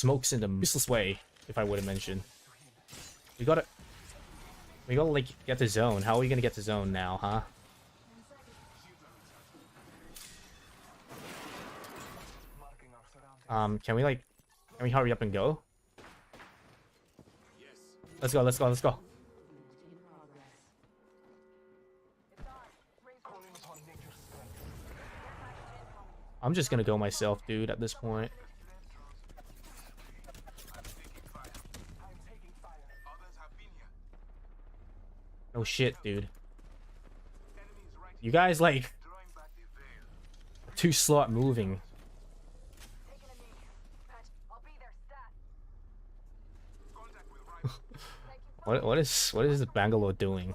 smokes in the useless way, if I would have mentioned. We gotta like get the zone. How are we gonna get the zone now, huh? Can we hurry up and go? Let's go, let's go, let's go. I'm just gonna go myself, dude, at this point. Oh shit, dude. You guys, like, too slow at moving. What is this Bangalore doing?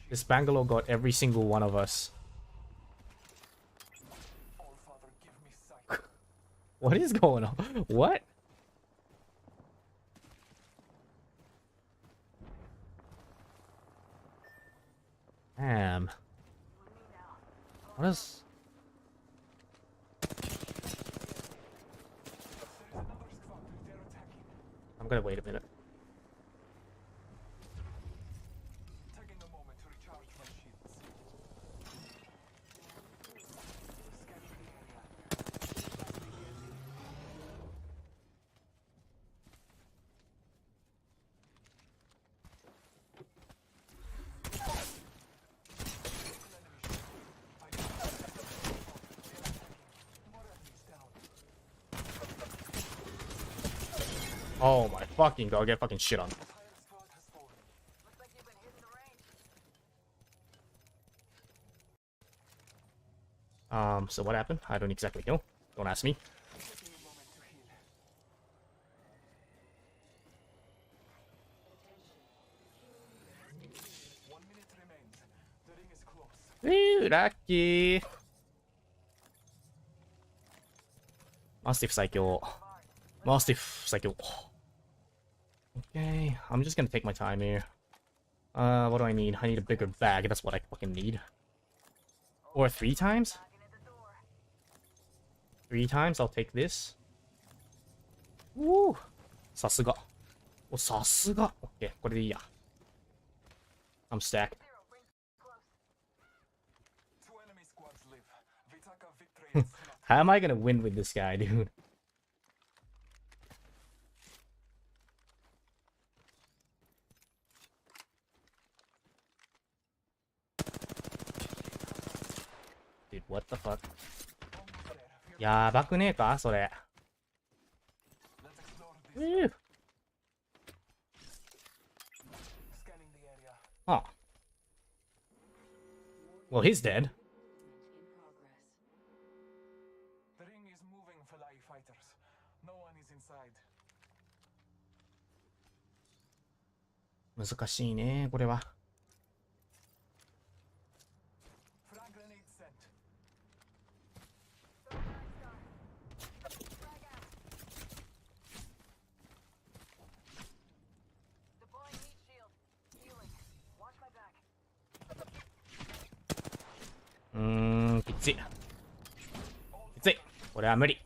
This Bangalore got every single one of us. What is going on? What? Damn. What is... I'm gonna wait a minute. Oh my fucking god, get fucking shit on. So what happened? I don't exactly know. Don't ask me. Ooh, lucky. Mastiff Psycho. Mastiff Psycho. Okay, I'm just gonna take my time here. What do I need? I need a bigger bag. That's what I fucking need. Or 3 times? 3 times? I'll take this. Woo! Sasuga. Oh, Sasuga. Okay, これでいいや. I'm stacked. How am I gonna win with this guy, dude? Dude, what the fuck? やばくねえかそれ。Huh. Well, he's dead. The ring is moving, Falai fighters. No one is inside. 難しいね、これは。Frag grenade sent. Deploying heat shield. Healing. Watch my back. きつい。きつい。これは無理。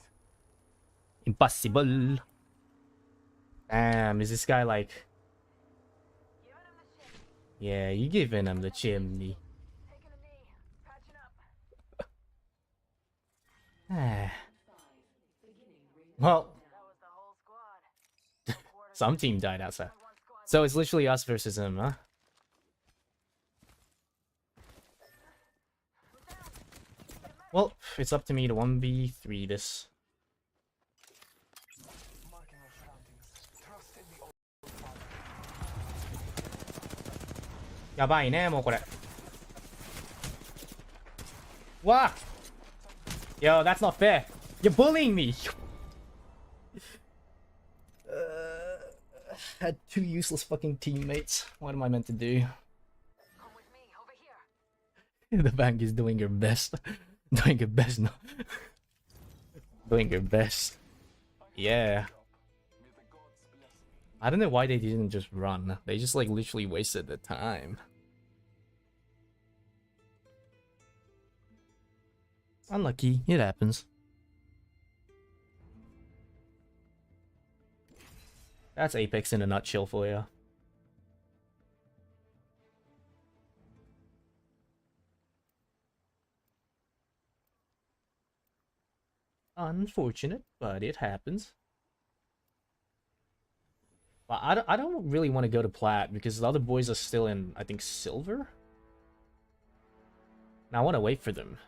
Impossible. Damn, is this guy like... Yeah, you giving him the chimney. Taking a knee. Patching up. Well, That was the whole squad. some team died outside. So it's literally us versus him, huh? Well, it's up to me to 1v3 this. Marking our surroundings. Trust in the old やばいね、もうこれ。わあ Yo, that's not fair. You're bullying me. Had 2 useless fucking teammates. What am I meant to do? Come with me. Over here. The bank is doing her best. Doing her best now. Doing her best. Yeah. May the gods bless me. I don't know why they didn't just run. They just like literally wasted the time. Unlucky. It happens. That's Apex in a nutshell for you. Unfortunate, but it happens. But I don't really want to go to Plat because the other boys are still in, I think, Silver? Now I want to wait for them.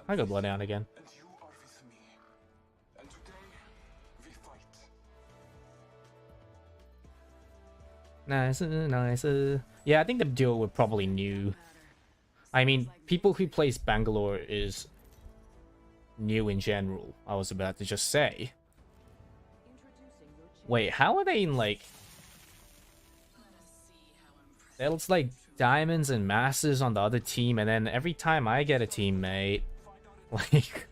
I go Bloodhound again. And you are with me. And today we fight. Nice. Yeah, I think the duo were probably new. I mean, people who plays Bangalore is new in general. I was about to just say. Wait, how are they in, like... There's, like, diamonds and masters on the other team, and then every time I get a teammate... Like...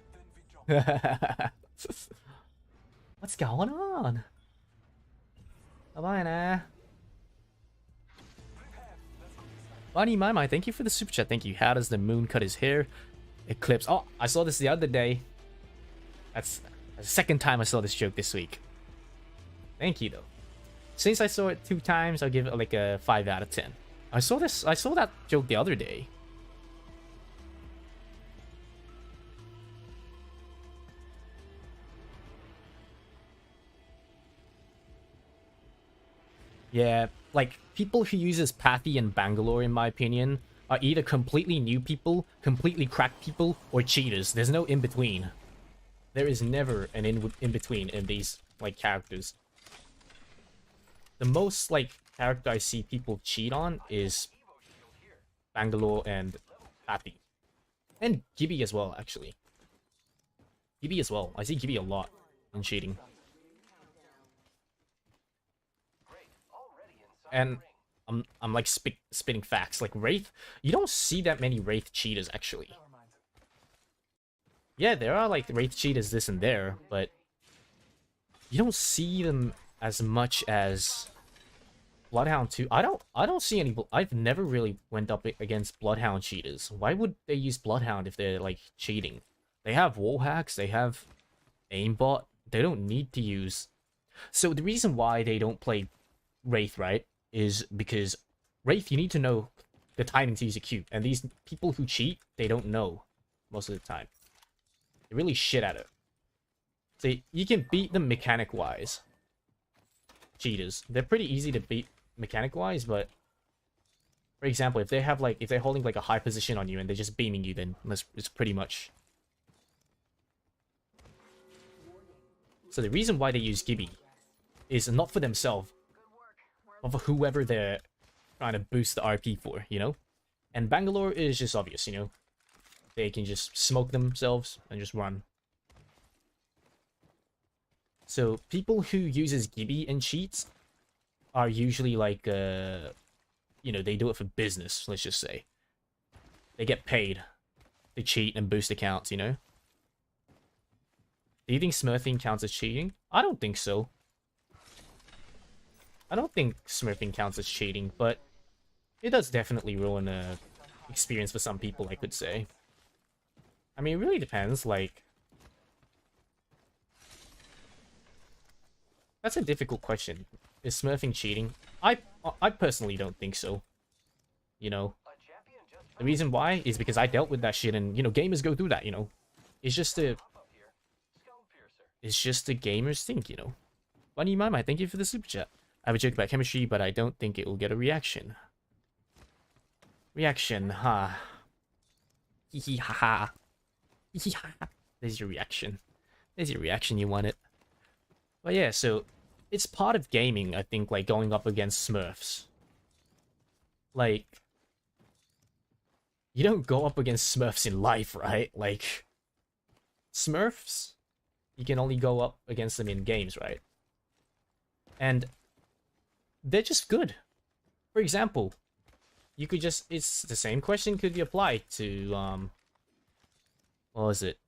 What's going on? Bye-bye now. Bunny Maimai, thank you for the super chat. Thank you. How does the moon cut his hair? Eclipse. Oh, I saw this the other day. That's the second time I saw this joke this week. Thank you, though. Since I saw it 2 times, I'll give it like a 5 out of 10. I saw that joke the other day. Yeah, like, people who uses Pathy and Bangalore, in my opinion, are either completely new people, completely cracked people, or cheaters. There's no in-between. There is never an in-between in these, like, characters. The most, like, character I see people cheat on is Bangalore and Pathy. And Gibby as well, actually. Gibby as well. I see Gibby a lot in cheating. And I'm like spitting facts. Like Wraith, you don't see that many Wraith cheaters actually. Yeah, there are like Wraith cheaters this and there, but you don't see them as much as Bloodhound 2. I don't see any. I've never really went up against Bloodhound cheaters. Why would they use Bloodhound if they're like cheating? They have wall hacks, they have aimbot. They don't need to use. So the reason why they don't play Wraith, right, is because Wraith, you need to know the timing to use a Q. And these people who cheat, they don't know most of the time. They're really shit at it. So you can beat them mechanic-wise. Cheaters. They're pretty easy to beat mechanic-wise, but... For example, if they have like, if they're holding like a high position on you and they're just beaming you, then it's pretty much... So the reason why they use Gibby is not for themselves, but for whoever they're trying to boost the RP for, you know? And Bangalore is just obvious, you know? They can just smoke themselves and just run. So people who uses Gibby and cheats are usually like, you know, they do it for business, let's just say. They get paid to cheat and boost accounts, you know? Do you think smurfing counts as cheating? I don't think so. I don't think smurfing counts as cheating, but it does definitely ruin a experience for some people, I could say. I mean, it really depends, like... That's a difficult question. Is smurfing cheating? I personally don't think so. You know? The reason why is because I dealt with that shit and, you know, gamers go through that, you know? It's just a... It's just a gamer's thing, you know? Bunny Maimai, thank you for the super chat. I have a joke about chemistry, but I don't think it will get a reaction. Reaction, ha. Hee hee ha ha. Hee hee ha ha. There's your reaction. There's your reaction, you want it. But yeah, so it's part of gaming, I think, like going up against Smurfs. Like, you don't go up against Smurfs in life, right? Like, Smurfs, you can only go up against them in games, right? And they're just good. For example, you could just... It's the same question could be applied to, what was it?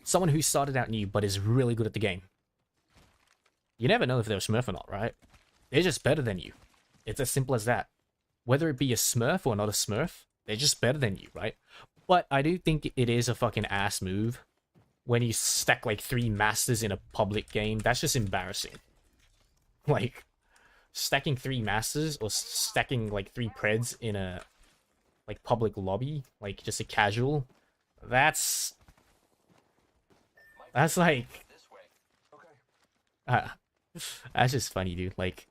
Someone who started out new but is really good at the game. You never know if they're a Smurf or not, right? They're just better than you. It's as simple as that. Whether it be a Smurf or not a Smurf, they're just better than you, right? But I do think it is a fucking ass move when you stack like 3 masters in a public game. That's just embarrassing. Like, stacking 3 masters or stacking like 3 preds in a like public lobby, like just a casual. That's like Okay. uh, that's just funny, dude. Like,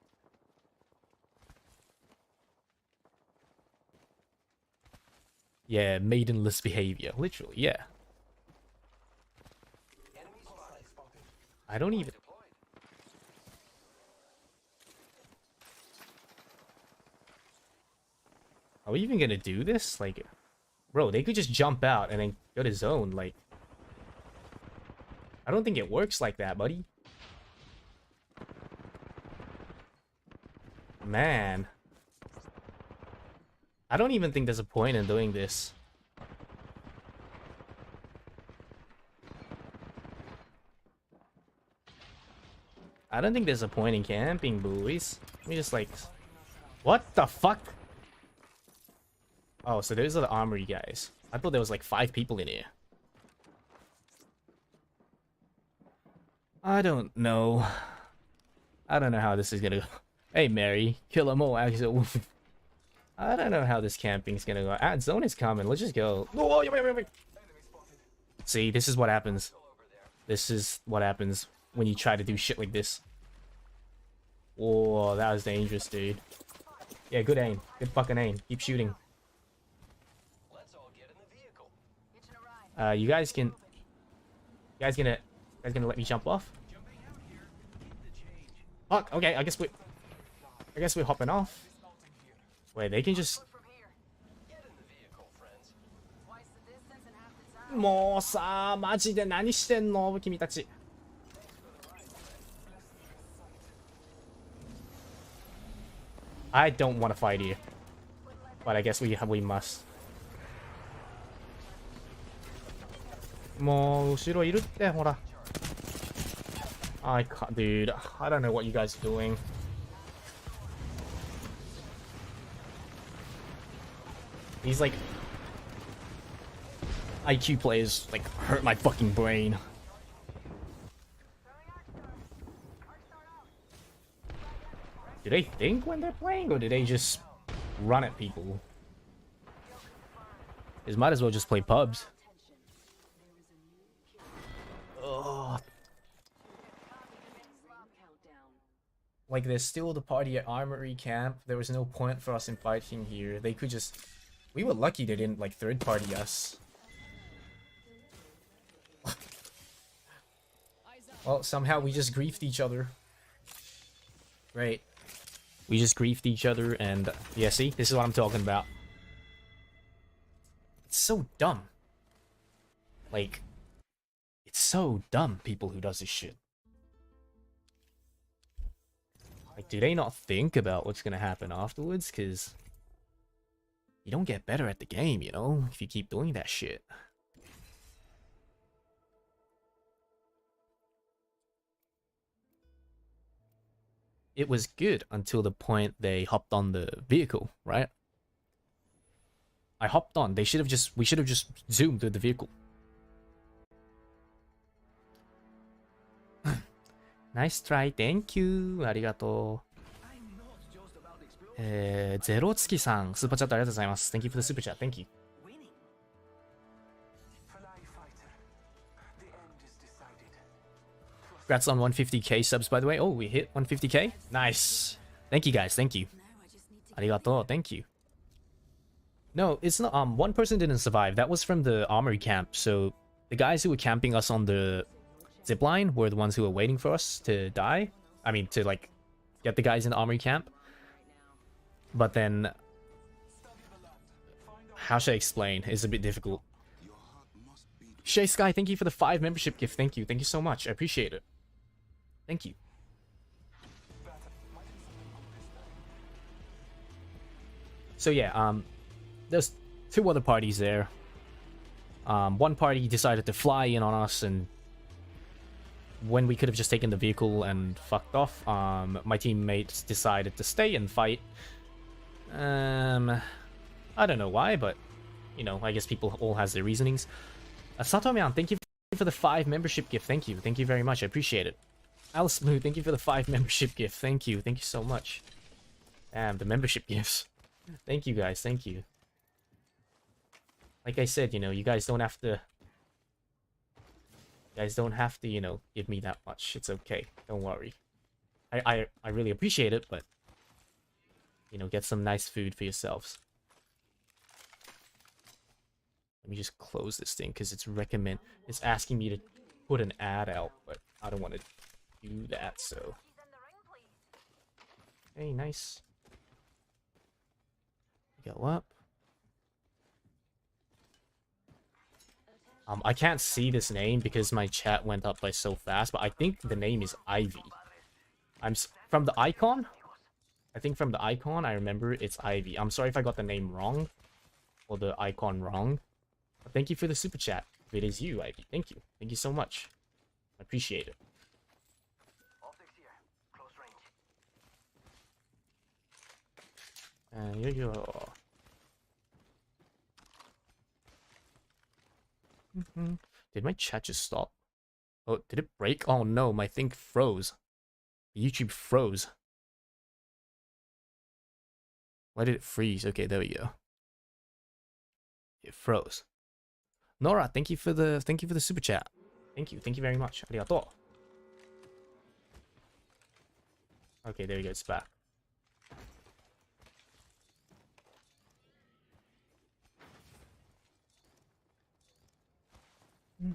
yeah, maidenless behavior, literally. Yeah, I don't even. Are we even gonna do this? Like, bro, they could just jump out and then go to zone. Like, I don't think it works like that, buddy. Man. I don't even think there's a point in doing this. I don't think there's a point in camping, boys. Let me just like... What the fuck? Oh, so those are the armory guys. I thought there was like 5 people in here. I don't know. I don't know how this is gonna go. Hey, Mary. Kill 'em all. Actually, I don't know how this camping's gonna go. Ah, zone is coming. Let's just go. Oh, wait. See, this is what happens. This is what happens when you try to do shit like this. Oh, that was dangerous, dude. Yeah, good aim. Good fucking aim. Keep shooting. Hitching a ride. You guys can... You guys gonna let me jump off? Fuck, okay, I guess we're hopping off. Wait, they can just... Look from here. Twice the distance and half the time. もうさ、マジで何してんの君たち。I don't want to fight here. But I guess we must. もう後ろいるってほら。I can't, dude. I don't know what you guys are doing. These like IQ players like hurt my fucking brain. Do they think when they're playing, or do they just run at people? They might as well just play pubs. Ugh. Like, there's still the party at Armory Camp. There was no point for us in fighting here. They could just... We were lucky they didn't, like, third party us. Well, somehow we just griefed each other. Right. We just griefed each other and... Yeah, see? This is what I'm talking about. It's so dumb. Like... It's so dumb, people who does this shit. Like, do they not think about what's gonna happen afterwards? Because you don't get better at the game, you know, if you keep doing that shit. It was good until the point they hopped on the vehicle, right? I hopped on. We should have just zoomed through the vehicle. Nice try, thank you. ありがとう。ゼロ月さん、スーパーチャットありがとうございます。Thank you for the super chat, thank you. Congrats on 150k subs, by the way. Oh, we hit 150k? Nice. Thank you, guys, thank you. ありがとう, thank you. No, it's not, one person didn't survive. That was from the armory camp, so the guys who were camping us on the zipline were the ones who were waiting for us to die. I mean, to, like, get the guys in the armory camp. But then... How should I explain? It's a bit difficult. Shay Sky, thank you for the 5 membership gift. Thank you. Thank you so much. I appreciate it. Thank you. So yeah, there's 2 other parties there. One party decided to fly in on us, and when we could have just taken the vehicle and fucked off, my teammates decided to stay and fight. I don't know why, but you know, I guess people all has their reasonings. Satomian, thank you for the 5 membership gift. Thank you. Thank you very much. I appreciate it. Alice Blue, thank you for the 5 membership gift. Thank you. Thank you so much. Damn, the membership gifts. Thank you guys. Thank you. Like I said, you know, you guys don't have to... You guys don't have to, you know, give me that much. It's okay. Don't worry. I really appreciate it, but... You know, get some nice food for yourselves. Let me just close this thing, because it's asking me to put an ad out, but I don't want to do that, so... He's in the ring, please. Hey, nice. Go up. I can't see this name because my chat went up by so fast, but I think the name is Ivy. From the icon? I think from the icon, I remember it's Ivy. I'm sorry if I got the name wrong, or the icon wrong. But thank you for the super chat. If it is you, Ivy. Thank you. Thank you so much. I appreciate it. Optics here. Close range. And here you go. Did my chat just stop? Oh, did it break? Oh no, my thing froze. YouTube froze. Why did it freeze? Okay, there we go. It froze. Nora, thank you for the super chat. Thank you very much. Arigato. Okay, there we go. It's back. I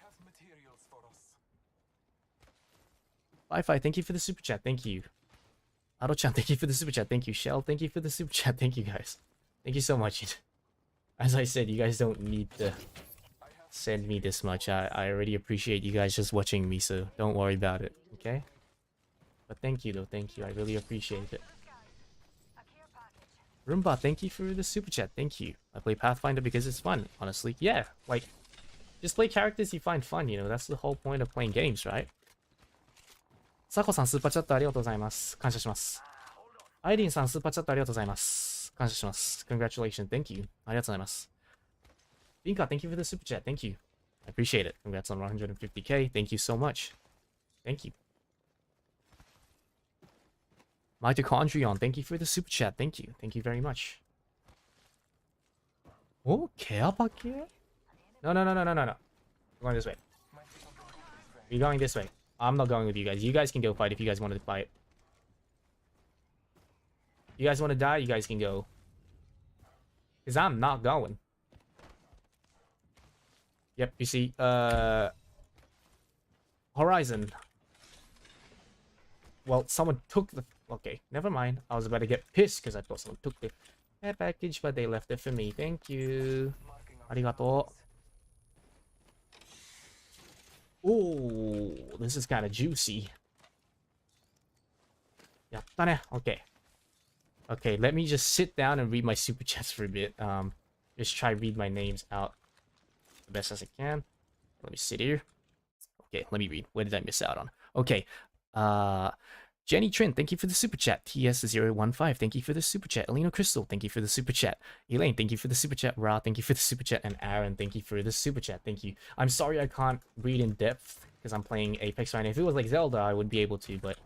have materials for us. Wi-Fi, thank you for the super chat. Thank you. Ado-chan, thank you for the super chat. Thank you. Shell, thank you for the super chat. Thank you, guys. Thank you so much. As I said, you guys don't need to send me this much. I already appreciate you guys just watching me, so don't worry about it, okay? But thank you, though. Thank you. I really appreciate it. A care package. Roomba, thank you for the super chat. Thank you. I play Pathfinder because it's fun, honestly. Yeah, like, just play characters you find fun, you know? That's the whole point of playing games, right? サコさんスーパーチャットありがとうございます。感謝します。アイリンさんスーパーチャットありがとうございます。感謝します。Congratulations. Thank you. ありがとうございます。Binka, thank you for the super chat. Thank you. I appreciate it. Congrats on 150k. Thank you so much. Thank you. Mitochondrion, thank you for the super chat. Thank you. Thank you very much. Oh, care packet? No. We're going this way. We're going this way. I'm not going with you guys. You guys can go fight if you guys want to fight. You guys want to die? You guys can go. Because I'm not going. Yep, you see, Horizon. Well, someone took the... Okay, never mind. I was about to get pissed because I thought someone took the care package, but they left it for me. Thank you. Arigato. Ooh, this is kind of juicy. Yattane. Okay. Okay, let me just sit down and read my super chats for a bit. Just try read my names out the best as I can. Let me sit here. Okay, let me read. What did I miss out on? Okay. Jenny Trent, thank you for the super chat. TS015, thank you for the super chat. Elena Crystal, thank you for the super chat. Elaine, thank you for the super chat. Ra, thank you for the super chat. And Aaron, thank you for the super chat. Thank you. I'm sorry I can't read in depth because I'm playing Apex right now. If it was like Zelda, I would be able to, but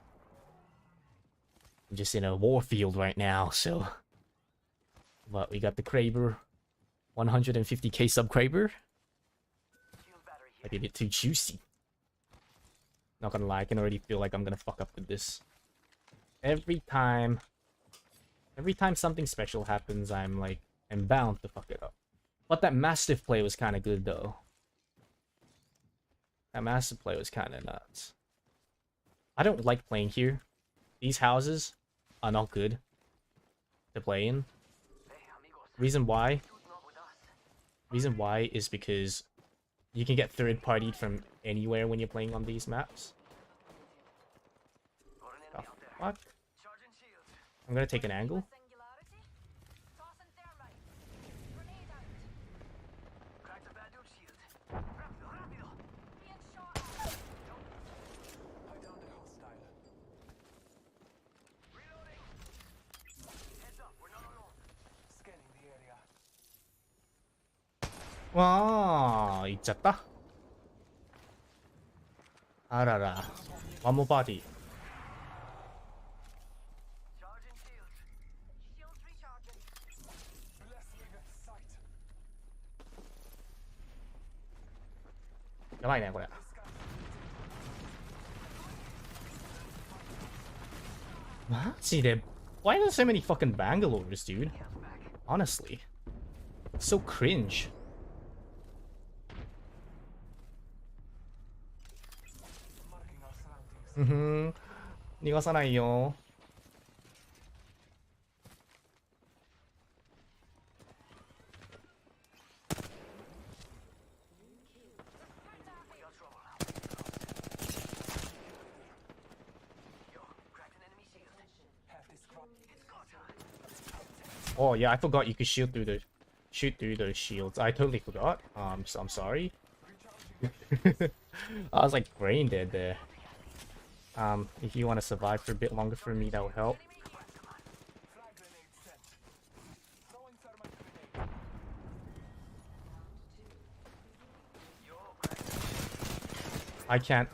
I'm just in a war field right now, so. But we got the Kraber, 150k sub Kraber. I did it too juicy. Not gonna lie, I can already feel like I'm gonna fuck up with this. Every time something special happens, I'm bound to fuck it up. But that Mastiff play was kind of good, though. That Mastiff play was kind of nuts. I don't like playing here. These houses are not good to play in. Reason why is because you can get third-partied from anywhere when you're playing on these maps. Oh, fuck. I'm gonna take an angle. Singularity. Tossing thermite. Grenade out. Cracked a bad dude shield. Being shot at. I downed a hostile. Reloading. Heads up, we're not alone. Scanning. ああ、行っちゃった。あらら。ワンモパーティー。Charging shields. Shields recharging. Bless me with sight. やばいね、これ。マジで Why are there so many fucking Bangalores, dude? Honestly. So cringe. Marking our surroundings. うんふん。逃がさないよ。We got trouble. Yo, cracked an enemy shield. Have this crop. It's go time. Oh yeah, I forgot you could shoot through the shields. I totally forgot. So I'm sorry. I was like brain dead there. If you want to survive for a bit longer for me, that would help. Flag grenade sent. Throwing thermal grenade. Yo, cracked. I can't.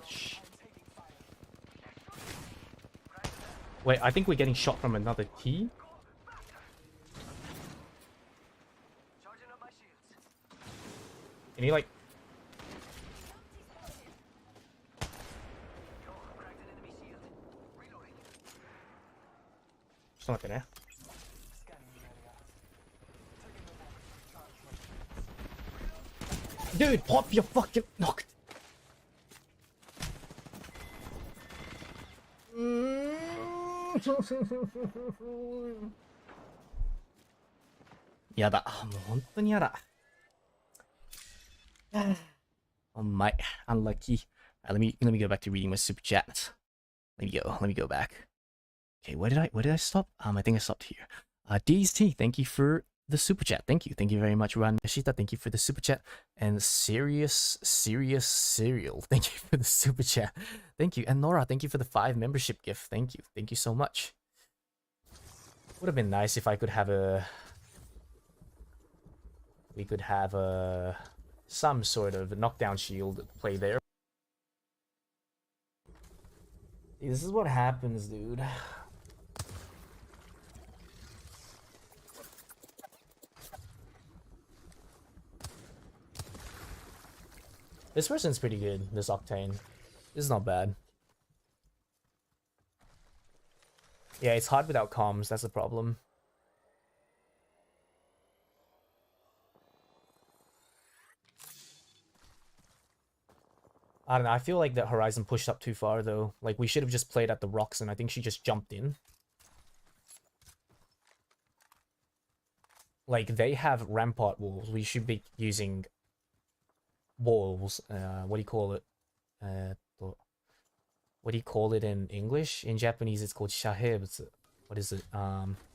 Wait, I think we're getting shot from another team. Charging up my shields. Can you like? Yo, cracked an enemy shield. Reloading. ちょっと待ってね。 Scanning the area. Taking the moment to charge my Dude, pop your fucking knock. Mm. やだ。もう本当にやだ。Oh my, unlucky. Let me go back to reading my super chat. Let me go back. Okay, where did I stop? I think I stopped here. DST, thank you for the super chat. Thank you very much. Ran Meshita, thank you for the super chat. And serious cereal, thank you for the super chat. Thank you. And Nora, thank you for the 5 membership gift. Thank you so much. Would have been nice if I could have we could have some sort of knockdown shield play there. This is what happens, dude. This person's pretty good, this Octane. This is not bad. Yeah, it's hard without comms, that's the problem. I don't know, I feel like that Horizon pushed up too far though. Like, we should have just played at the rocks and I think she just jumped in. Like, they have rampart walls. We should be using walls. What do you call it? What do you call it in English? In Japanese, it's called shahebutsu. What is it?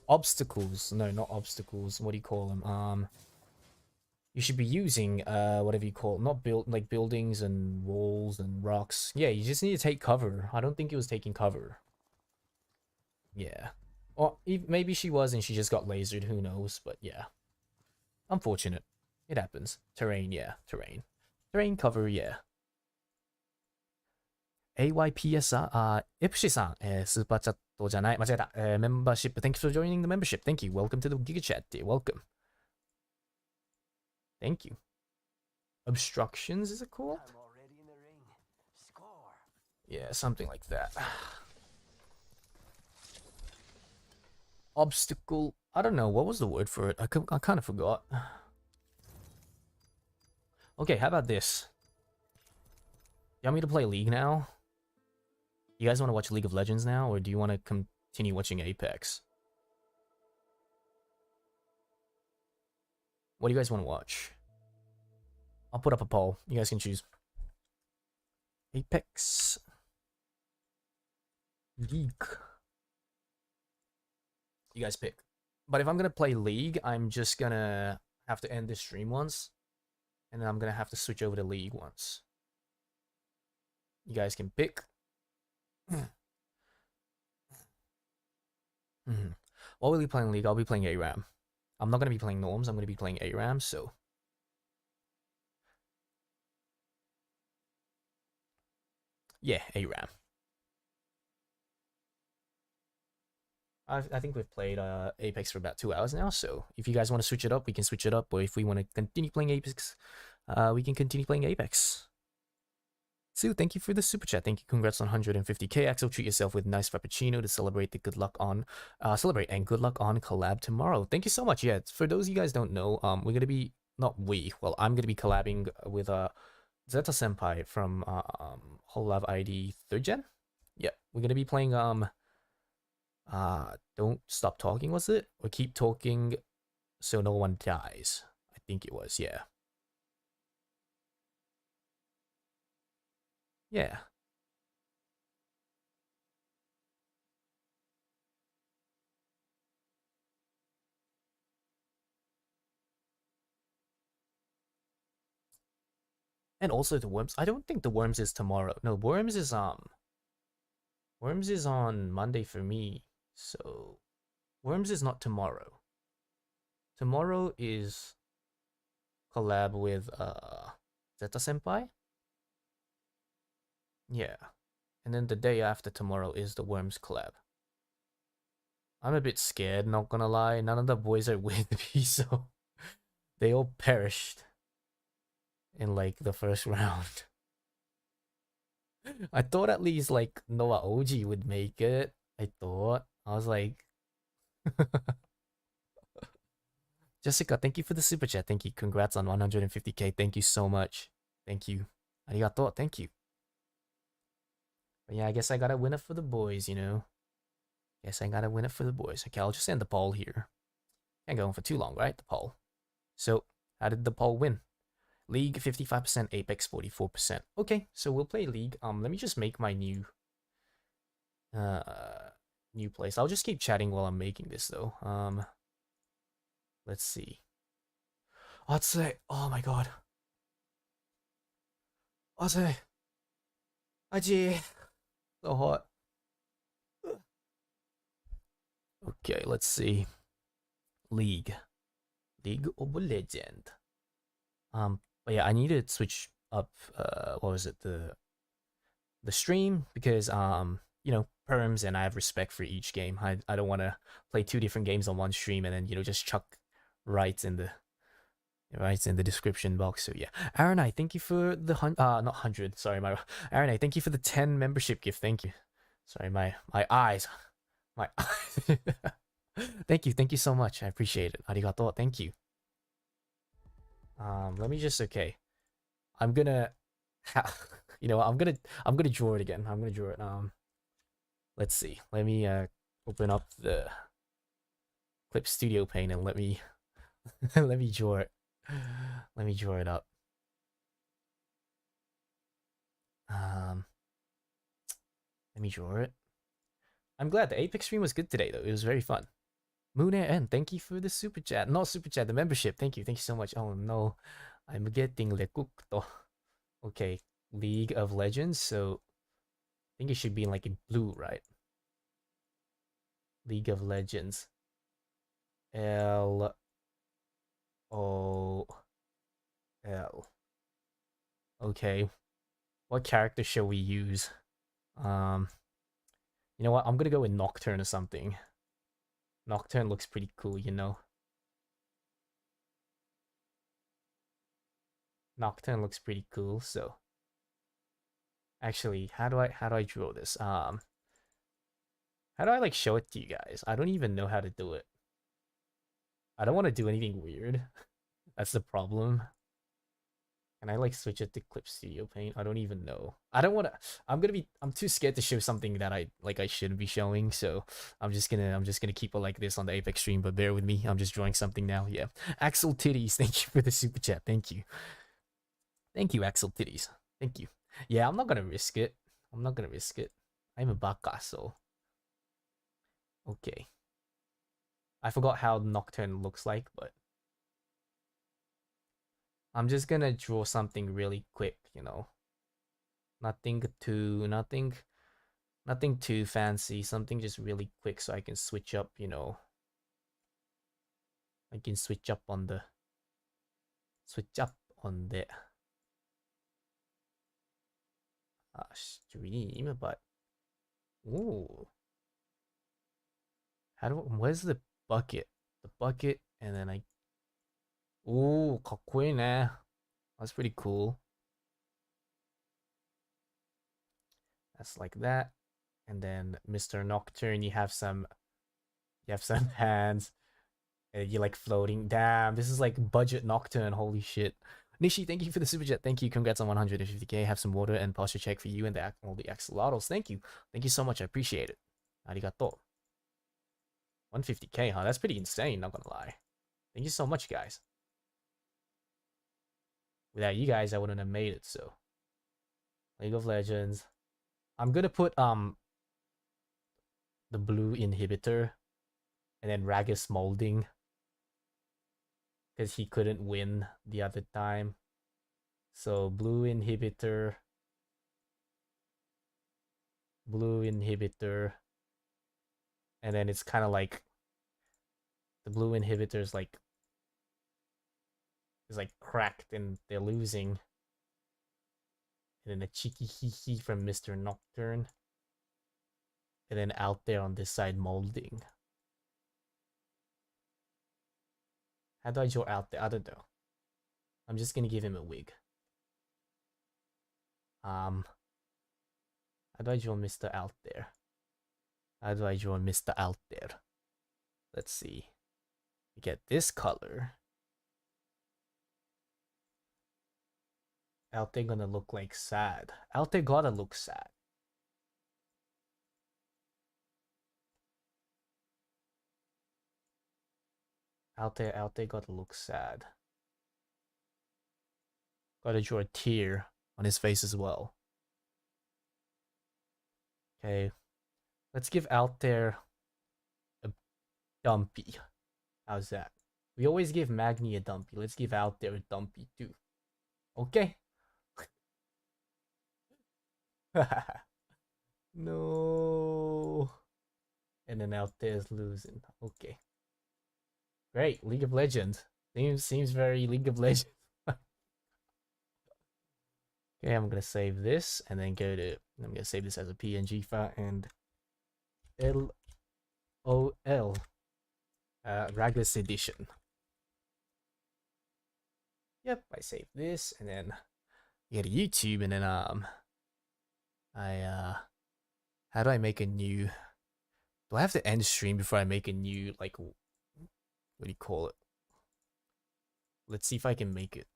Obstacles. No, not obstacles. What do you call them? You should be using whatever you call it. Not like buildings and walls and rocks. Yeah, you just need to take cover. I don't think it was taking cover. Yeah. Or maybe she was and she just got lasered. Who knows? But yeah. Unfortunate. It happens. Terrain, yeah. Terrain. Terrain cover, yeah. AYPS Ipshi-san, スーパーチャットじゃない。間違えた。membership. Thank you for joining the membership. Thank you. Welcome to the Giga Chat. Welcome. Thank you. Obstructions, is it called? I'm already in the ring. Score. Yeah, something like that. Obstacle. I don't know. What was the word for it? I kind of forgot. Okay, how about this? You want me to play League now? You guys want to watch League of Legends now? Or do you want to continue watching Apex? What do you guys want to watch? I'll put up a poll. You guys can choose. Apex. League. You guys pick. But if I'm going to play League, I'm just going to have to end this stream once. And then I'm going to have to switch over to League once. You guys can pick. What will we be playing League? I'll be playing ARAM. I'm not going to be playing Norms. I'm going to be playing ARAM, so... Yeah, ARAM. I think we've played Apex for about 2 hours now, so if you guys want to switch it up, we can switch it up, or if we want to continue playing Apex, we can continue playing Apex. Sue, thank you for the super chat. Thank you. Congrats on 150k. Axel, treat yourself with nice frappuccino to celebrate the good luck on, celebrate and good luck on collab tomorrow. Thank you so much. Yeah, for those of you guys don't know, we're gonna be I'm gonna be collabing with Zeta Senpai from Hololab ID 3rd Gen. Yeah, we're gonna be playing Don't Stop Talking, was it? Or Keep Talking So No One Dies. I think it was, yeah. Yeah. And also the Worms. I don't think the Worms is tomorrow. No, Worms is on Monday for me. So Worms is not tomorrow. Tomorrow is collab with Zeta Senpai. Yeah. And then the day after tomorrow is the Worms collab. I'm a bit scared, not gonna lie. None of the boys are with me, so they all perished in like the first round. I thought at least like Noah OG would make it. I was like Jessica, thank you for the super chat. Thank you. Congrats on 150k. Thank you so much. Thank you. Arigato. Thank you. But yeah, I guess I gotta win it for the boys, you know. Guess I gotta win it for the boys. Okay, I'll just end the poll here. Can't go on for too long, right? The poll. So, how did the poll win? League 55%, Apex 44%. Okay, so we'll play League. Let me just make my new place. I'll just keep chatting while I'm making this though. Let's see. I'd say, oh my god. I'd say, Aji, so hot. Okay, let's see. League of Legend. But yeah, I need to switch up. What was it? The stream, because you know, perms, and I have respect for each game. I don't want to play 2 different games on one stream and then, you know, just chuck rights in the description box. So yeah, Aaron, I thank you for the not 100. Sorry, Aaron, I thank you for the 10 membership gift. Thank you. Sorry, my eyes, my eyes. Thank you so much. I appreciate it. Arigato. Thank you. Let me just, okay. I'm gonna, you know, I'm gonna draw it again. I'm gonna draw it. Let's see. Let me open up the Clip Studio Paint and let me let me draw it. Let me draw it up. Let me draw it. I'm glad the Apex stream was good today though. It was very fun. Moon Air N, thank you for the super chat. Not super chat, the membership. Thank you so much. Oh no, I'm getting recooked. Okay, League of Legends. So I think it should be in like in blue, right? League of Legends. LOL. Okay. What character shall we use? You know what? I'm gonna go with Nocturne or something. Nocturne looks pretty cool, you know. Nocturne looks pretty cool, so actually, how do I draw this? How do I like show it to you guys? I don't even know how to do it. I don't want to do anything weird. That's the problem. Can I like switch it to Clip Studio Paint? I don't even know. I don't want to. I'm too scared to show something that I shouldn't be showing. So I'm just gonna keep it like this on the Apex stream. But bear with me. I'm just drawing something now. Yeah. Axel Titties, thank you for the super chat. Thank you. Thank you, Axel Titties. Thank you. Yeah, I'm not gonna risk it. I'm not gonna risk it. I'm a baka, so. Okay. I forgot how Nocturne looks like, but I'm just gonna draw something really quick, you know. Nothing too fancy, something just really quick so I can switch up, you know. I can switch up on the stream, but ooh, where's the bucket? The bucket, and then I ooh, かっこいいね. That's pretty cool. That's like that. And then Mr. Nocturne, you have some hands. And you're like floating. Damn, this is like budget Nocturne. Holy shit. Nishi, thank you for the super chat. Thank you. Congrats on 150k. Have some water and posture check for you and all the axolotls. Thank you. Thank you so much. I appreciate it. Arigato. 150k, huh? That's pretty insane, not gonna lie. Thank you so much, guys. Without you guys, I wouldn't have made it, so. League of Legends. I'm gonna put the blue inhibitor and then Ragus molding, because he couldn't win the other time. So blue inhibitor, and then it's kind of like the blue inhibitor is like cracked and they're losing. And then a cheeky hee from Mr. Nocturne. And then out there on this side molding. How do I draw out there? I don't know. I'm just gonna give him a wig. How do I draw Mr. Out there? How do I draw Mr. Out there? Let's see. We get this color. Out there gonna look like sad. Out there gotta look sad. Out there gotta look sad. Gotta draw a tear on his face as well. Okay. Let's give Out there a dumpy. How's that? We always give Magni a dumpy. Let's give Out there a dumpy too. Okay. No. And then Out there's losing. Okay. Great. League of Legends. Seems very League of Legends. Okay, I'm gonna save this and then I'm gonna save this as a PNG file and LOL Ragus edition. Yep, I save this and then go to YouTube and then how do I make a new, do I have to end stream before I make a new, like, what do you call it? Let's see if I can make it.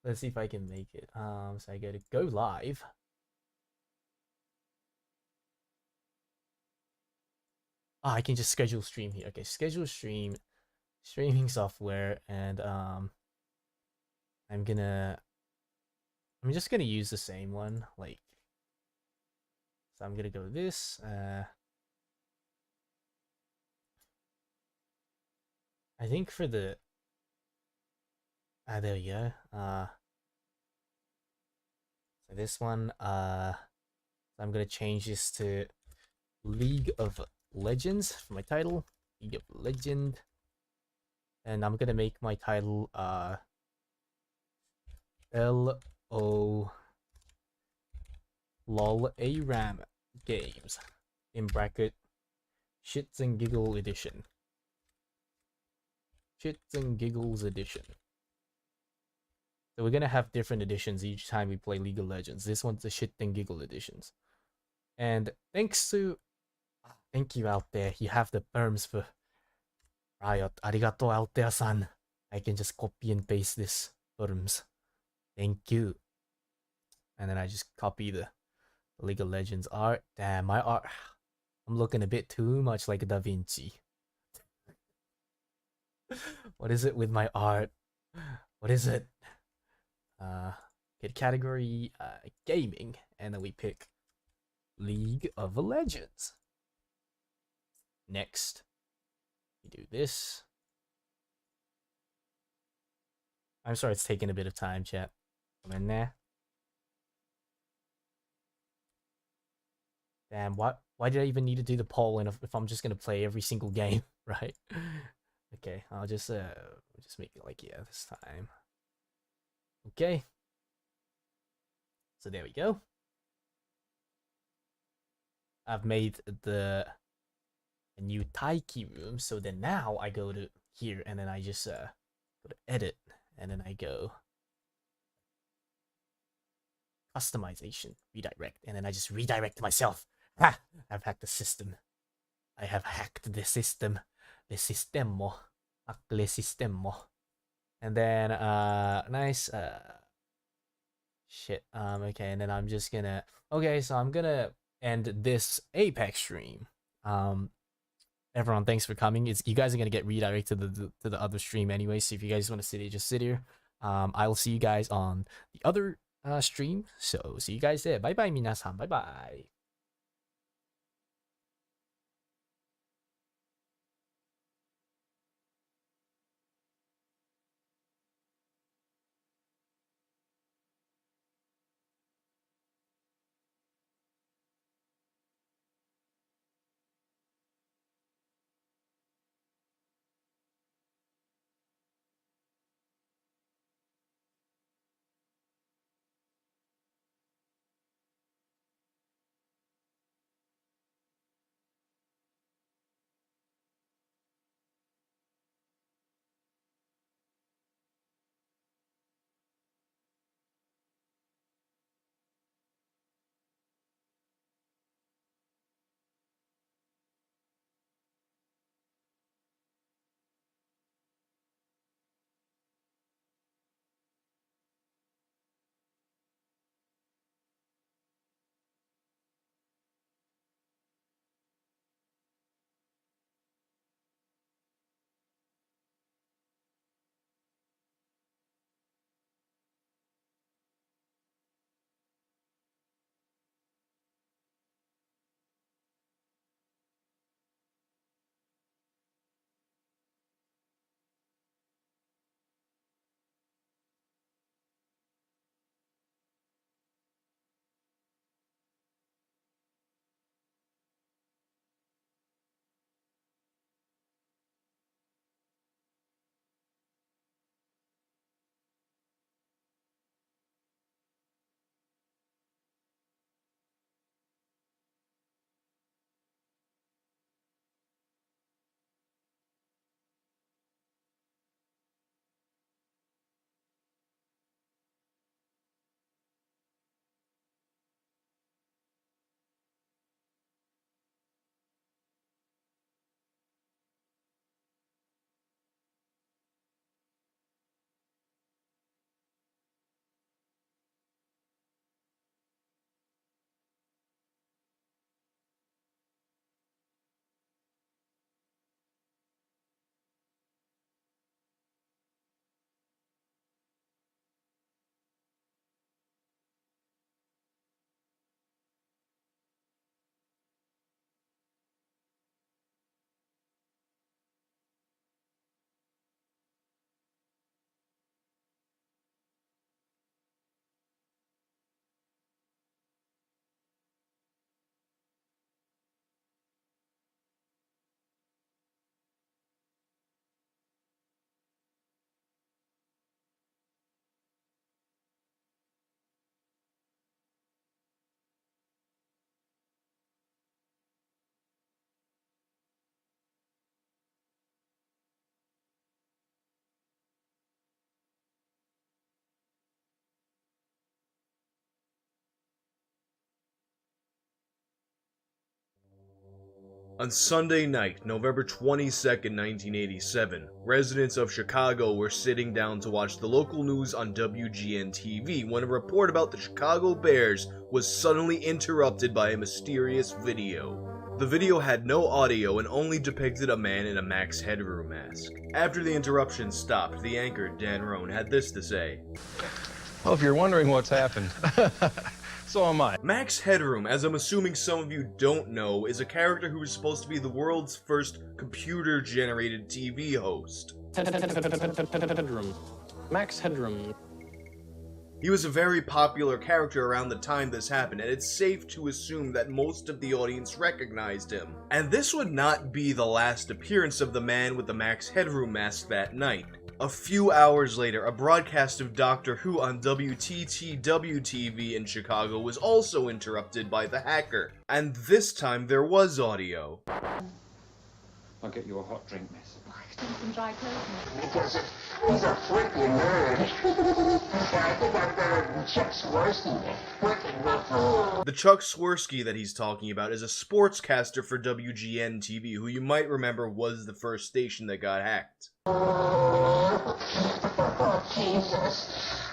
Let's see if I can make it. So I go to go live. I can just schedule stream here. Okay, schedule stream, streaming software, and I'm just gonna use the same one, like, so I'm gonna go this, I think for the, there we go, so this one, so I'm gonna change this to League of Legends for my title, League of Legend, and I'm gonna make my title, LOL ARAM games, in bracket, Shits and Giggle edition. Shits and Giggles edition. So we're gonna have different editions each time we play League of Legends. This one's the Shit and Giggle editions. And thank you out there. You have the perms for Riot. Arigato out there, san. I can just copy and paste this perms. Thank you. And then I just copy the League of Legends art. Damn, my art. I'm looking a bit too much like Da Vinci. What is it with my art? What is it? Get category gaming, and then we pick League of Legends. Next, we do this. I'm sorry it's taking a bit of time, chat. Come in there. Damn, why did I even need to do the poll if I'm just gonna play every single game, right? Okay, I'll just make it like, yeah, this time. Okay. So there we go. I've made a new Taiki room. So then now I go to here and then I just go to edit and then I go customization, redirect, and then I just redirect myself. Ha! I've hacked the system. I have hacked the system. The sistemo. Hack le sistemo. And then nice shit. Okay, and then I'm just gonna so I'm gonna end this Apex stream. Everyone, thanks for coming. You guys are gonna get redirected to the other stream anyway. So if you guys want to sit here, just sit here. I will see you guys on the other stream. So see you guys there. Bye bye, minasan. Bye bye. On Sunday night, November 22nd, 1987, residents of Chicago were sitting down to watch the local news on WGN-TV when a report about the Chicago Bears was suddenly interrupted by a mysterious video. The video had no audio and only depicted a man in a Max Headroom mask. After the interruption stopped, the anchor, Dan Roan, had this to say. Well, if you're wondering what's happened, so am I. Max Headroom, as I'm assuming some of you don't know, is a character who is supposed to be the world's first computer-generated TV host. Headroom. Max Headroom. He was a very popular character around the time this happened, and it's safe to assume that most of the audience recognized him. And this would not be the last appearance of the man with the Max Headroom mask that night. A few hours later, a broadcast of Doctor Who on WTTW-TV in Chicago was also interrupted by the hacker. And this time there was audio. I'll get you a hot drink, miss. Some dry clothes. Because he's a freaking nerd. I think I'm better than Chuck Swirsky. Freaking with The Chuck Swirsky that he's talking about is a sportscaster for WGN-TV, who you might remember was the first station that got hacked. Oh, Jesus.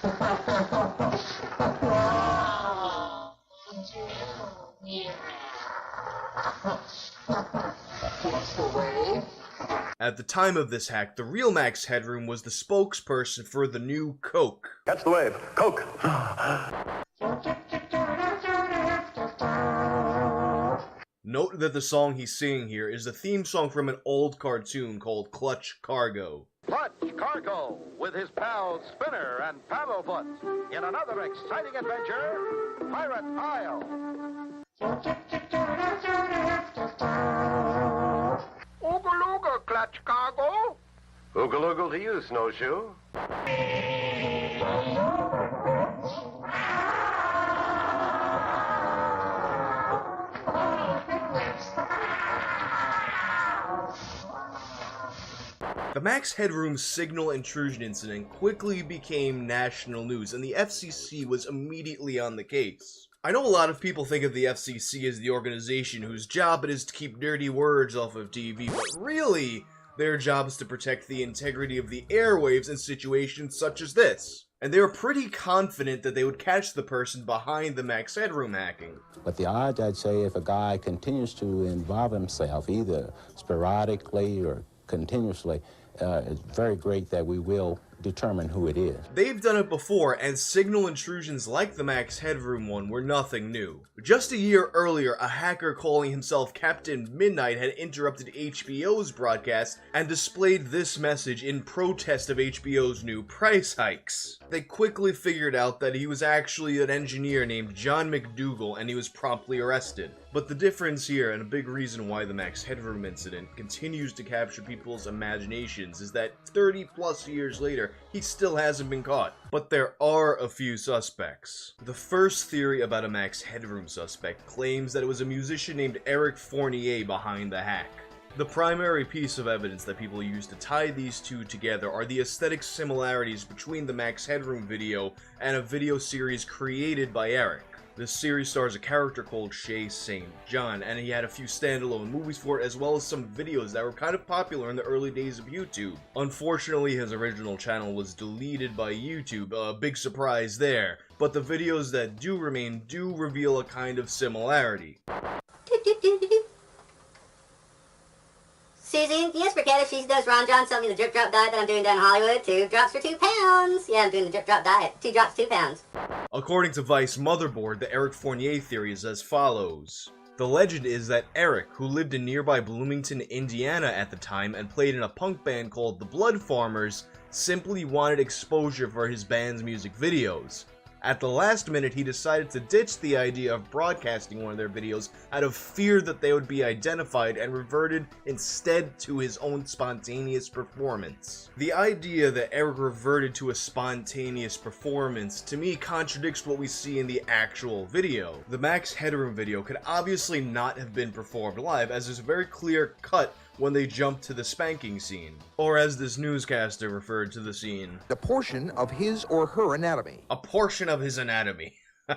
That's the way. At the time of this hack, the real Max Headroom was the spokesperson for the new Coke. Catch the wave. Coke. Note that the song he's singing here is the theme song from an old cartoon called Clutch Cargo. Clutch Cargo with his pals Spinner and Paddlefoot in another exciting adventure, Pirate Isle. Ooga-looga, Clutch Cargo. Oogle-oogle to you, Snowshoe. The Max Headroom signal intrusion incident quickly became national news, and the FCC was immediately on the case. I know a lot of people think of the FCC as the organization whose job it is to keep dirty words off of TV, but really, their job is to protect the integrity of the airwaves in situations such as this. And they were pretty confident that they would catch the person behind the Max Headroom hacking. But the odds, I'd say, if a guy continues to involve himself, either sporadically or continuously, it's very great that we will determine who it is. They've done it before, and signal intrusions like the Max Headroom one were nothing new. Just a year earlier, a hacker calling himself Captain Midnight had interrupted HBO's broadcast and displayed this message in protest of HBO's new price hikes. They quickly figured out that he was actually an engineer named John McDougal, and he was promptly arrested. But the difference here, and a big reason why the Max Headroom incident continues to capture people's imaginations, is that 30 plus years later, he still hasn't been caught. But there are a few suspects. The first theory about a Max Headroom suspect claims that it was a musician named Eric Fournier behind the hack. The primary piece of evidence that people use to tie these two together are the aesthetic similarities between the Max Headroom video and a video series created by Eric. This series stars a character called Shay St. John, and he had a few standalone movies for it, as well as some videos that were kind of popular in the early days of YouTube. Unfortunately, his original channel was deleted by YouTube, a big surprise there, but the videos that do remain do reveal a kind of similarity. Susie, yes, Bricketta, she does Ron John tell me the drip drop diet that I'm doing down in Hollywood. 2 drops for 2 pounds. Yeah, I'm doing the drip drop diet. 2 drops, 2 pounds. According to Vice Motherboard, the Eric Fournier theory is as follows. The legend is that Eric, who lived in nearby Bloomington, Indiana at the time and played in a punk band called the Blood Farmers, simply wanted exposure for his band's music videos. At the last minute, he decided to ditch the idea of broadcasting one of their videos out of fear that they would be identified, and reverted instead to his own spontaneous performance. The idea that Eric reverted to a spontaneous performance, to me, contradicts what we see in the actual video. The Max Headroom video could obviously not have been performed live, as there's a very clear cut when they jump to the spanking scene. Or as this newscaster referred to the scene, a portion of his or her anatomy. A portion of his anatomy.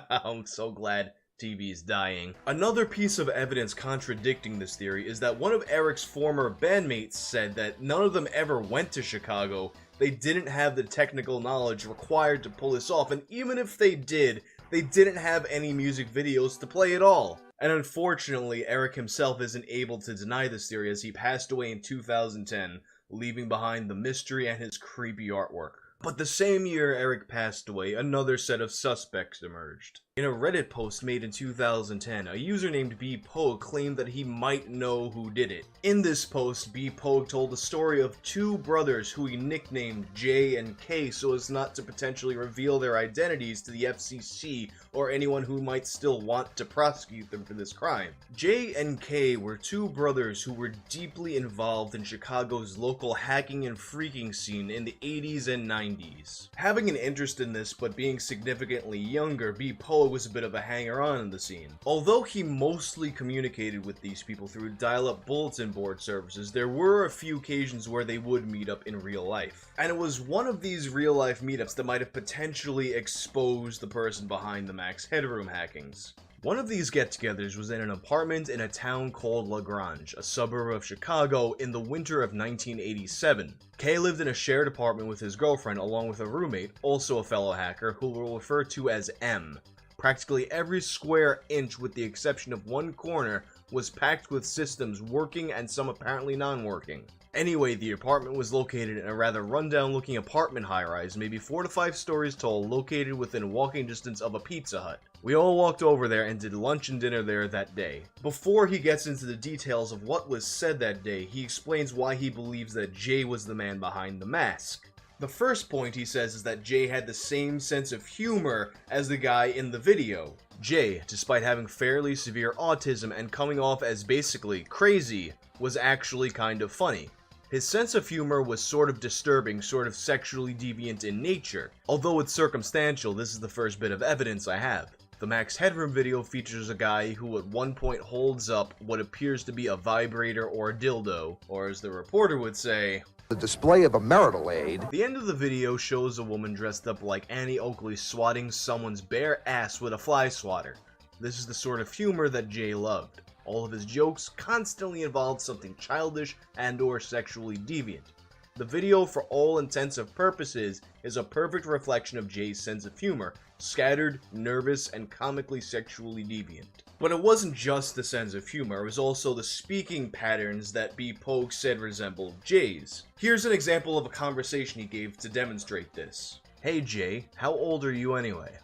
I'm so glad TV's dying. Another piece of evidence contradicting this theory is that one of Eric's former bandmates said that none of them ever went to Chicago. They didn't have the technical knowledge required to pull this off, and even if they did, they didn't have any music videos to play at all. And unfortunately, Eric himself isn't able to deny this theory, as he passed away in 2010, leaving behind the mystery and his creepy artwork. But the same year Eric passed away, another set of suspects emerged. In a Reddit post made in 2010, a user named B-Pogue claimed that he might know who did it. In this post, B-Pogue told the story of two brothers who he nicknamed J and K so as not to potentially reveal their identities to the FCC or anyone who might still want to prosecute them for this crime. J and K were two brothers who were deeply involved in Chicago's local hacking and phreaking scene in the 80s and 90s. Having an interest in this but being significantly younger, B-Pogue was a bit of a hanger-on in the scene. Although he mostly communicated with these people through dial-up bulletin board services, there were a few occasions where they would meet up in real life. And it was one of these real-life meetups that might have potentially exposed the person behind the Max Headroom hackings. One of these get-togethers was in an apartment in a town called La Grange, a suburb of Chicago, in the winter of 1987. Kay lived in a shared apartment with his girlfriend along with a roommate, also a fellow hacker, who we'll refer to as M. Practically every square inch, with the exception of one corner, was packed with systems working and some apparently non-working. Anyway, the apartment was located in a rather rundown-looking apartment high-rise, maybe 4 to 5 stories tall, located within walking distance of a Pizza Hut. We all walked over there and did lunch and dinner there that day. Before he gets into the details of what was said that day, he explains why he believes that Jay was the man behind the mask. The first point he says is that Jay had the same sense of humor as the guy in the video. Jay, despite having fairly severe autism and coming off as basically crazy, was actually kind of funny. His sense of humor was sort of disturbing, sort of sexually deviant in nature. Although it's circumstantial, this is the first bit of evidence I have. The Max Headroom video features a guy who at one point holds up what appears to be a vibrator or a dildo, or as the reporter would say, the display of a marital aid. The end of the video shows a woman dressed up like Annie Oakley swatting someone's bare ass with a fly swatter. This is the sort of humor that Jay loved. All of his jokes constantly involved something childish and or sexually deviant. The video, for all intents and purposes, is a perfect reflection of Jay's sense of humor, scattered, nervous, and comically sexually deviant. But it wasn't just the sense of humor, it was also the speaking patterns that B-Pogue said resembled Jay's. Here's an example of a conversation he gave to demonstrate this. Hey Jay, how old are you anyway?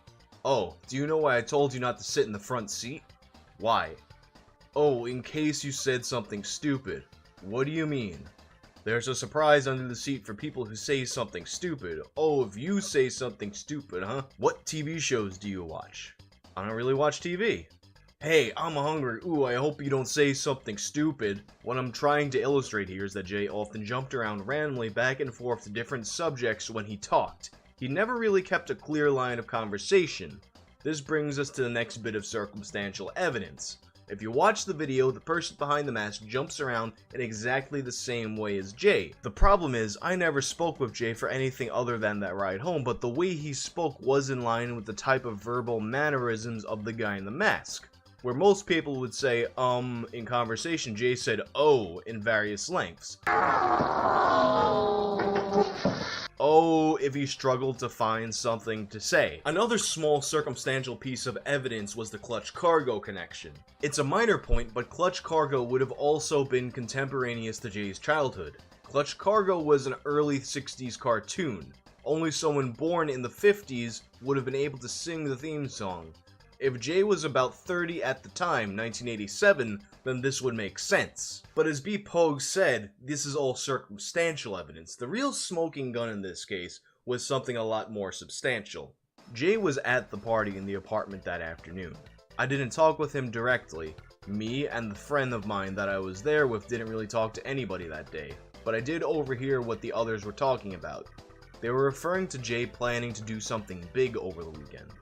Oh, do you know why I told you not to sit in the front seat? Why? Oh, in case you said something stupid. What do you mean? There's a surprise under the seat for people who say something stupid. Oh, if you say something stupid, huh? What TV shows do you watch? I don't really watch TV. Hey, I'm hungry. Ooh, I hope you don't say something stupid. What I'm trying to illustrate here is that Jay often jumped around randomly back and forth to different subjects when he talked. He never really kept a clear line of conversation. This brings us to the next bit of circumstantial evidence. If you watch the video, the person behind the mask jumps around in exactly the same way as Jay. The problem is, I never spoke with Jay for anything other than that ride home, but the way he spoke was in line with the type of verbal mannerisms of the guy in the mask. Where most people would say, in conversation, Jay said, oh, in various lengths. Oh, if he struggled to find something to say. Another small circumstantial piece of evidence was the Clutch Cargo connection. It's a minor point, but Clutch Cargo would have also been contemporaneous to Jay's childhood. Clutch Cargo was an early 60s cartoon. Only someone born in the 50s would have been able to sing the theme song. If Jay was about 30 at the time, 1987, then this would make sense. But as B-Pogue said, this is all circumstantial evidence. The real smoking gun in this case was something a lot more substantial. Jay was at the party in the apartment that afternoon. I didn't talk with him directly. Me and the friend of mine that I was there with didn't really talk to anybody that day, but I did overhear what the others were talking about. They were referring to Jay planning to do something big over the weekend.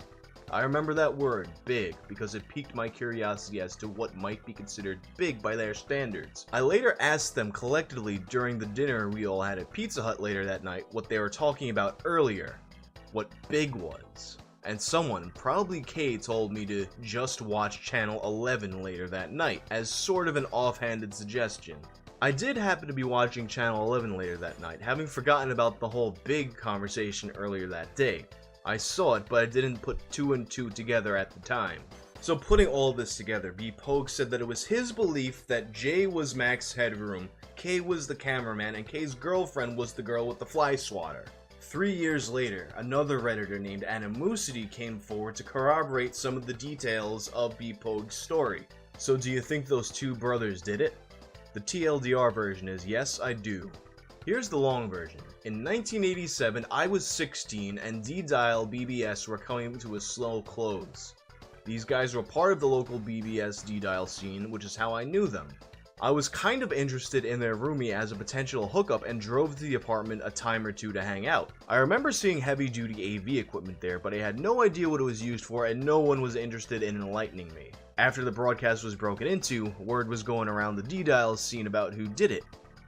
I remember that word, big, because it piqued my curiosity as to what might be considered big by their standards. I later asked them collectively during the dinner we all had at Pizza Hut later that night what they were talking about earlier, what big was. And someone, probably Kay, told me to just watch Channel 11 later that night, as sort of an offhanded suggestion. I did happen to be watching Channel 11 later that night, having forgotten about the whole big conversation earlier that day. I saw it, but I didn't put 2 and 2 together at the time. So putting all this together, B-Pogue said that it was his belief that Jay was Max Headroom, Kay was the cameraman, and Kay's girlfriend was the girl with the fly swatter. 3 years later, another Redditor named Animosity came forward to corroborate some of the details of B-Pogue's story. So do you think those two brothers did it? The TLDR version is yes, I do. Here's the long version. In 1987, I was 16 and D-Dial BBS were coming to a slow close. These guys were part of the local BBS D-Dial scene, which is how I knew them. I was kind of interested in their roomie as a potential hookup and drove to the apartment a time or two to hang out. I remember seeing heavy-duty AV equipment there, but I had no idea what it was used for and no one was interested in enlightening me. After the broadcast was broken into, word was going around the D-Dial scene about who did it.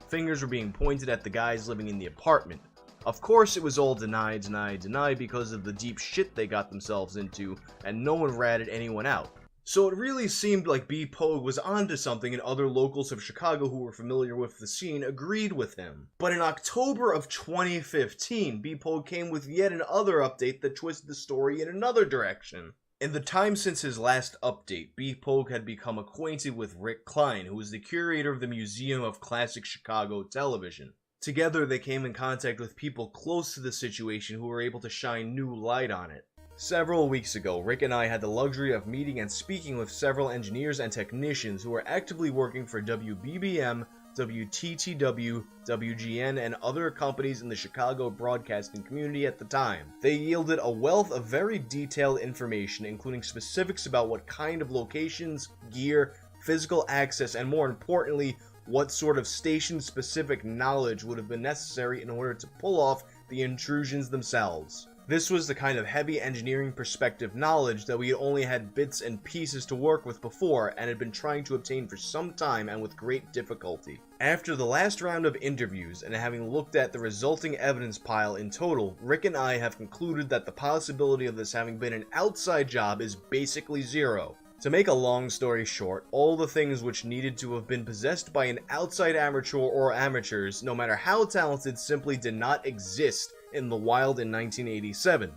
Fingers were being pointed at the guys living in the apartment. Of course it was all deny because of the deep shit they got themselves into, and no one ratted anyone out. So it really seemed like B-Pogue was onto something, and other locals of Chicago who were familiar with the scene agreed with him. But in October of 2015, B-Pogue came with yet another update that twisted the story in another direction. In the time since his last update, B-Pogue had become acquainted with Rick Klein, who was the curator of the Museum of Classic Chicago Television. Together they came in contact with people close to the situation who were able to shine new light on it. Several weeks ago, Rick and I had the luxury of meeting and speaking with several engineers and technicians who were actively working for WBBM, WTTW, WGN, and other companies in the Chicago broadcasting community at the time. They yielded a wealth of very detailed information, including specifics about what kind of locations, gear, physical access, and more importantly, what sort of station-specific knowledge would have been necessary in order to pull off the intrusions themselves. This was the kind of heavy engineering perspective knowledge that we had only had bits and pieces to work with before and had been trying to obtain for some time and with great difficulty. After the last round of interviews and having looked at the resulting evidence pile in total, Rick and I have concluded that the possibility of this having been an outside job is basically zero. To make a long story short, all the things which needed to have been possessed by an outside amateur or amateurs, no matter how talented, simply did not exist in the wild in 1987.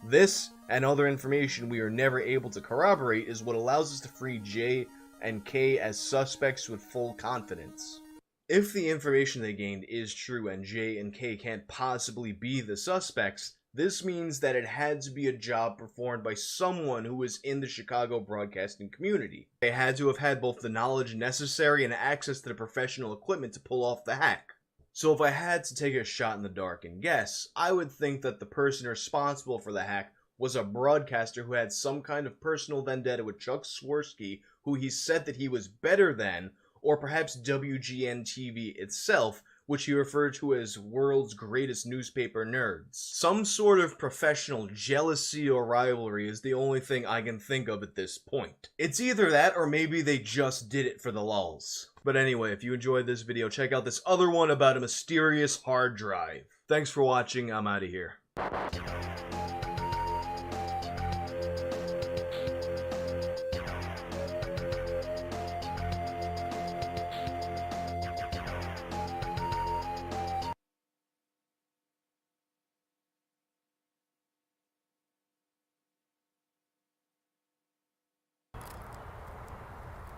This, and other information we are never able to corroborate, is what allows us to free J and K as suspects with full confidence. If the information they gained is true and J and K can't possibly be the suspects, this means that it had to be a job performed by someone who was in the Chicago broadcasting community. They had to have had both the knowledge necessary and access to the professional equipment to pull off the hack. So if I had to take a shot in the dark and guess, I would think that the person responsible for the hack was a broadcaster who had some kind of personal vendetta with Chuck Swirsky, who he said that he was better than, or perhaps WGN-TV itself, which he referred to as world's greatest newspaper nerds. Some sort of professional jealousy or rivalry is the only thing I can think of at this point. It's either that or maybe they just did it for the lulz. But anyway, if you enjoyed this video, check out this other one about a mysterious hard drive. Thanks for watching, I'm out of here.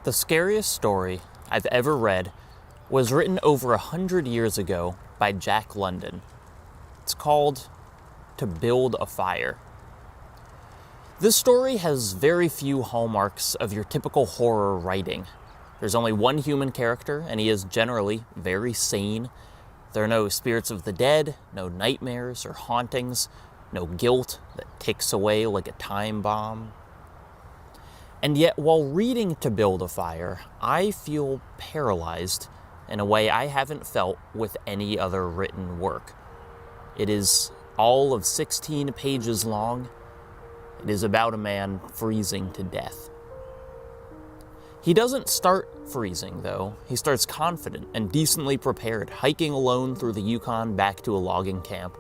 The scariest story I've ever read was written over 100 years ago by Jack London. It's called To Build a Fire. This story has very few hallmarks of your typical horror writing. There's only one human character, and he is generally very sane. There are no spirits of the dead, no nightmares or hauntings, no guilt that ticks away like a time bomb. And yet, while reading To Build a Fire, I feel paralyzed in a way I haven't felt with any other written work. It is all of 16 pages long. It is about a man freezing to death. He doesn't start freezing, though. He starts confident and decently prepared, hiking alone through the Yukon back to a logging camp.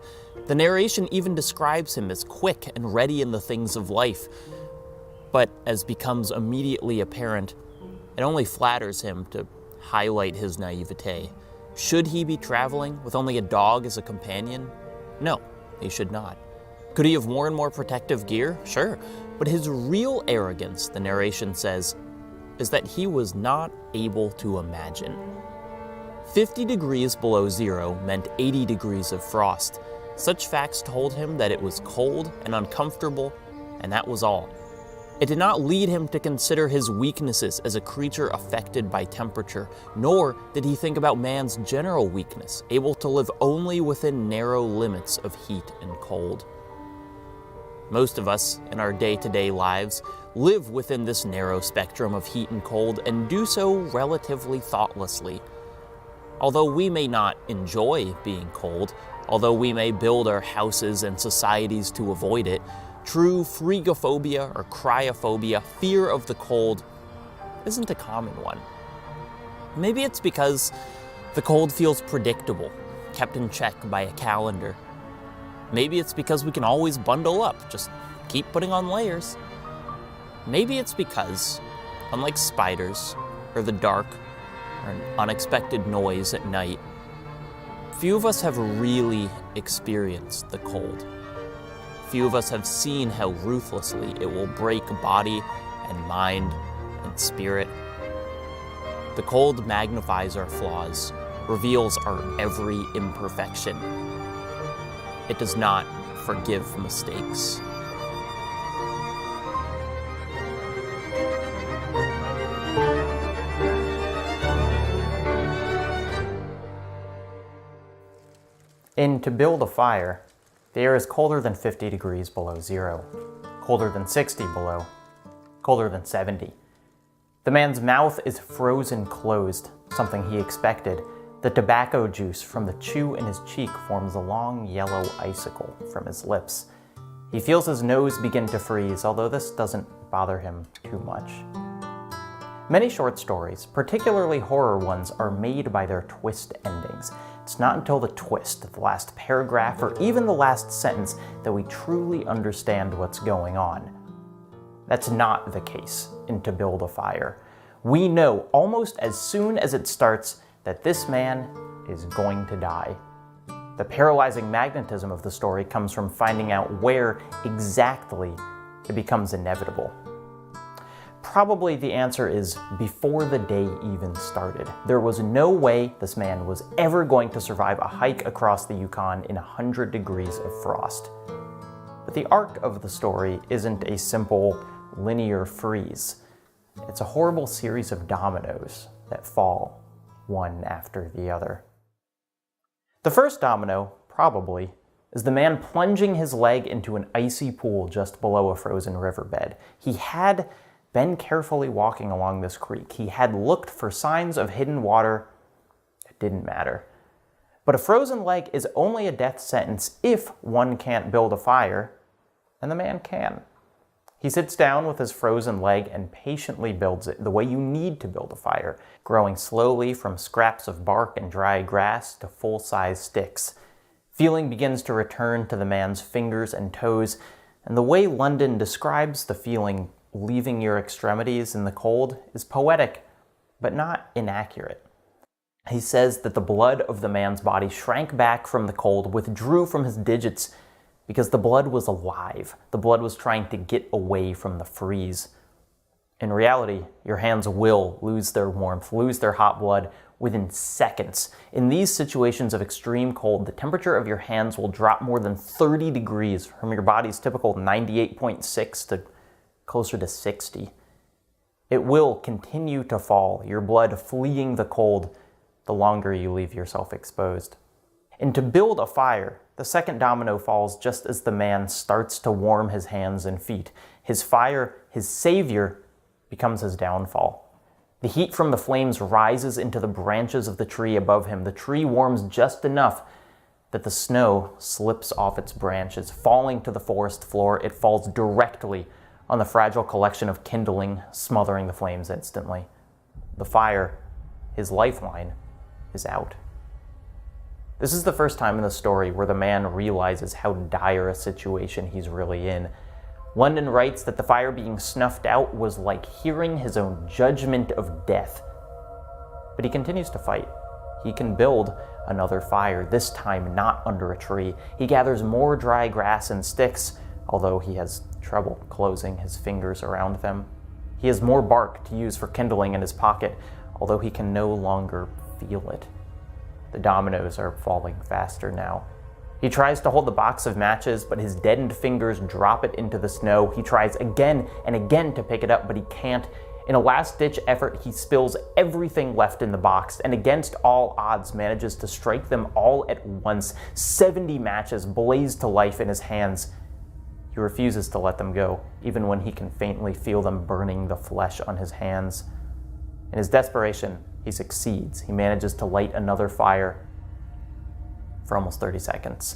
The narration even describes him as quick and ready in the things of life. But as becomes immediately apparent, it only flatters him to highlight his naivete. Should he be traveling with only a dog as a companion? No, he should not. Could he have worn more protective gear? Sure. But his real arrogance, the narration says, is that he was not able to imagine. 50 degrees below zero meant 80 degrees of frost. Such facts told him that it was cold and uncomfortable, and that was all. It did not lead him to consider his weaknesses as a creature affected by temperature, nor did he think about man's general weakness, able to live only within narrow limits of heat and cold. Most of us, in our day-to-day lives, live within this narrow spectrum of heat and cold and do so relatively thoughtlessly. Although we may not enjoy being cold, although we may build our houses and societies to avoid it, true phregophobia or cryophobia, fear of the cold, isn't a common one. Maybe it's because the cold feels predictable, kept in check by a calendar. Maybe it's because we can always bundle up, just keep putting on layers. Maybe it's because, unlike spiders, or the dark, or an unexpected noise at night, few of us have really experienced the cold. Few of us have seen how ruthlessly it will break body and mind and spirit. The cold magnifies our flaws, reveals our every imperfection. It does not forgive mistakes. To build a fire, the air is colder than 50 degrees below zero, colder than 60 below, colder than 70. The man's mouth is frozen closed, something he expected. The tobacco juice from the chew in his cheek forms a long yellow icicle from his lips. He feels his nose begin to freeze, although this doesn't bother him too much. Many short stories, particularly horror ones, are made by their twist endings. It's not until the twist, the last paragraph, or even the last sentence that we truly understand what's going on. That's not the case in To Build a Fire. We know almost as soon as it starts that this man is going to die. The paralyzing magnetism of the story comes from finding out where exactly it becomes inevitable. Probably the answer is before the day even started. There was no way this man was ever going to survive a hike across the Yukon in 100 degrees of frost. But the arc of the story isn't a simple linear freeze. It's a horrible series of dominoes that fall one after the other. The first domino, probably, is the man plunging his leg into an icy pool just below a frozen riverbed. He had been carefully walking along this creek. He had looked for signs of hidden water. It didn't matter. But a frozen leg is only a death sentence if one can't build a fire, and the man can. He sits down with his frozen leg and patiently builds it the way you need to build a fire, growing slowly from scraps of bark and dry grass to full-size sticks. Feeling begins to return to the man's fingers and toes, and the way London describes the feeling leaving your extremities in the cold is poetic, but not inaccurate. He says that the blood of the man's body shrank back from the cold, withdrew from his digits, because the blood was alive. The blood was trying to get away from the freeze. In reality, your hands will lose their warmth, lose their hot blood within seconds. In these situations of extreme cold, the temperature of your hands will drop more than 30 degrees from your body's typical 98.6 to closer to 60. It will continue to fall, your blood fleeing the cold the longer you leave yourself exposed. And to build a fire, the second domino falls just as the man starts to warm his hands and feet. His fire, his savior, becomes his downfall. The heat from the flames rises into the branches of the tree above him. The tree warms just enough that the snow slips off its branches. Falling to the forest floor, it falls directly on the fragile collection of kindling, smothering the flames instantly. The fire, his lifeline, is out. This is the first time in the story where the man realizes how dire a situation he's really in. London writes that the fire being snuffed out was like hearing his own judgment of death. But he continues to fight. He can build another fire, this time not under a tree. He gathers more dry grass and sticks, although he has trouble closing his fingers around them. He has more bark to use for kindling in his pocket, although he can no longer feel it. The dominoes are falling faster now. He tries to hold the box of matches, but his deadened fingers drop it into the snow. He tries again and again to pick it up, but he can't. In a last-ditch effort, he spills everything left in the box, and against all odds manages to strike them all at once. 70 matches blaze to life in his hands. He refuses to let them go, even when he can faintly feel them burning the flesh on his hands. In his desperation, he succeeds. He manages to light another fire for almost 30 seconds,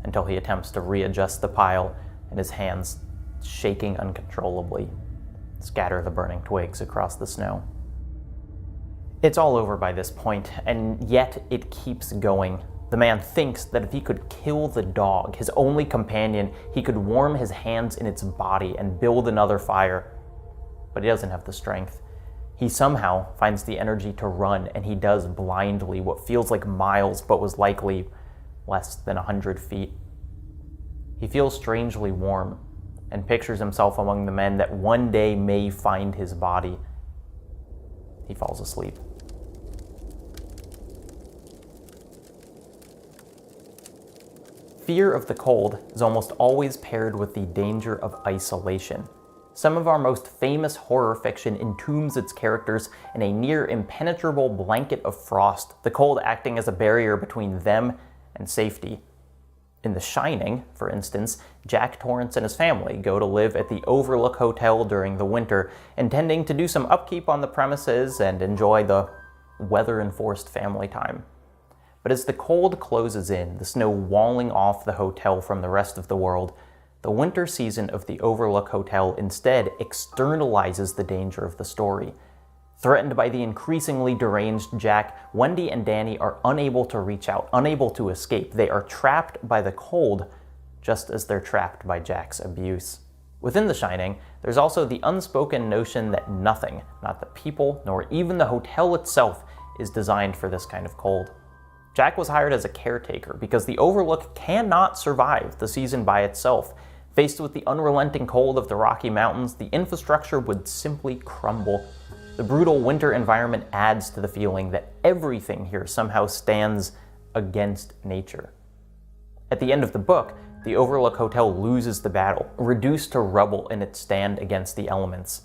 until he attempts to readjust the pile, and his hands, shaking uncontrollably, scatter the burning twigs across the snow. It's all over by this point, and yet it keeps going. The man thinks that if he could kill the dog, his only companion, he could warm his hands in its body and build another fire. But he doesn't have the strength. He somehow finds the energy to run, and he does blindly what feels like miles, but was likely less than 100 feet. He feels strangely warm, and pictures himself among the men that one day may find his body. He falls asleep. Fear of the cold is almost always paired with the danger of isolation. Some of our most famous horror fiction entombs its characters in a near impenetrable blanket of frost, the cold acting as a barrier between them and safety. In The Shining, for instance, Jack Torrance and his family go to live at the Overlook Hotel during the winter, intending to do some upkeep on the premises and enjoy the weather-enforced family time. But as the cold closes in, the snow walling off the hotel from the rest of the world, the winter season of the Overlook Hotel instead externalizes the danger of the story. Threatened by the increasingly deranged Jack, Wendy and Danny are unable to reach out, unable to escape. They are trapped by the cold, just as they're trapped by Jack's abuse. Within The Shining, there's also the unspoken notion that nothing, not the people, nor even the hotel itself, is designed for this kind of cold. Jack was hired as a caretaker because the Overlook cannot survive the season by itself. Faced with the unrelenting cold of the Rocky Mountains, the infrastructure would simply crumble. The brutal winter environment adds to the feeling that everything here somehow stands against nature. At the end of the book, the Overlook Hotel loses the battle, reduced to rubble in its stand against the elements.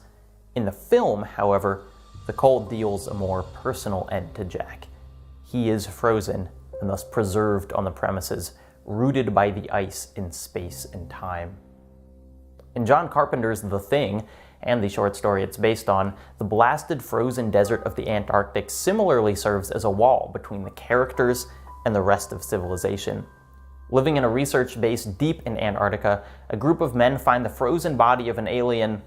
In the film, however, the cold deals a more personal end to Jack. He is frozen and thus preserved on the premises, rooted by the ice in space and time. In John Carpenter's The Thing, and the short story it's based on, the blasted frozen desert of the Antarctic similarly serves as a wall between the characters and the rest of civilization. Living in a research base deep in Antarctica, a group of men find the frozen body of an alien,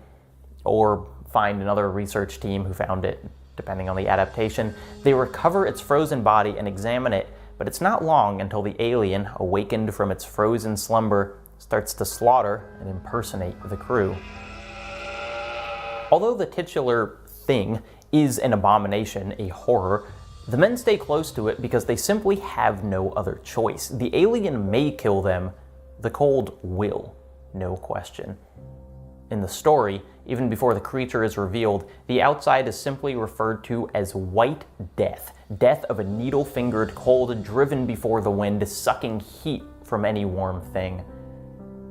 or find another research team who found it, depending on the adaptation. They recover its frozen body and examine it, but it's not long until the alien, awakened from its frozen slumber, starts to slaughter and impersonate the crew. Although the titular thing is an abomination, a horror, the men stay close to it because they simply have no other choice. The alien may kill them, the cold will, no question. In the story, even before the creature is revealed, the outside is simply referred to as White Death, death of a needle-fingered cold driven before the wind, sucking heat from any warm thing.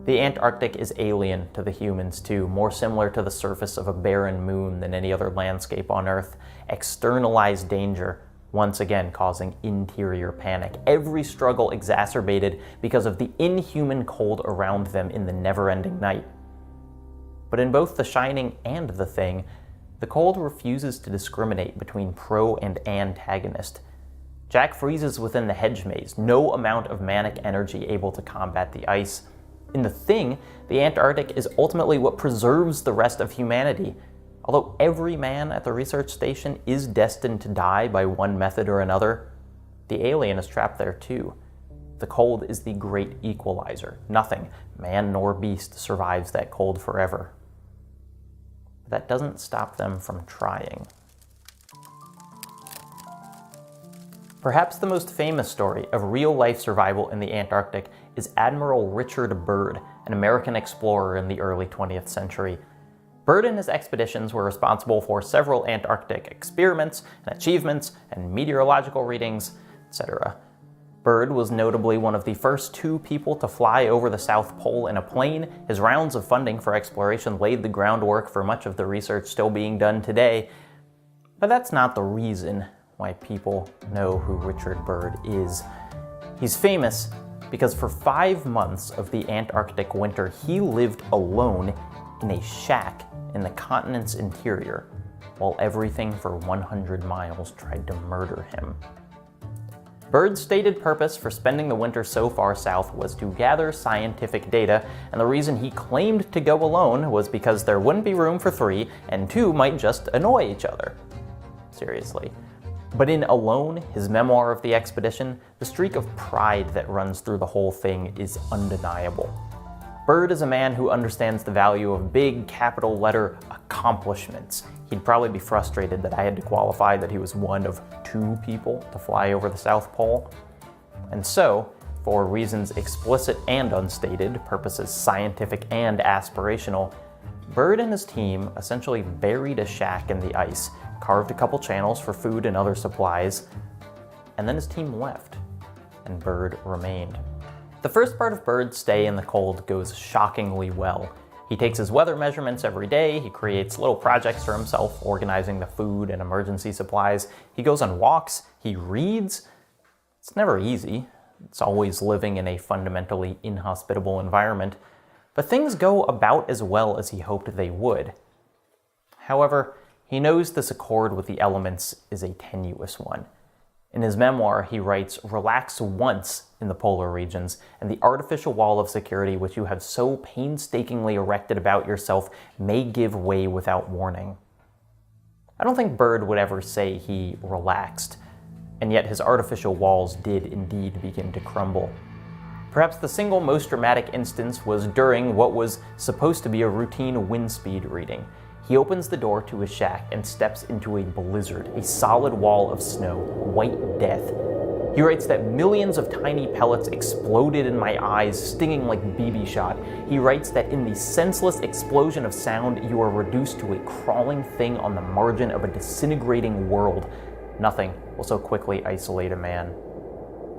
The Antarctic is alien to the humans too, more similar to the surface of a barren moon than any other landscape on Earth. Externalized danger, once again causing interior panic. Every struggle exacerbated because of the inhuman cold around them in the never-ending night. But in both The Shining and The Thing, the cold refuses to discriminate between pro and antagonist. Jack freezes within the hedge maze, no amount of manic energy able to combat the ice. In The Thing, the Antarctic is ultimately what preserves the rest of humanity. Although every man at the research station is destined to die by one method or another, the alien is trapped there too. The cold is the great equalizer. Nothing, man nor beast, survives that cold forever. But that doesn't stop them from trying. Perhaps the most famous story of real-life survival in the Antarctic is Admiral Richard Byrd, an American explorer in the early 20th century. Byrd and his expeditions were responsible for several Antarctic experiments and achievements and meteorological readings, etc. Byrd was notably one of the first 2 people to fly over the South Pole in a plane. His rounds of funding for exploration laid the groundwork for much of the research still being done today. But that's not the reason why people know who Richard Byrd is. He's famous because for 5 months of the Antarctic winter, he lived alone in a shack in the continent's interior, while everything for 100 miles tried to murder him. Byrd's stated purpose for spending the winter so far south was to gather scientific data, and the reason he claimed to go alone was because there wouldn't be room for 3, and 2 might just annoy each other. Seriously. But in Alone, his memoir of the expedition, the streak of pride that runs through the whole thing is undeniable. Byrd is a man who understands the value of big, capital letter accomplishments. He'd probably be frustrated that I had to qualify that he was one of 2 people to fly over the South Pole. And so, for reasons explicit and unstated, purposes scientific and aspirational, Byrd and his team essentially buried a shack in the ice, carved a couple channels for food and other supplies, and then his team left, and Byrd remained. The first part of Byrd's stay in the cold goes shockingly well. He takes his weather measurements every day, he creates little projects for himself, organizing the food and emergency supplies, he goes on walks, he reads. It's never easy. It's always living in a fundamentally inhospitable environment, but things go about as well as he hoped they would. However, he knows this accord with the elements is a tenuous one. In his memoir, he writes, "Relax once in the polar regions, and the artificial wall of security which you have so painstakingly erected about yourself may give way without warning." I don't think Byrd would ever say he relaxed, and yet his artificial walls did indeed begin to crumble. Perhaps the single most dramatic instance was during what was supposed to be a routine wind speed reading. He opens the door to his shack and steps into a blizzard, a solid wall of snow, white death. He writes that millions of tiny pellets exploded in my eyes, stinging like BB shot. He writes that in the senseless explosion of sound, you are reduced to a crawling thing on the margin of a disintegrating world. Nothing will so quickly isolate a man.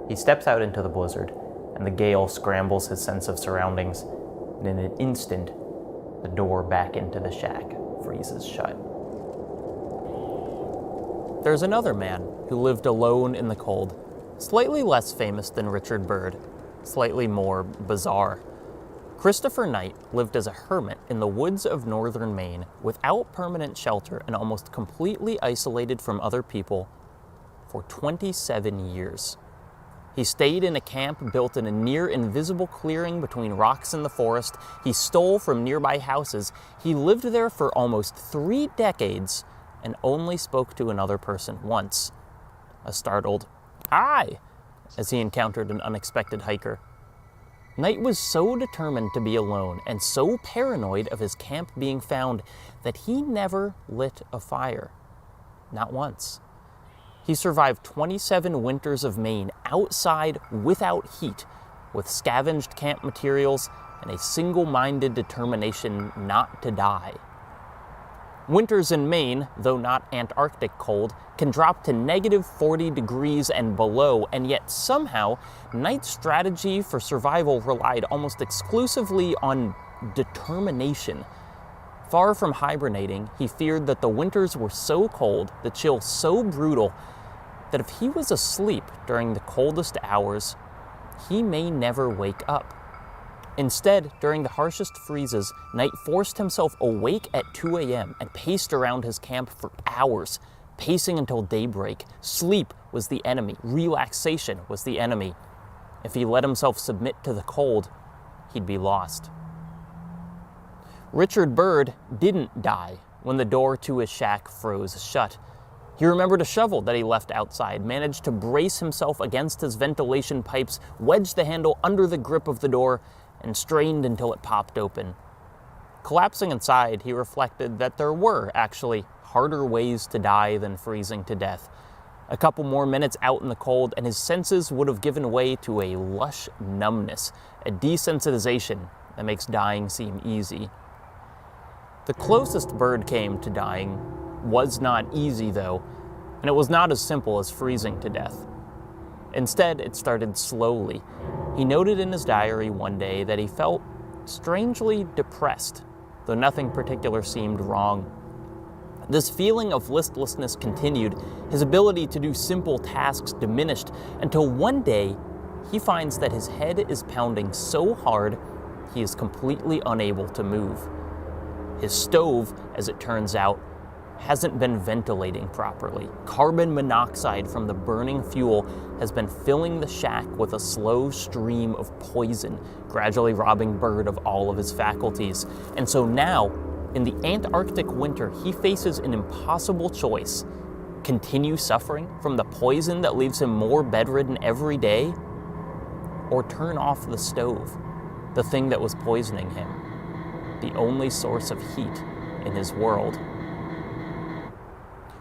He steps out into the blizzard, and the gale scrambles his sense of surroundings, and in an instant, the door back into the shack freezes shut. There's another man who lived alone in the cold, slightly less famous than Richard Byrd, slightly more bizarre. Christopher Knight lived as a hermit in the woods of northern Maine, without permanent shelter and almost completely isolated from other people, for 27 years. He stayed in a camp built in a near-invisible clearing between rocks and the forest. He stole from nearby houses. He lived there for almost 3 decades and only spoke to another person once. A startled, "Aye," as he encountered an unexpected hiker. Knight was so determined to be alone and so paranoid of his camp being found that he never lit a fire. Not once. He survived 27 winters of Maine outside without heat, with scavenged camp materials and a single-minded determination not to die. Winters in Maine, though not Antarctic cold, can drop to -40 degrees and below, and yet somehow, Knight's strategy for survival relied almost exclusively on determination. Far from hibernating, he feared that the winters were so cold, the chill so brutal, that if he was asleep during the coldest hours, he may never wake up. Instead, during the harshest freezes, Knight forced himself awake at 2 a.m. and paced around his camp for hours, pacing until daybreak. Sleep was the enemy. Relaxation was the enemy. If he let himself submit to the cold, he'd be lost. Richard Byrd didn't die when the door to his shack froze shut. He remembered a shovel that he left outside, managed to brace himself against his ventilation pipes, wedged the handle under the grip of the door, and strained until it popped open. Collapsing inside, he reflected that there were actually harder ways to die than freezing to death. A couple more minutes out in the cold, and his senses would have given way to a lush numbness, a desensitization that makes dying seem easy. The closest Byrd came to dying was not easy, though, and it was not as simple as freezing to death. Instead, it started slowly. He noted in his diary one day that he felt strangely depressed, though nothing particular seemed wrong. This feeling of listlessness continued, his ability to do simple tasks diminished, until one day he finds that his head is pounding so hard he is completely unable to move. His stove, as it turns out, hasn't been ventilating properly. Carbon monoxide from the burning fuel has been filling the shack with a slow stream of poison, gradually robbing Bird of all of his faculties. And so now, in the Antarctic winter, he faces an impossible choice: continue suffering from the poison that leaves him more bedridden every day, or turn off the stove, the thing that was poisoning him, the only source of heat in his world.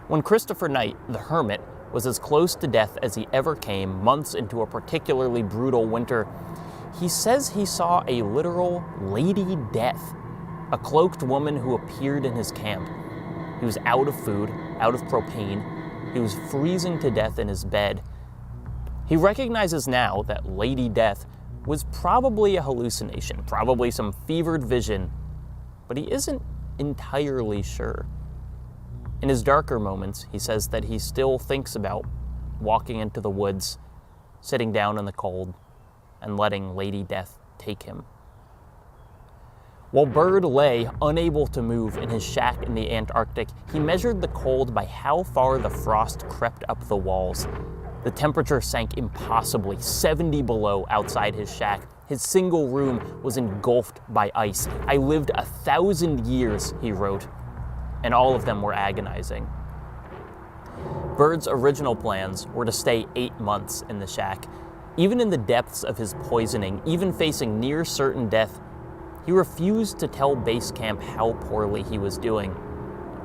When Christopher Knight, the hermit, was as close to death as he ever came, months into a particularly brutal winter, he says he saw a literal Lady Death, a cloaked woman who appeared in his camp. He was out of food, out of propane. He was freezing to death in his bed. He recognizes now that Lady Death was probably a hallucination, probably some fevered vision, but he isn't entirely sure. In his darker moments, he says that he still thinks about walking into the woods, sitting down in the cold, and letting Lady Death take him. While Bird lay unable to move in his shack in the Antarctic, he measured the cold by how far the frost crept up the walls. The temperature sank impossibly, 70 below outside his shack. His single room was engulfed by ice. "I lived 1,000 years, he wrote, and all of them were agonizing. Bird's original plans were to stay 8 months in the shack. Even in the depths of his poisoning, even facing near certain death, he refused to tell base camp how poorly he was doing.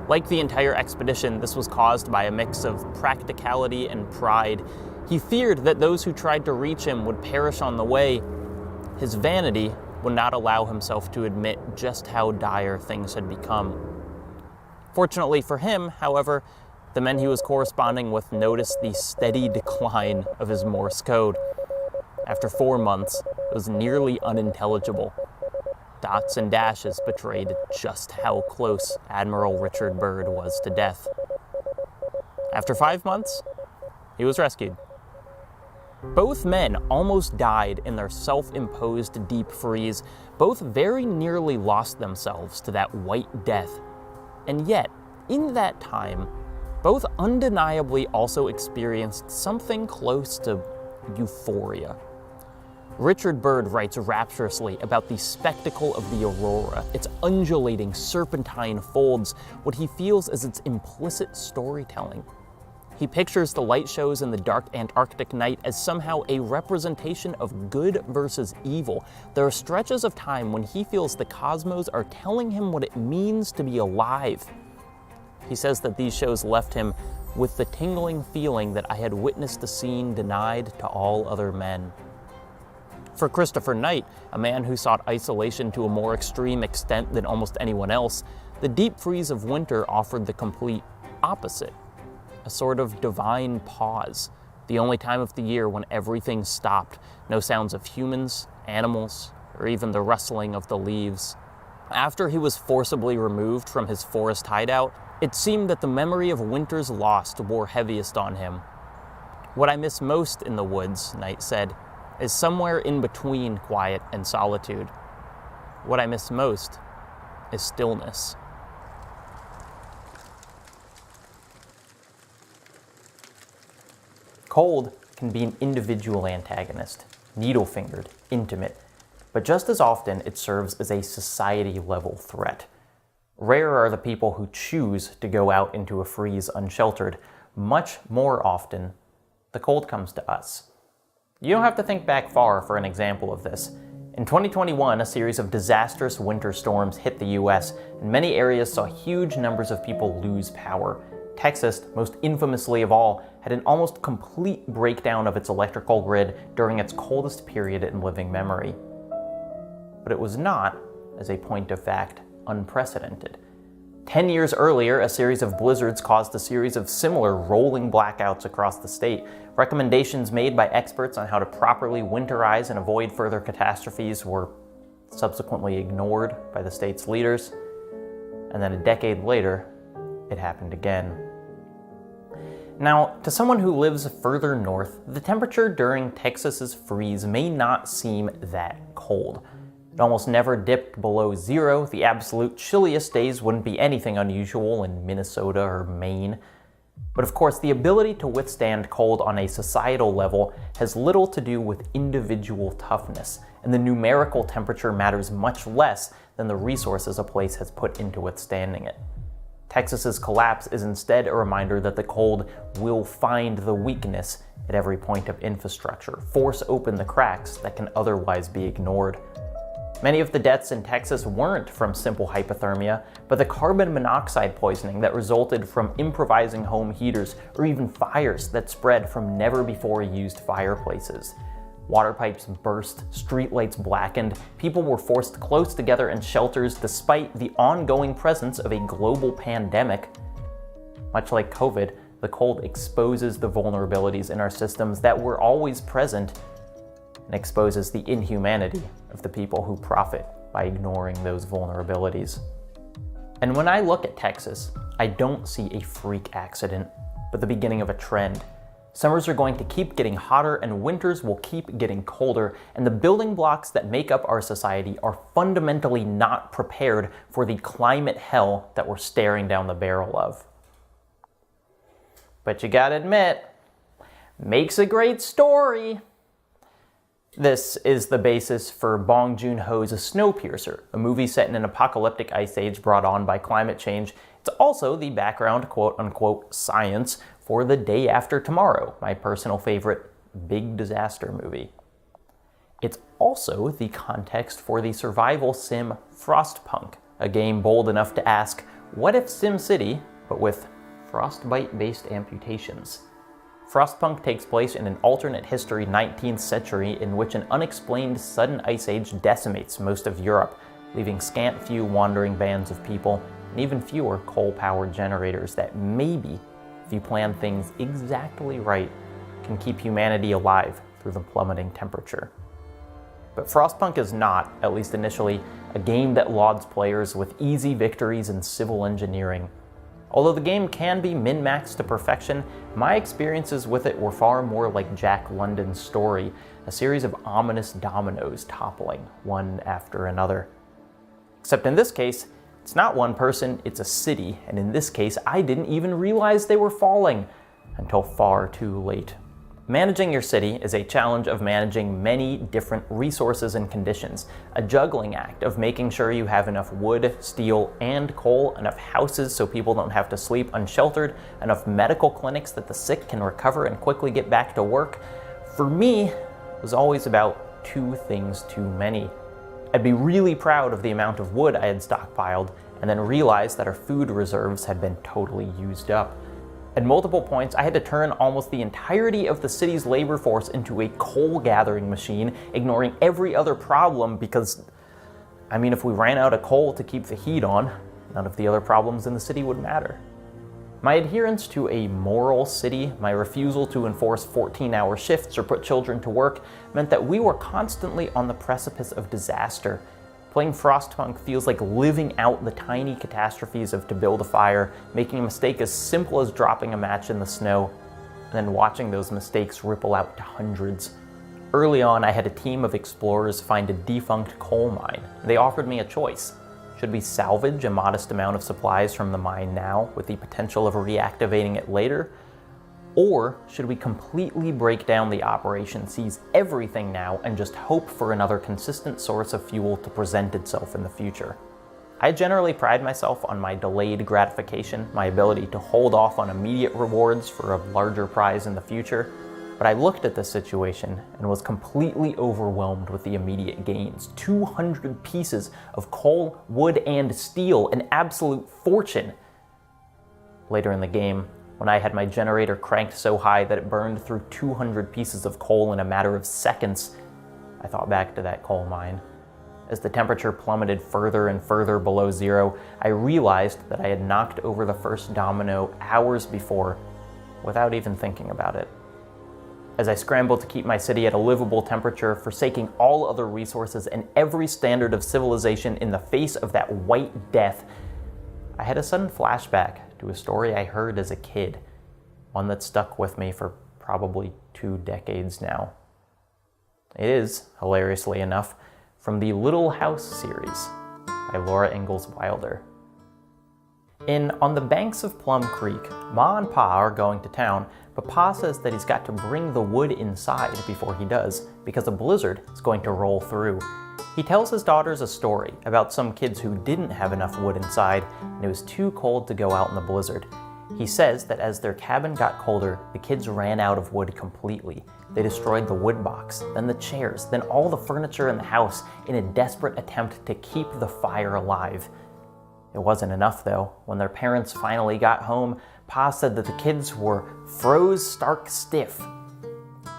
Like the entire expedition, this was caused by a mix of practicality and pride. He feared that those who tried to reach him would perish on the way. His vanity would not allow himself to admit just how dire things had become. Fortunately for him, however, the men he was corresponding with noticed the steady decline of his Morse code. After 4 months, it was nearly unintelligible. Dots and dashes betrayed just how close Admiral Richard Byrd was to death. After 5 months, he was rescued. Both men almost died in their self-imposed deep freeze. Both very nearly lost themselves to that white death. And yet, in that time, both undeniably also experienced something close to euphoria. Richard Byrd writes rapturously about the spectacle of the aurora, its undulating serpentine folds, what he feels as its implicit storytelling. He pictures the light shows in the dark Antarctic night as somehow a representation of good versus evil. There are stretches of time when he feels the cosmos are telling him what it means to be alive. He says that these shows left him with the tingling feeling that I had witnessed a scene denied to all other men. For Christopher Knight, a man who sought isolation to a more extreme extent than almost anyone else, the deep freeze of winter offered the complete opposite. A sort of divine pause, the only time of the year when everything stopped, no sounds of humans, animals, or even the rustling of the leaves. After he was forcibly removed from his forest hideout, it seemed that the memory of winters lost bore heaviest on him. What I miss most in the woods, Knight said, is somewhere in between quiet and solitude. What I miss most is stillness. Cold can be an individual antagonist, needle-fingered, intimate, but just as often it serves as a society-level threat. Rare are the people who choose to go out into a freeze unsheltered. Much more often, the cold comes to us. You don't have to think back far for an example of this. In 2021, a series of disastrous winter storms hit the US, and many areas saw huge numbers of people lose power. Texas, most infamously of all, had an almost complete breakdown of its electrical grid during its coldest period in living memory. But it was not, as a point of fact, unprecedented. 10 years earlier, a series of blizzards caused a series of similar rolling blackouts across the state. Recommendations made by experts on how to properly winterize and avoid further catastrophes were subsequently ignored by the state's leaders. And then a decade later, it happened again. Now, to someone who lives further north, the temperature during Texas's freeze may not seem that cold. It almost never dipped below zero. The absolute chilliest days wouldn't be anything unusual in Minnesota or Maine. But of course, the ability to withstand cold on a societal level has little to do with individual toughness, and the numerical temperature matters much less than the resources a place has put into withstanding it. Texas's collapse is instead a reminder that the cold will find the weakness at every point of infrastructure, force open the cracks that can otherwise be ignored. Many of the deaths in Texas weren't from simple hypothermia, but the carbon monoxide poisoning that resulted from improvising home heaters or even fires that spread from never-before-used fireplaces. Water pipes burst, streetlights blackened, people were forced close together in shelters despite the ongoing presence of a global pandemic. Much like COVID, the cold exposes the vulnerabilities in our systems that were always present and exposes the inhumanity of the people who profit by ignoring those vulnerabilities. And when I look at Texas, I don't see a freak accident, but the beginning of a trend. Summers are going to keep getting hotter and winters will keep getting colder, and the building blocks that make up our society are fundamentally not prepared for the climate hell that we're staring down the barrel of. But you gotta admit, makes a great story. This is the basis for Bong Joon-ho's Snowpiercer, a movie set in an apocalyptic ice age brought on by climate change. It's also the background quote-unquote science for The Day After Tomorrow, my personal favorite big disaster movie. It's also the context for the survival sim Frostpunk, a game bold enough to ask, what if SimCity, but with frostbite-based amputations? Frostpunk takes place in an alternate history 19th century in which an unexplained sudden ice age decimates most of Europe, leaving scant few wandering bands of people and even fewer coal-powered generators that maybe, if you plan things exactly right, can keep humanity alive through the plummeting temperature. But Frostpunk is not, at least initially, a game that lauds players with easy victories in civil engineering. Although the game can be min-maxed to perfection, my experiences with it were far more like Jack London's story, a series of ominous dominoes toppling, one after another. Except in this case, it's not one person, it's a city, and in this case, I didn't even realize they were falling until far too late. Managing your city is a challenge of managing many different resources and conditions, a juggling act of making sure you have enough wood, steel, and coal, enough houses so people don't have to sleep unsheltered, enough medical clinics that the sick can recover and quickly get back to work. For me, it was always about two things too many. I'd be really proud of the amount of wood I had stockpiled, and then realize that our food reserves had been totally used up. At multiple points, I had to turn almost the entirety of the city's labor force into a coal gathering machine, ignoring every other problem because, if we ran out of coal to keep the heat on, none of the other problems in the city would matter. My adherence to a moral city, my refusal to enforce 14-hour shifts or put children to work, meant that we were constantly on the precipice of disaster. Playing Frostpunk feels like living out the tiny catastrophes of To Build a Fire, making a mistake as simple as dropping a match in the snow, and then watching those mistakes ripple out to hundreds. Early on, I had a team of explorers find a defunct coal mine. They offered me a choice. Should we salvage a modest amount of supplies from the mine now, with the potential of reactivating it later? Or should we completely break down the operation, seize everything now, and just hope for another consistent source of fuel to present itself in the future? I generally pride myself on my delayed gratification, my ability to hold off on immediate rewards for a larger prize in the future, but I looked at this situation and was completely overwhelmed with the immediate gains. 200 pieces of coal, wood, and steel, an absolute fortune. Later in the game, when I had my generator cranked so high that it burned through 200 pieces of coal in a matter of seconds, I thought back to that coal mine. as the temperature plummeted further and further below zero, I realized that I had knocked over the first domino hours before without even thinking about it. As I scrambled to keep my city at a livable temperature, forsaking all other resources and every standard of civilization in the face of that white death, I had a sudden flashback to a story I heard as a kid, one that stuck with me for probably 2 decades now. It is, hilariously enough, from the Little House series by Laura Ingalls Wilder. In On the Banks of Plum Creek, Ma and Pa are going to town, but Pa says that he's got to bring the wood inside before he does, because a blizzard is going to roll through. He tells his daughters a story about some kids who didn't have enough wood inside, and it was too cold to go out in the blizzard. He says that as their cabin got colder, the kids ran out of wood completely. They destroyed the wood box, then the chairs, then all the furniture in the house in a desperate attempt to keep the fire alive. It wasn't enough though. When their parents finally got home, Pa said that the kids were froze stark stiff.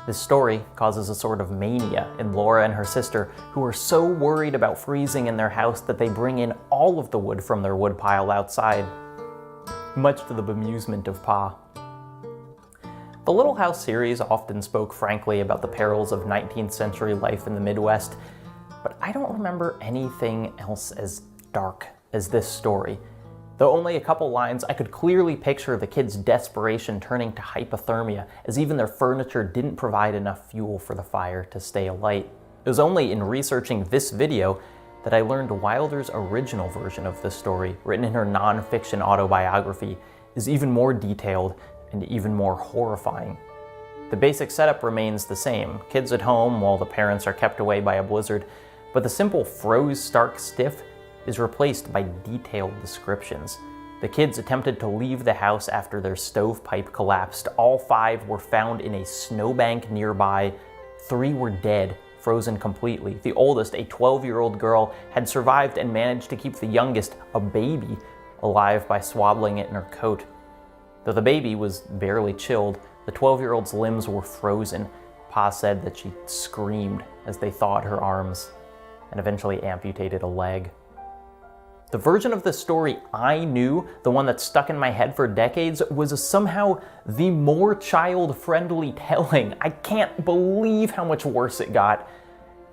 This story causes a sort of mania in Laura and her sister, who are so worried about freezing in their house that they bring in all of the wood from their woodpile outside, much to the bemusement of Pa. The Little House series often spoke frankly about the perils of 19th century life in the Midwest, but I don't remember anything else as dark as this story. Though only a couple lines, I could clearly picture the kids' desperation turning to hypothermia, as even their furniture didn't provide enough fuel for the fire to stay alight. It was only in researching this video that I learned Wilder's original version of this story, written in her non-fiction autobiography, is even more detailed and even more horrifying. The basic setup remains the same: kids at home while the parents are kept away by a blizzard, but the simple froze stark stiff is replaced by detailed descriptions. The kids attempted to leave the house after their stovepipe collapsed. All 5 were found in a snowbank nearby. 3 were dead, frozen completely. The oldest, a 12-year-old girl, had survived and managed to keep the youngest, a baby, alive by swaddling it in her coat. Though the baby was barely chilled, the 12-year-old's limbs were frozen. Pa said that she screamed as they thawed her arms and eventually amputated a leg. The version of the story I knew, the one that stuck in my head for decades, was somehow the more child-friendly telling. I can't believe how much worse it got.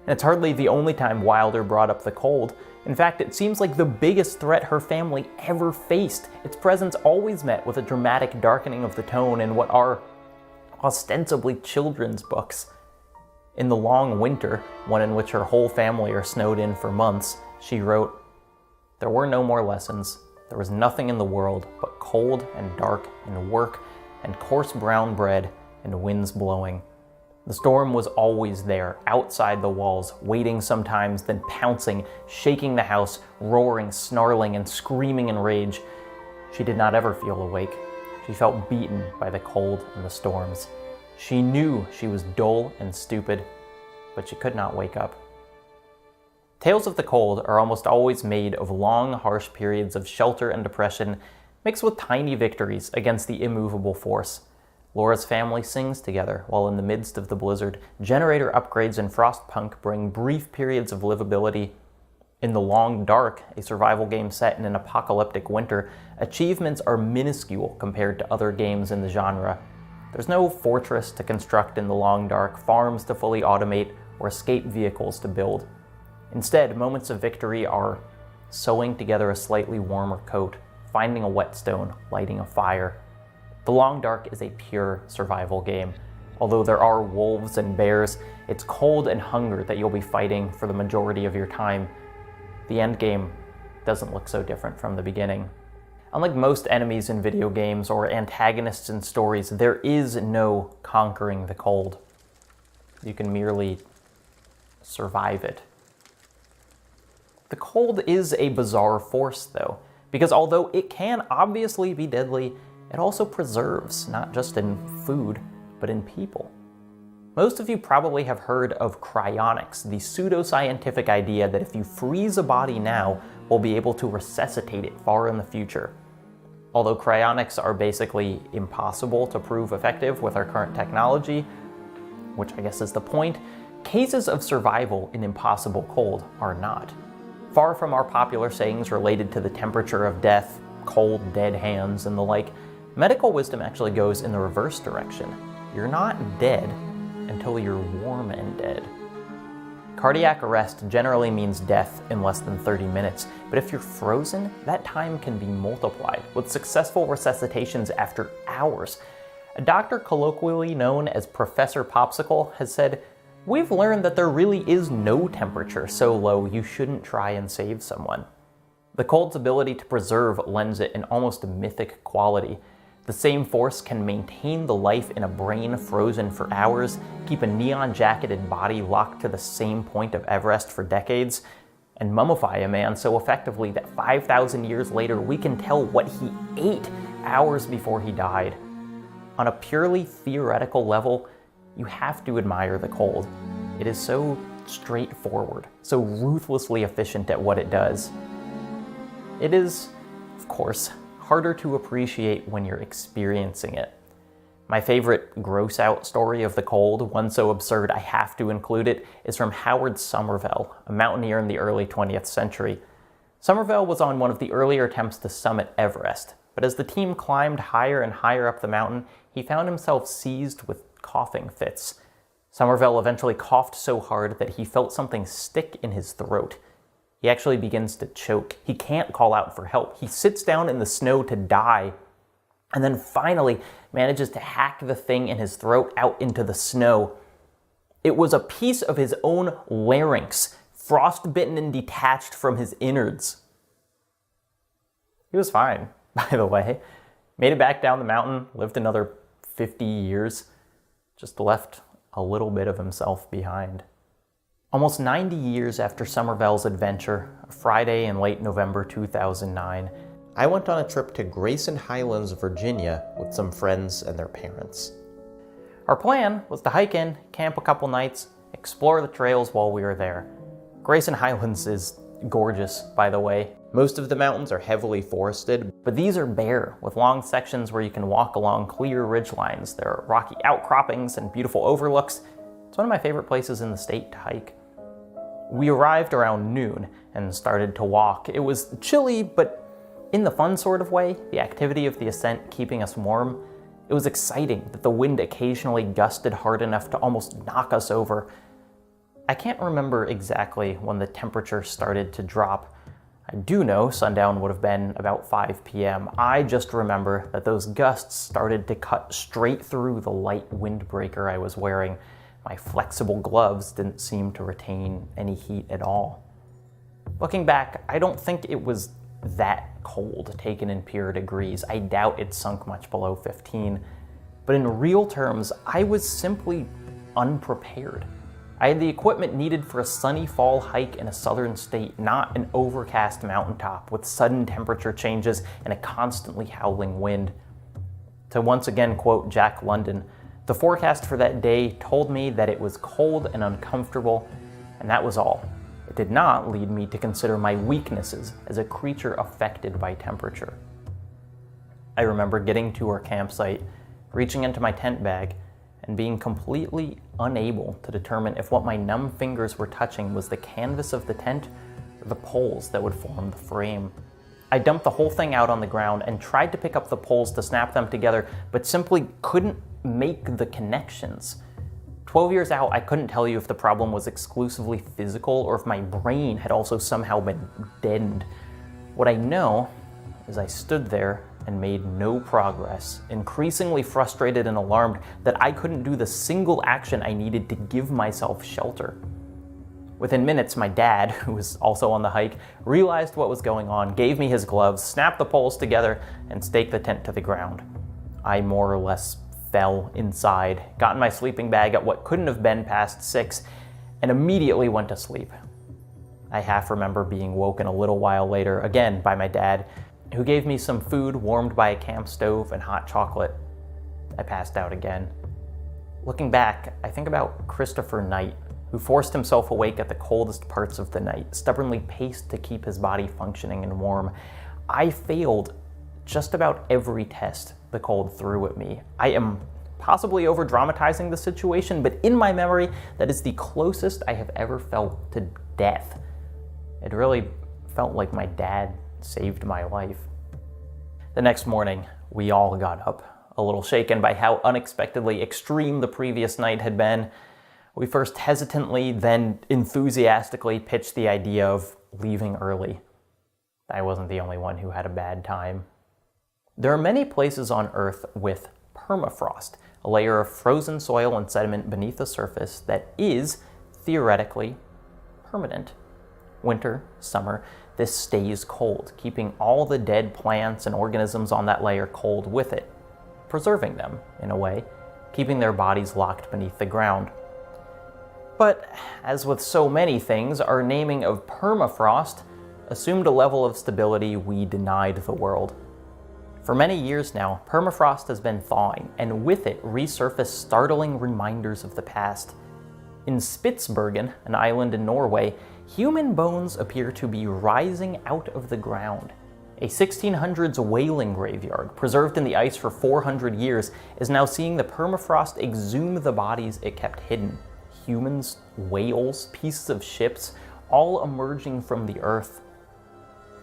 And it's hardly the only time Wilder brought up the cold. In fact, it seems like the biggest threat her family ever faced. Its presence always met with a dramatic darkening of the tone in what are ostensibly children's books. In The Long Winter, one in which her whole family are snowed in for months, she wrote, "There were no more lessons. There was nothing in the world but cold and dark and work and coarse brown bread and winds blowing. The storm was always there, outside the walls, waiting sometimes, then pouncing, shaking the house, roaring, snarling, and screaming in rage. She did not ever feel awake. She felt beaten by the cold and the storms. She knew she was dull and stupid, but she could not wake up." Tales of the cold are almost always made of long, harsh periods of shelter and depression, mixed with tiny victories against the immovable force. Laura's family sings together while in the midst of the blizzard. Generator upgrades and Frostpunk bring brief periods of livability. In The Long Dark, a survival game set in an apocalyptic winter, achievements are minuscule compared to other games in the genre. There's no fortress to construct in The Long Dark, farms to fully automate, or escape vehicles to build. Instead, moments of victory are sewing together a slightly warmer coat, finding a whetstone, lighting a fire. The Long Dark is a pure survival game. Although there are wolves and bears, it's cold and hunger that you'll be fighting for the majority of your time. The end game doesn't look so different from the beginning. Unlike most enemies in video games or antagonists in stories, there is no conquering the cold. You can merely survive it. The cold is a bizarre force, though, because although it can obviously be deadly, it also preserves, not just in food, but in people. Most of you probably have heard of cryonics, the pseudoscientific idea that if you freeze a body now, we'll be able to resuscitate it far in the future. Although cryonics are basically impossible to prove effective with our current technology, which I guess is the point, Cases of survival in impossible cold are not. Far from our popular sayings related to the temperature of death, cold, dead hands, and the like, medical wisdom actually goes in the reverse direction. You're not dead until you're warm and dead. Cardiac arrest generally means death in less than 30 minutes, but if you're frozen, that time can be multiplied, with successful resuscitations after hours. A doctor colloquially known as Professor Popsicle has said, "We've learned that there really is no temperature so low you shouldn't try and save someone." The cold's ability to preserve lends it an almost mythic quality. The same force can maintain the life in a brain frozen for hours, keep a neon-jacketed body locked to the same point of Everest for decades, and mummify a man so effectively that 5,000 years later we can tell what he ate hours before he died. On a purely theoretical level, you have to admire the cold. It is so straightforward, so ruthlessly efficient at what it does. It is, of course, harder to appreciate when you're experiencing it. My favorite gross-out story of the cold, one so absurd I have to include it, is from Howard Somervell, a mountaineer in the early 20th century. Somervell was on one of the earlier attempts to summit Everest, but as the team climbed higher and higher up the mountain, he found himself seized with coughing fits. Somervell eventually coughed so hard that he felt something stick in his throat. He actually begins to choke. He can't call out for help. He sits down in the snow to die, and then finally manages to hack the thing in his throat out into the snow. It was a piece of his own larynx, frostbitten and detached from his innards. He was fine, by the way. Made it back down the mountain, lived another 50 years, just left a little bit of himself behind. Almost 90 years after Somervell's adventure, a Friday in late November 2009, I went on a trip to Grayson Highlands, Virginia with some friends and their parents. Our plan was to hike in, camp a couple nights, explore the trails while we were there. Grayson Highlands is gorgeous, by the way. Most of the mountains are heavily forested, but these are bare, with long sections where you can walk along clear ridgelines. There are rocky outcroppings and beautiful overlooks. It's one of my favorite places in the state to hike. We arrived around noon and started to walk. It was chilly, but in the fun sort of way, the activity of the ascent keeping us warm. It was exciting that the wind occasionally gusted hard enough to almost knock us over. I can't remember exactly when the temperature started to drop. I do know sundown would have been about 5 p.m. I just remember that those gusts started to cut straight through the light windbreaker I was wearing. My flexible gloves didn't seem to retain any heat at all. Looking back, I don't think it was that cold taken in pure degrees. I doubt it sunk much below 15. But in real terms, I was simply unprepared. I had the equipment needed for a sunny fall hike in a southern state, not an overcast mountaintop with sudden temperature changes and a constantly howling wind. To once again quote Jack London, the forecast for that day told me that it was cold and uncomfortable, and that was all. It did not lead me to consider my weaknesses as a creature affected by temperature. I remember getting to our campsite, reaching into my tent bag, and being completely unable to determine if what my numb fingers were touching was the canvas of the tent or the poles that would form the frame. I dumped the whole thing out on the ground and tried to pick up the poles to snap them together, but simply couldn't make the connections. 12 years out, I couldn't tell you if the problem was exclusively physical or if my brain had also somehow been deadened. What I know is I stood there and made no progress, increasingly frustrated and alarmed that I couldn't do the single action I needed to give myself shelter. Within minutes, my dad, who was also on the hike, realized what was going on, gave me his gloves, snapped the poles together, and staked the tent to the ground. I more or less fell inside, got in my sleeping bag at what couldn't have been past 6, and immediately went to sleep. I half remember being woken a little while later, again by my dad, who gave me some food warmed by a camp stove and hot chocolate. I passed out again. Looking back, I think about Christopher Knight, who forced himself awake at the coldest parts of the night, stubbornly paced to keep his body functioning and warm. I failed just about every test the cold threw at me. I am possibly over dramatizing the situation, but in my memory, that is the closest I have ever felt to death. It really felt like my dad saved my life. The next morning, we all got up, a little shaken by how unexpectedly extreme the previous night had been. We first hesitantly, then enthusiastically pitched the idea of leaving early. I wasn't the only one who had a bad time. There are many places on Earth with permafrost, a layer of frozen soil and sediment beneath the surface that is, theoretically, permanent. Winter, summer, this stays cold, keeping all the dead plants and organisms on that layer cold with it, preserving them, in a way, keeping their bodies locked beneath the ground. But, as with so many things, our naming of permafrost assumed a level of stability we denied the world. For many years now, permafrost has been thawing, and with it resurfaced startling reminders of the past. In Spitsbergen, an island in Norway, human bones appear to be rising out of the ground. A 1600s whaling graveyard, preserved in the ice for 400 years, is now seeing the permafrost exhume the bodies it kept hidden. Humans, whales, pieces of ships, all emerging from the earth.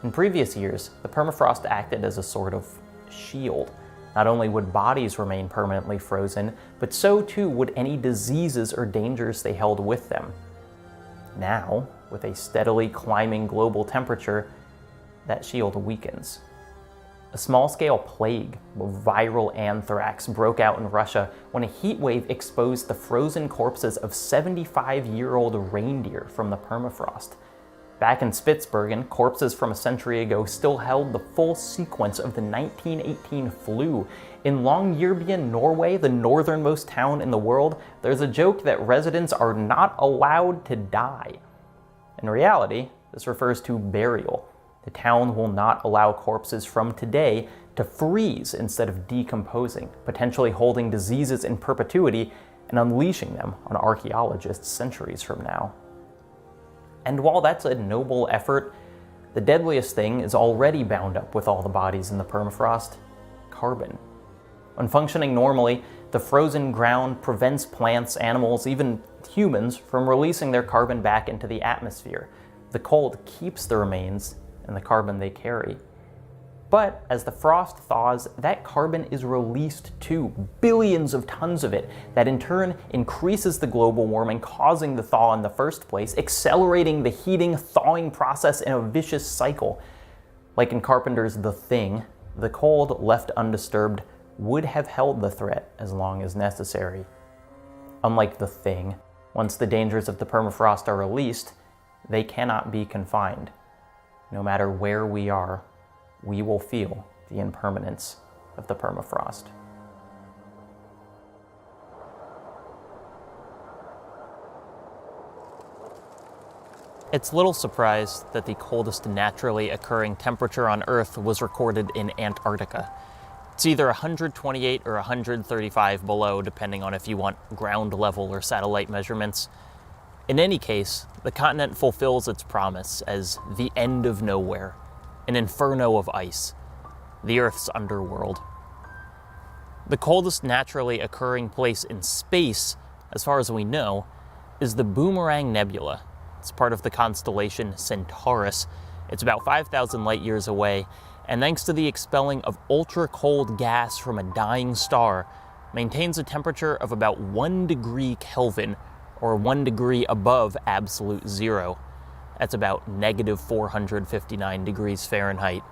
In previous years, the permafrost acted as a sort of shield. Not only would bodies remain permanently frozen, but so too would any diseases or dangers they held with them. Now, with a steadily climbing global temperature, that shield weakens. A small-scale plague of viral anthrax broke out in Russia when a heat wave exposed the frozen corpses of 75-year-old reindeer from the permafrost. Back in Spitsbergen, corpses from a century ago still held the full sequence of the 1918 flu. In Longyearbyen, Norway, the northernmost town in the world, there's a joke that residents are not allowed to die. In reality, this refers to burial. The town will not allow corpses from today to freeze instead of decomposing, potentially holding diseases in perpetuity and unleashing them on archaeologists centuries from now. And while that's a noble effort, the deadliest thing is already bound up with all the bodies in the permafrost: carbon. When functioning normally, the frozen ground prevents plants, animals, even humans from releasing their carbon back into the atmosphere. The cold keeps the remains and the carbon they carry. But as the frost thaws, that carbon is released too, billions of tons of it, that in turn increases the global warming causing the thaw in the first place, accelerating the heating, thawing process in a vicious cycle. Like in Carpenter's The Thing, the cold left undisturbed would have held the threat as long as necessary. Unlike The Thing, once the dangers of the permafrost are released, they cannot be confined. No matter where we are, we will feel the impermanence of the permafrost. It's little surprise that the coldest naturally occurring temperature on Earth was recorded in Antarctica. It's either 128 or 135 below, depending on if you want ground level or satellite measurements. In any case, the continent fulfills its promise as the end of nowhere, an inferno of ice, the Earth's underworld. The coldest naturally occurring place in space, as far as we know, is the Boomerang Nebula. It's part of the constellation Centaurus. It's about 5,000 light years away, and thanks to the expelling of ultra-cold gas from a dying star, maintains a temperature of about 1 degree Kelvin, or 1 degree above absolute zero. That's about negative 459 degrees Fahrenheit.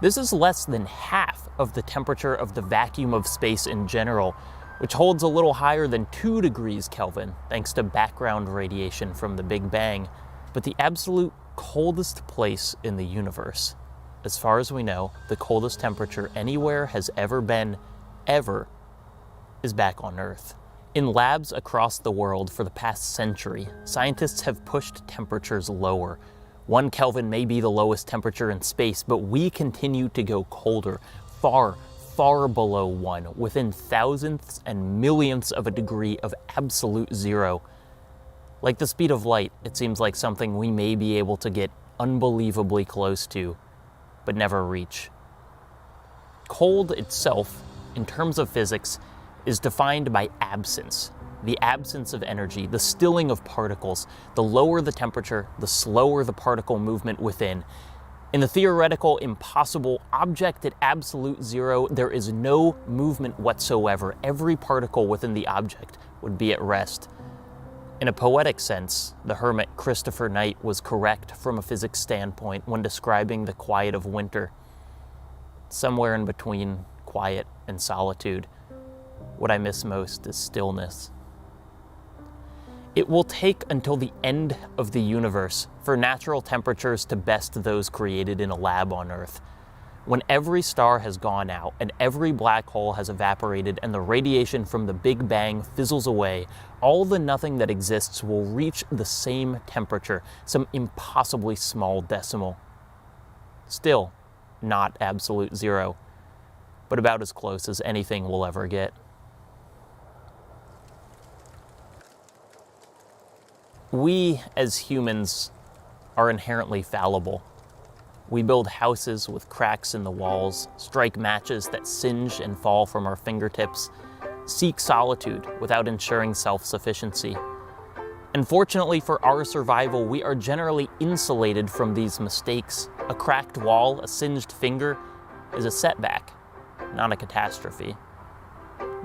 This is less than half of the temperature of the vacuum of space in general, which holds a little higher than 2 degrees Kelvin, thanks to background radiation from the Big Bang. But the absolute coldest place in the universe, as far as we know, the coldest temperature anywhere has ever been, ever, is back on Earth. In labs across the world for the past century, scientists have pushed temperatures lower. 1 Kelvin may be the lowest temperature in space, but we continue to go colder, far, far below 1, within thousandths and millionths of a degree of absolute zero. Like the speed of light, it seems like something we may be able to get unbelievably close to, but never reach. Cold itself, in terms of physics, is defined by absence. The absence of energy, the stilling of particles. The lower the temperature, the slower the particle movement within. In the theoretical, impossible object at absolute zero, there is no movement whatsoever. Every particle within the object would be at rest. In a poetic sense, the hermit Christopher Knight was correct from a physics standpoint when describing the quiet of winter. Somewhere in between quiet and solitude, what I miss most is stillness. It will take until the end of the universe for natural temperatures to best those created in a lab on Earth. When every star has gone out and every black hole has evaporated and the radiation from the Big Bang fizzles away, all the nothing that exists will reach the same temperature, some impossibly small decimal. Still, not absolute zero, but about as close as anything will ever get. We, as humans, are inherently fallible. We build houses with cracks in the walls, strike matches that singe and fall from our fingertips, seek solitude without ensuring self-sufficiency. Unfortunately for our survival, we are generally insulated from these mistakes. A cracked wall, a singed finger, is a setback, not a catastrophe.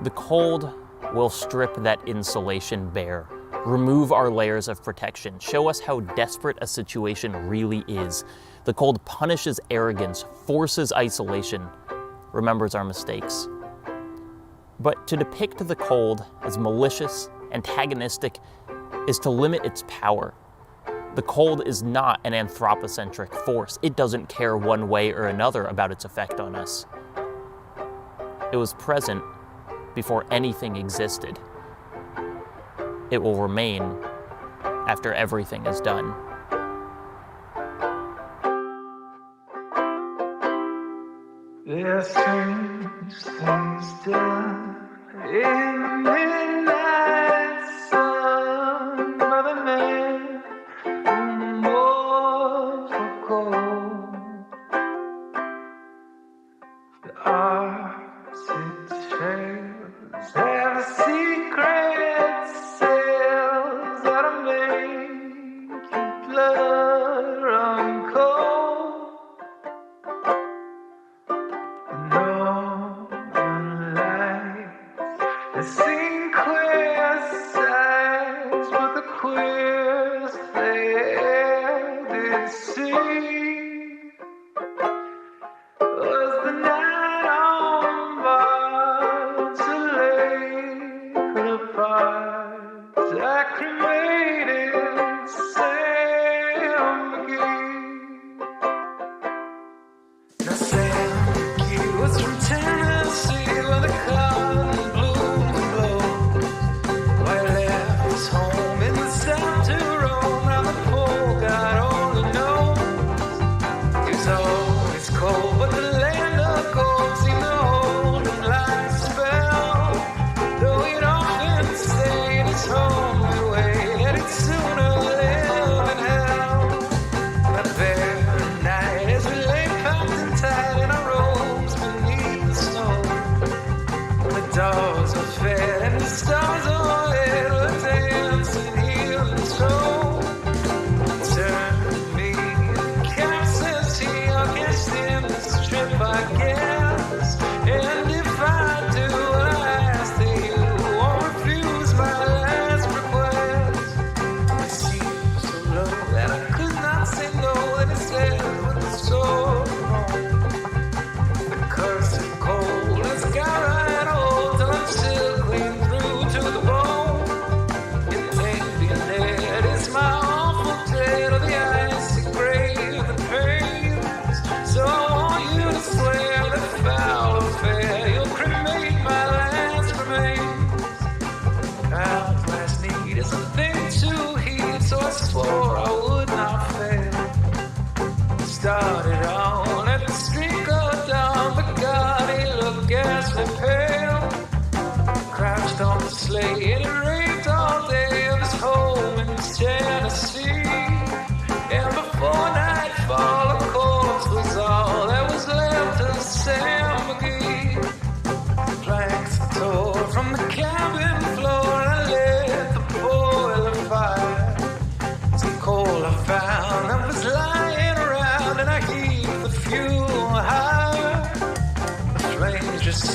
The cold will strip that insulation bare, remove our layers of protection, show us how desperate a situation really is. The cold punishes arrogance, forces isolation, remembers our mistakes. But to depict the cold as malicious, antagonistic, is to limit its power. The cold is not an anthropocentric force. It doesn't care one way or another about its effect on us. It was present before anything existed. It will remain after everything is done. There are strange things done in the midnight sun by the man who more for gold. The arts it trails have secret sails that'll make your blood run cold. The sing queer sighs, but the queers they did see was the night on board to lay apart, cremated Sam McGee. Now Sam McGee was from Tennessee, where the cotton home in the south to roam. Now the poor got all to know.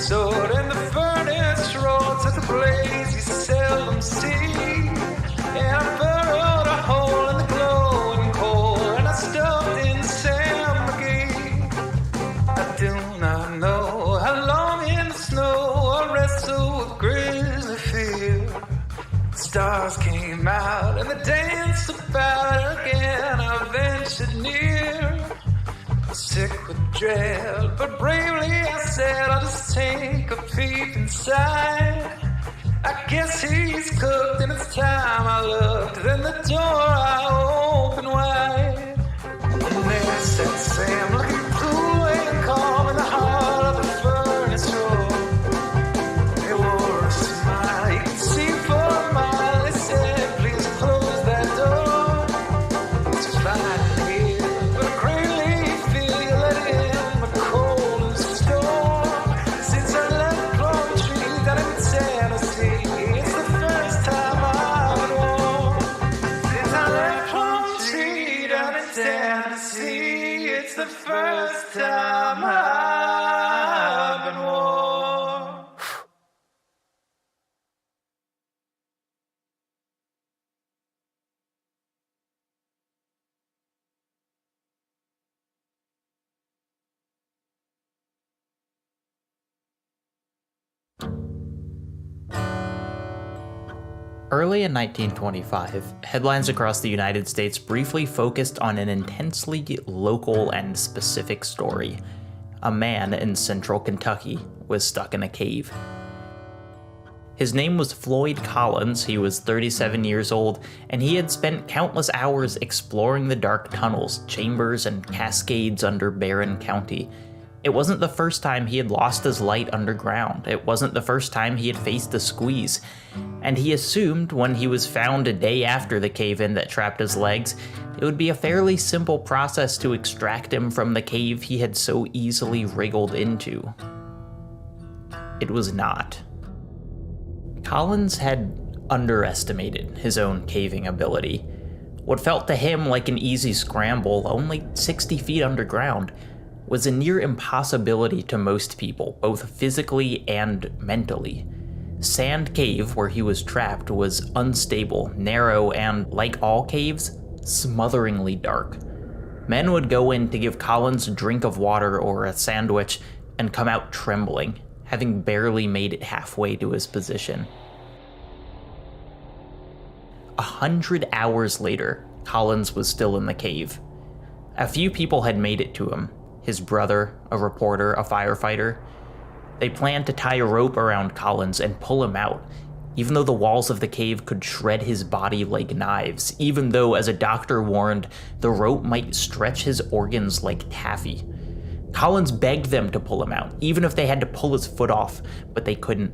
sword, and the furnace roars at the blaze you seldom see. And I burrowed a hole in the glowing coal, and I stuffed in Sam McGee. I do not know how long in the snow I wrestled with grisly fear. The stars came out and the dance about again. I ventured near, sick with dread, but bravely I said I'll just take a peep inside. I guess he's cooked and it's time I looked. Then the door I opened wide, and there sat Sam looking cool and calm in the heart of the furnace roar. They wore a smile you could see for a mile. They said, please close that door. It's fine here, but I greatly feel it in my cold storm. Since I left Plumtree down in Tennessee, it's the first time I've been warm. Since I left Plumtree down in Tennessee, it's the first time I've been warm. Early in 1925, headlines across the United States briefly focused on an intensely local and specific story. A man in central Kentucky was stuck in a cave. His name was Floyd Collins, he was 37 years old, and he had spent countless hours exploring the dark tunnels, chambers, and cascades under Barron County. It wasn't the first time he had lost his light underground. It wasn't the first time he had faced a squeeze. And he assumed when he was found a day after the cave-in that trapped his legs, it would be a fairly simple process to extract him from the cave he had so easily wriggled into. It was not. Collins had underestimated his own caving ability. What felt to him like an easy scramble, only 60 feet underground, was a near impossibility to most people, both physically and mentally. Sand Cave, where he was trapped, was unstable, narrow, and, like all caves, smotheringly dark. Men would go in to give Collins a drink of water or a sandwich and come out trembling, having barely made it halfway to his position. 100 hours later, Collins was still in the cave. A few people had made it to him. His brother, a reporter, a firefighter. They planned to tie a rope around Collins and pull him out, even though the walls of the cave could shred his body like knives, even though, as a doctor warned, the rope might stretch his organs like taffy. Collins begged them to pull him out, even if they had to pull his foot off, but they couldn't.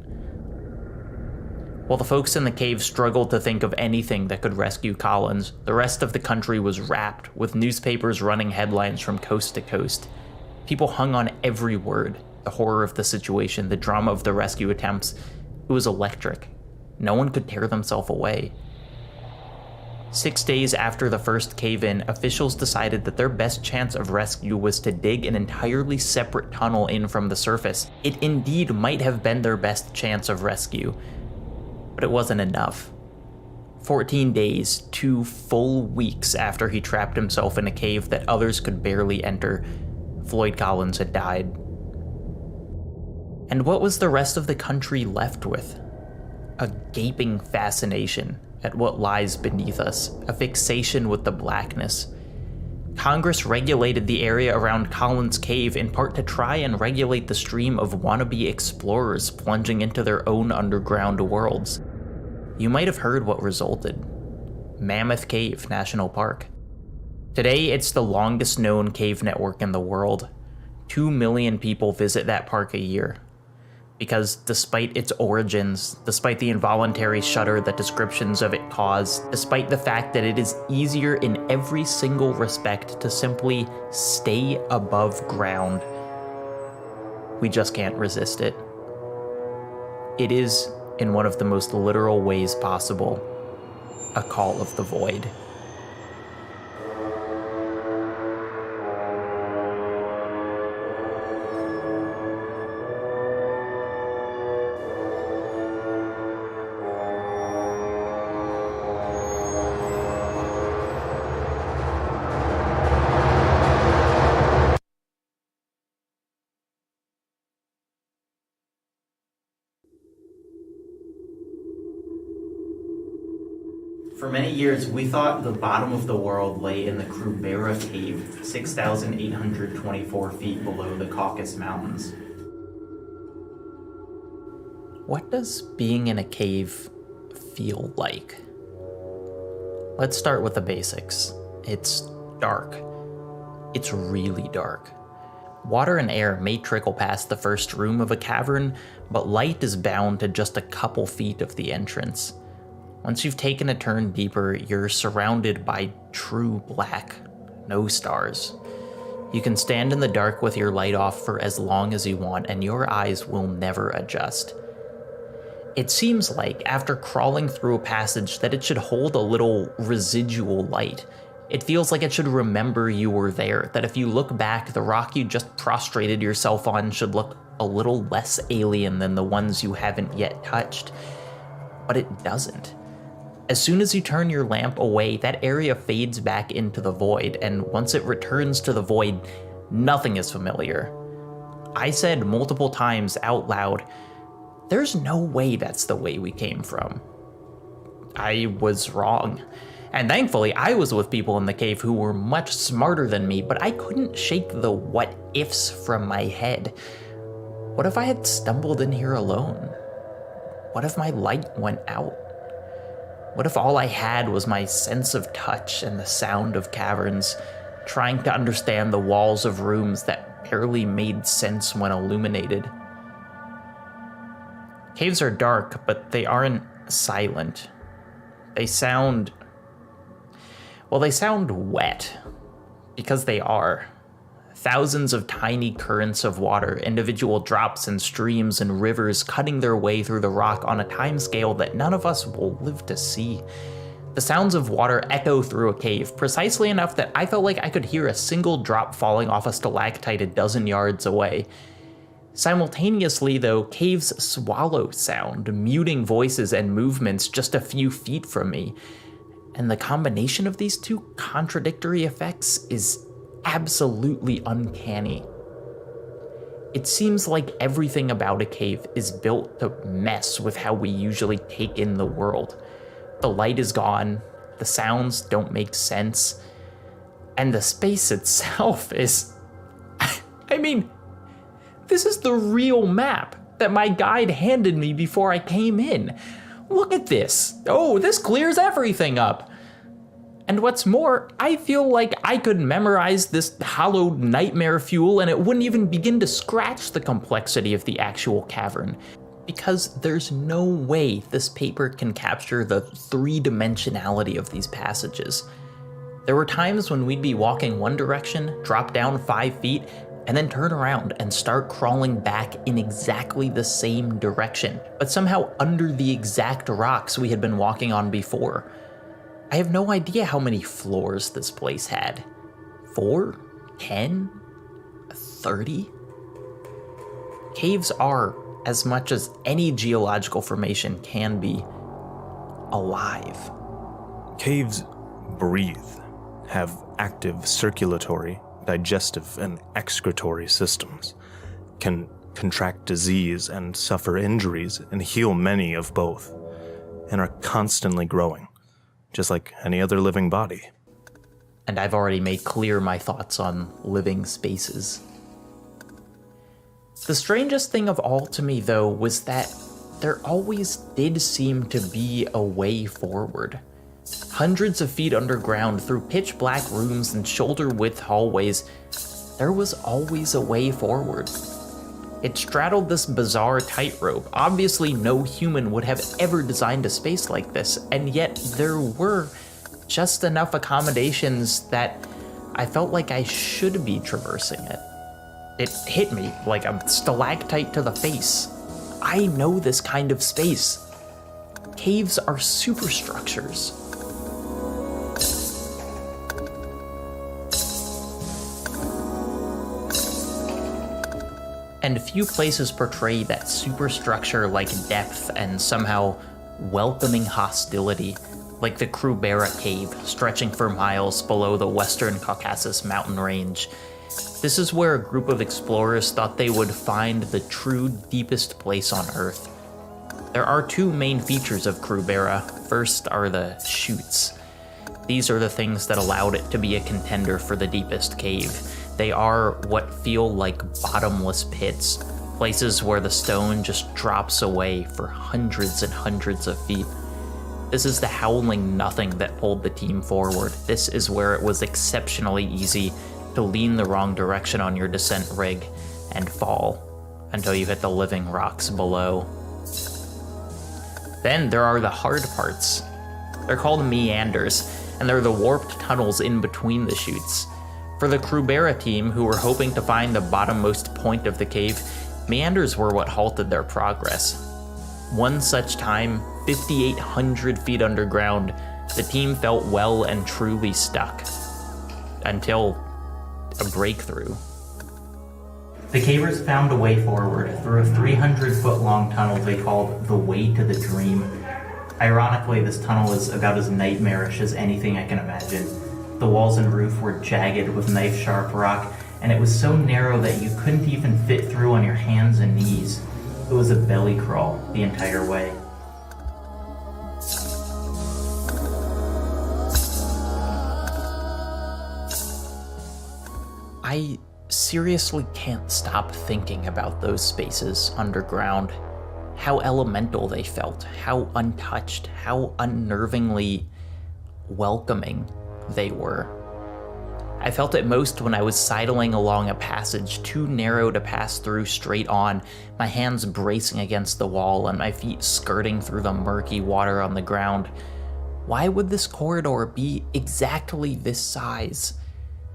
While the folks in the cave struggled to think of anything that could rescue Collins, the rest of the country was wrapped, with newspapers running headlines from coast to coast. People hung on every word. The horror of the situation, the drama of the rescue attempts. It was electric. No one could tear themselves away. 6 days after the first cave-in, officials decided that their best chance of rescue was to dig an entirely separate tunnel in from the surface. It indeed might have been their best chance of rescue, but it wasn't enough. 14 days, 2 full weeks after he trapped himself in a cave that others could barely enter, Floyd Collins had died. And what was the rest of the country left with? A gaping fascination at what lies beneath us, a fixation with the blackness. Congress regulated the area around Collins Cave in part to try and regulate the stream of wannabe explorers plunging into their own underground worlds. You might have heard what resulted. Mammoth Cave National Park. Today, it's the longest known cave network in the world. 2 million people visit that park a year. Because despite its origins, despite the involuntary shudder that descriptions of it cause, despite the fact that it is easier in every single respect to simply stay above ground, we just can't resist it. It is, in one of the most literal ways possible, a call of the void. For many years, we thought the bottom of the world lay in the Krubera Cave, 6,824 feet below the Caucasus Mountains. What does being in a cave feel like? Let's start with the basics. It's dark. It's really dark. Water and air may trickle past the first room of a cavern, but light is bound to just a couple feet of the entrance. Once you've taken a turn deeper, you're surrounded by true black, no stars. You can stand in the dark with your light off for as long as you want, and your eyes will never adjust. It seems like, after crawling through a passage, that it should hold a little residual light. It feels like it should remember you were there, that if you look back, the rock you just prostrated yourself on should look a little less alien than the ones you haven't yet touched. But it doesn't. As soon as you turn your lamp away, that area fades back into the void, and once it returns to the void, nothing is familiar. I said multiple times out loud, "There's no way that's the way we came from." I was wrong. And thankfully, I was with people in the cave who were much smarter than me, but I couldn't shake the what-ifs from my head. What if I had stumbled in here alone? What if my light went out? What if all I had was my sense of touch and the sound of caverns, trying to understand the walls of rooms that barely made sense when illuminated? Caves are dark, but they aren't silent. They sound wet, because they are. Thousands of tiny currents of water, individual drops and streams and rivers cutting their way through the rock on a timescale that none of us will live to see. The sounds of water echo through a cave, precisely enough that I felt like I could hear a single drop falling off a stalactite a dozen yards away. Simultaneously, though, caves swallow sound, muting voices and movements just a few feet from me. And the combination of these two contradictory effects is absolutely uncanny. It seems like everything about a cave is built to mess with how we usually take in the world. The light is gone, the sounds don't make sense, and the space itself is... I mean, this is the real map that my guide handed me before I came in. Look at this. Oh, this clears everything up. And what's more, I feel like I could memorize this hallowed nightmare fuel and it wouldn't even begin to scratch the complexity of the actual cavern. Because there's no way this paper can capture the three-dimensionality of these passages. There were times when we'd be walking one direction, drop down 5 feet, and then turn around and start crawling back in exactly the same direction, but somehow under the exact rocks we had been walking on before. I have no idea how many floors this place had. 4? 10? 30? Caves are, as much as any geological formation can be, alive. Caves breathe, have active circulatory, digestive, and excretory systems, can contract disease and suffer injuries and heal many of both, and are constantly growing, just like any other living body. And I've already made clear my thoughts on living spaces. The strangest thing of all to me, though, was that there always did seem to be a way forward. Hundreds of feet underground, through pitch black rooms and shoulder-width hallways, there was always a way forward. It straddled this bizarre tightrope. Obviously, no human would have ever designed a space like this, and yet there were just enough accommodations that I felt like I should be traversing it. It hit me like a stalactite to the face. I know this kind of space. Caves are superstructures. And few places portray that superstructure-like depth and somehow welcoming hostility, like the Krubera Cave, stretching for miles below the western Caucasus mountain range. This is where a group of explorers thought they would find the true deepest place on Earth. There are two main features of Krubera. First are the chutes. These are the things that allowed it to be a contender for the deepest cave. They are what feel like bottomless pits, places where the stone just drops away for hundreds and hundreds of feet. This is the howling nothing that pulled the team forward. This is where it was exceptionally easy to lean the wrong direction on your descent rig and fall until you hit the living rocks below. Then there are the hard parts. They're called meanders, and they're the warped tunnels in between the chutes. For the Krubera team, who were hoping to find the bottommost point of the cave, meanders were what halted their progress. One such time, 5,800 feet underground, the team felt well and truly stuck. Until a breakthrough. The cavers found a way forward through a 300-foot-long tunnel they called the Way to the Dream. Ironically, this tunnel is about as nightmarish as anything I can imagine. The walls and roof were jagged with knife-sharp rock, and it was so narrow that you couldn't even fit through on your hands and knees. It was a belly crawl the entire way. I seriously can't stop thinking about those spaces underground. How elemental they felt, how untouched, how unnervingly welcoming they were. I felt it most when I was sidling along a passage too narrow to pass through straight on, my hands bracing against the wall and my feet skirting through the murky water on the ground. Why would this corridor be exactly this size?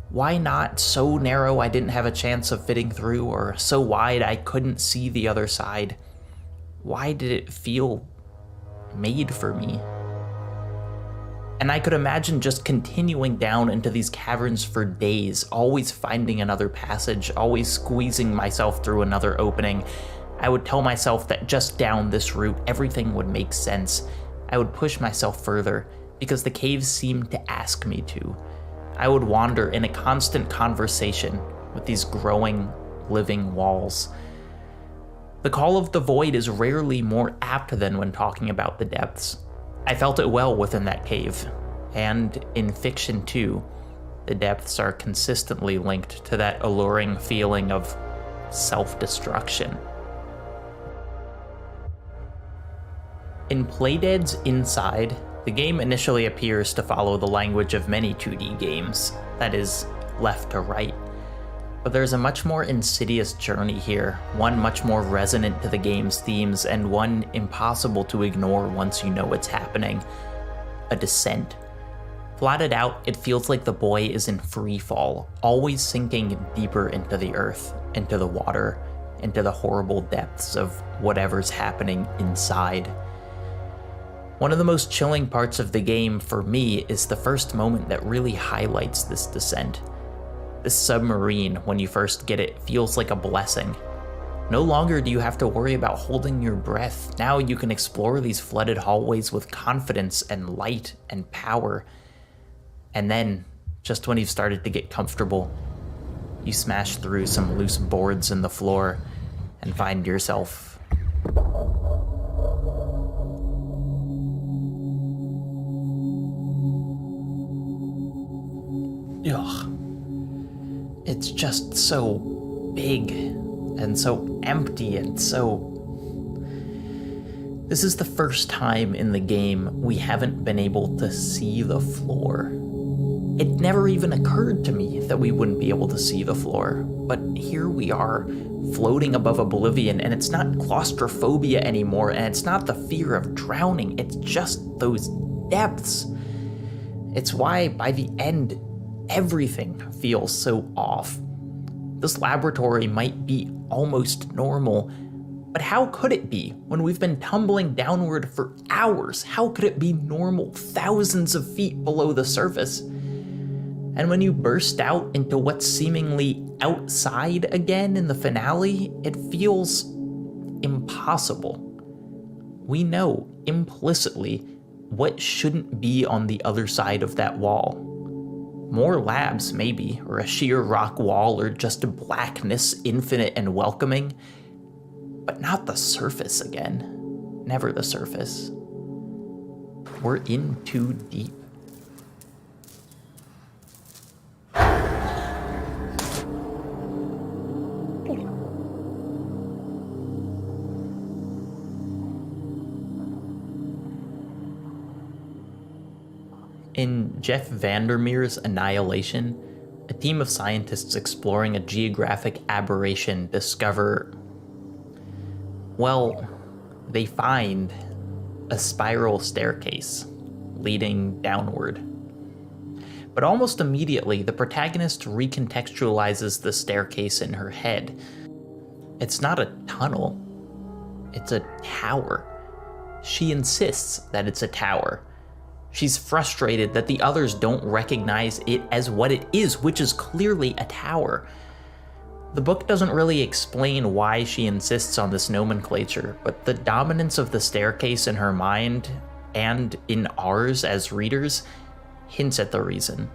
Why not so narrow I didn't have a chance of fitting through, or so wide I couldn't see the other side? Why did it feel made for me? And I could imagine just continuing down into these caverns for days, always finding another passage, always squeezing myself through another opening. I would tell myself that just down this route, everything would make sense. I would push myself further, because the caves seemed to ask me to. I would wander in a constant conversation with these growing, living walls. The call of the void is rarely more apt than when talking about the depths. I felt it well within that cave, and in fiction too, the depths are consistently linked to that alluring feeling of self-destruction. In Playdead's Inside, the game initially appears to follow the language of many 2D games, that is, left to right. But there's a much more insidious journey here, one much more resonant to the game's themes, and one impossible to ignore once you know what's happening. A descent. Plotted out, it feels like the boy is in free fall, always sinking deeper into the earth, into the water, into the horrible depths of whatever's happening inside. One of the most chilling parts of the game for me is the first moment that really highlights this descent. This submarine, when you first get it, feels like a blessing. No longer do you have to worry about holding your breath. Now you can explore these flooded hallways with confidence and light and power. And then, just when you've started to get comfortable, you smash through some loose boards in the floor and find yourself ugh. It's just so big and so empty and so... This is the first time in the game we haven't been able to see the floor. It never even occurred to me that we wouldn't be able to see the floor, but here we are, floating above oblivion, and it's not claustrophobia anymore, and it's not the fear of drowning, it's just those depths. It's why, by the end, everything feels so off. This laboratory might be almost normal, but how could it be when we've been tumbling downward for hours? How could it be normal thousands of feet below the surface? And when you burst out into what's seemingly outside again in the finale, it feels impossible. We know implicitly what shouldn't be on the other side of that wall. More labs, maybe, or a sheer rock wall, or just blackness, infinite and welcoming, but not the surface again. never the surface. We're in too deep. In Jeff Vandermeer's Annihilation, a team of scientists exploring a geographic aberration discover, well, they find a spiral staircase leading downward. But almost immediately, the protagonist recontextualizes the staircase in her head. It's not a tunnel, it's a tower. She insists that it's a tower. She's frustrated that the others don't recognize it as what it is, which is clearly a tower. The book doesn't really explain why she insists on this nomenclature, but the dominance of the staircase in her mind, and in ours as readers, hints at the reason.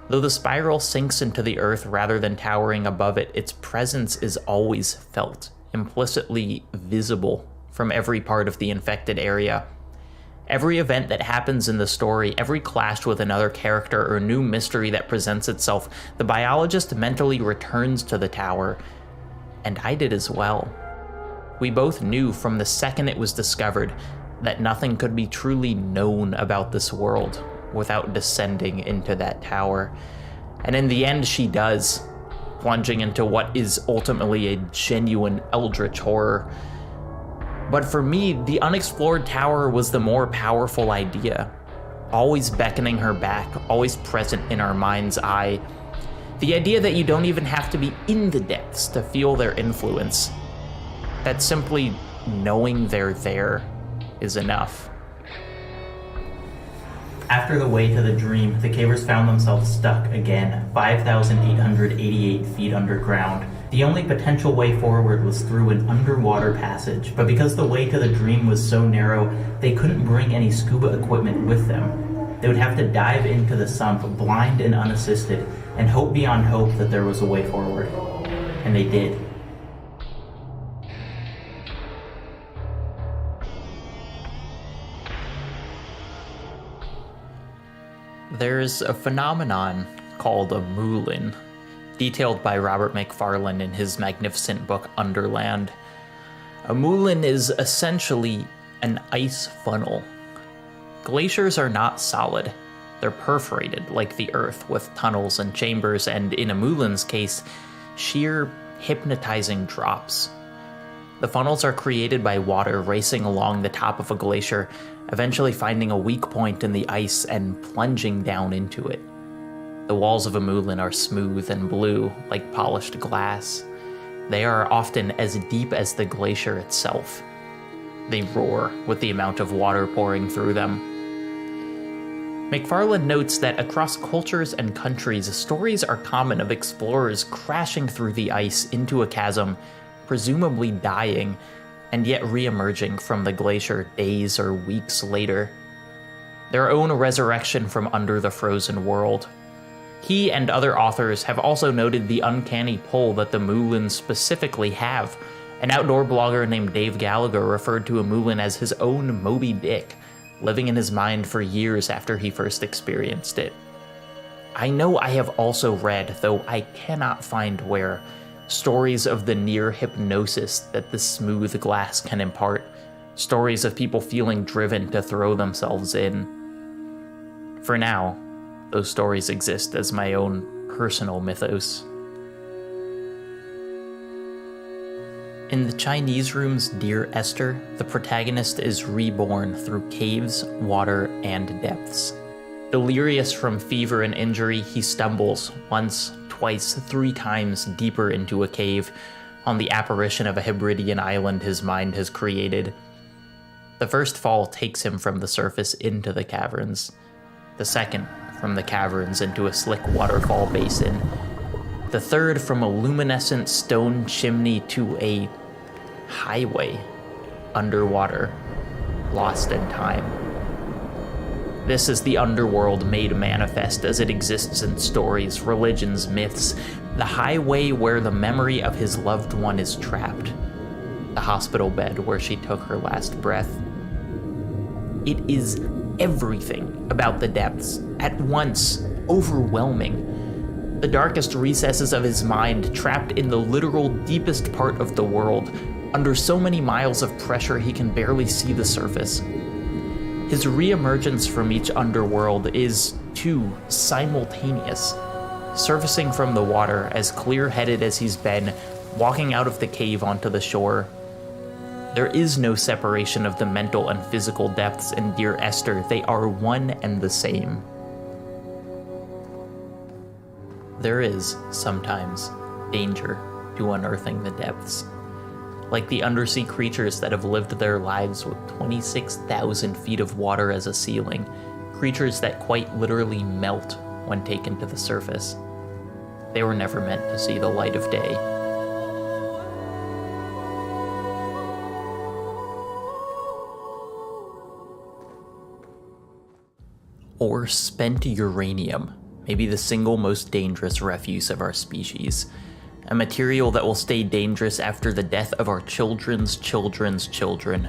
Though the spiral sinks into the earth rather than towering above it, its presence is always felt, implicitly visible from every part of the infected area. Every event that happens in the story, every clash with another character or new mystery that presents itself, the biologist mentally returns to the tower, and I did as well. We both knew from the second it was discovered that nothing could be truly known about this world without descending into that tower. And in the end, she does, plunging into what is ultimately a genuine eldritch horror. But for me, the unexplored tower was the more powerful idea, always beckoning her back, always present in our mind's eye. The idea that you don't even have to be in the depths to feel their influence, that simply knowing they're there is enough. After the way to the dream, the cavers found themselves stuck again, 5,888 feet underground. The only potential way forward was through an underwater passage, but because the way to the dream was so narrow, they couldn't bring any scuba equipment with them. They would have to dive into the sump, blind and unassisted, and hope beyond hope that there was a way forward. And they did. There's a phenomenon called a moulin, detailed by Robert McFarlane in his magnificent book Underland. A moulin is essentially an ice funnel. Glaciers are not solid. They're perforated like the Earth with tunnels and chambers, and in a moulin's case, sheer hypnotizing drops. The funnels are created by water racing along the top of a glacier, eventually finding a weak point in the ice and plunging down into it. The walls of a moulin are smooth and blue, like polished glass. They are often as deep as the glacier itself. They roar with the amount of water pouring through them. McFarlane notes that across cultures and countries, stories are common of explorers crashing through the ice into a chasm, presumably dying, and yet re-emerging from the glacier days or weeks later. Their own resurrection from under the frozen world. He and other authors have also noted the uncanny pull that the moulins specifically have. An outdoor blogger named Dave Gallagher referred to a moulin as his own Moby Dick, living in his mind for years after he first experienced it. I know I have also read, though I cannot find where, stories of the near hypnosis that the smooth glass can impart, stories of people feeling driven to throw themselves in. For now, those stories exist as my own personal mythos. In the Chinese room's Dear Esther, the protagonist is reborn through caves, water, and depths. Delirious from fever and injury, he stumbles once, twice, 3 times deeper into a cave on the apparition of a Hebridean island his mind has created. The first fall takes him from the surface into the caverns. The second, from the caverns into a slick waterfall basin. The third, from a luminescent stone chimney to a highway underwater, lost in time. This is the underworld made manifest as it exists in stories, religions, myths, the highway where the memory of his loved one is trapped. the hospital bed where she took her last breath. It is everything about the depths, at once overwhelming. The darkest recesses of his mind, trapped in the literal deepest part of the world, under so many miles of pressure he can barely see the surface. His re-emergence from each underworld is, too, simultaneous. Surfacing from the water, as clear-headed as he's been, walking out of the cave onto the shore. There is no separation of the mental and physical depths in Dear Esther. They are one and the same. There is, sometimes, danger to unearthing the depths. Like the undersea creatures that have lived their lives with 26,000 feet of water as a ceiling, creatures that quite literally melt when taken to the surface. They were never meant to see the light of day. Or spent uranium, maybe the single most dangerous refuse of our species. A material that will stay dangerous after the death of our children's children's children.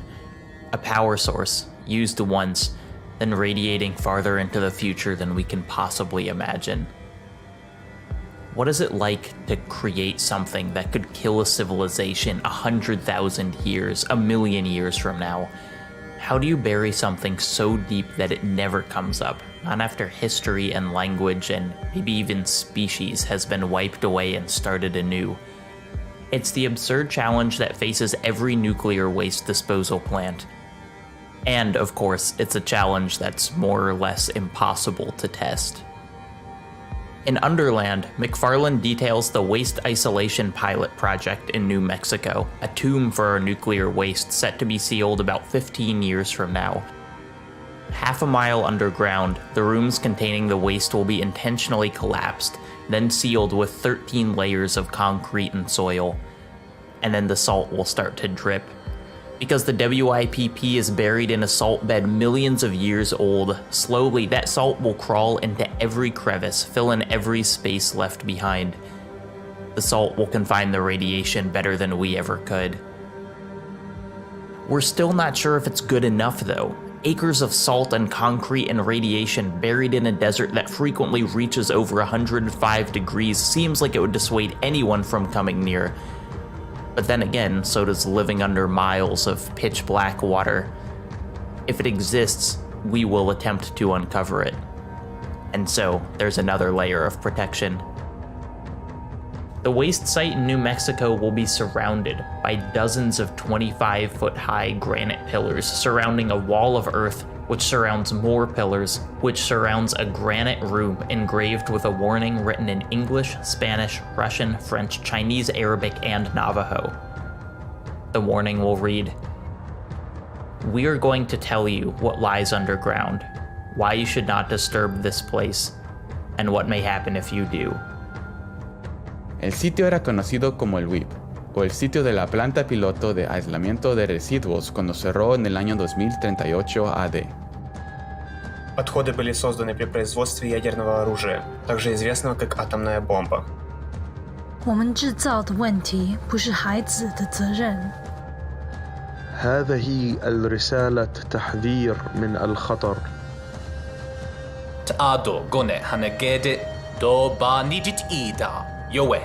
A power source, used once, then radiating farther into the future than we can possibly imagine. What is it like to create something that could kill a civilization 100,000 years, 1,000,000 years from now? How do you bury something so deep that it never comes up, not after history and language and maybe even species has been wiped away and started anew? It's the absurd challenge that faces every nuclear waste disposal plant. And, of course, it's a challenge that's more or less impossible to test. In Underland, McFarlane details the Waste Isolation Pilot Project in New Mexico, a tomb for our nuclear waste set to be sealed about 15 years from now. Half a mile underground, the rooms containing the waste will be intentionally collapsed, then sealed with 13 layers of concrete and soil. And then the salt will start to drip. Because the WIPP is buried in a salt bed millions of years old, slowly that salt will crawl into every crevice, fill in every space left behind. The salt will confine the radiation better than we ever could. We're still not sure if it's good enough though. Acres of salt and concrete and radiation buried in a desert that frequently reaches over 105 degrees seems like it would dissuade anyone from coming near. But then again, so does living under miles of pitch black water. If it exists, we will attempt to uncover it. And so, there's another layer of protection. The waste site in New Mexico will be surrounded by dozens of 25-foot-high granite pillars surrounding a wall of earth which surrounds more pillars, which surrounds a granite room engraved with a warning written in English, Spanish, Russian, French, Chinese, Arabic, and Navajo. The warning will read, "We are going to tell you what lies underground, why you should not disturb this place, and what may happen if you do." El sitio era conocido como el WIP, o el sitio de la planta piloto de aislamiento de residuos cuando cerró en el año 2038 AD. Отходы были созданы при производстве ядерного оружия, также известного как атомная бомба. 我们制造的问题不是孩子的责任。 هذه الرسالة تحذير من الخطر. T'ado gone hanagedit do ba nijit ida yowe.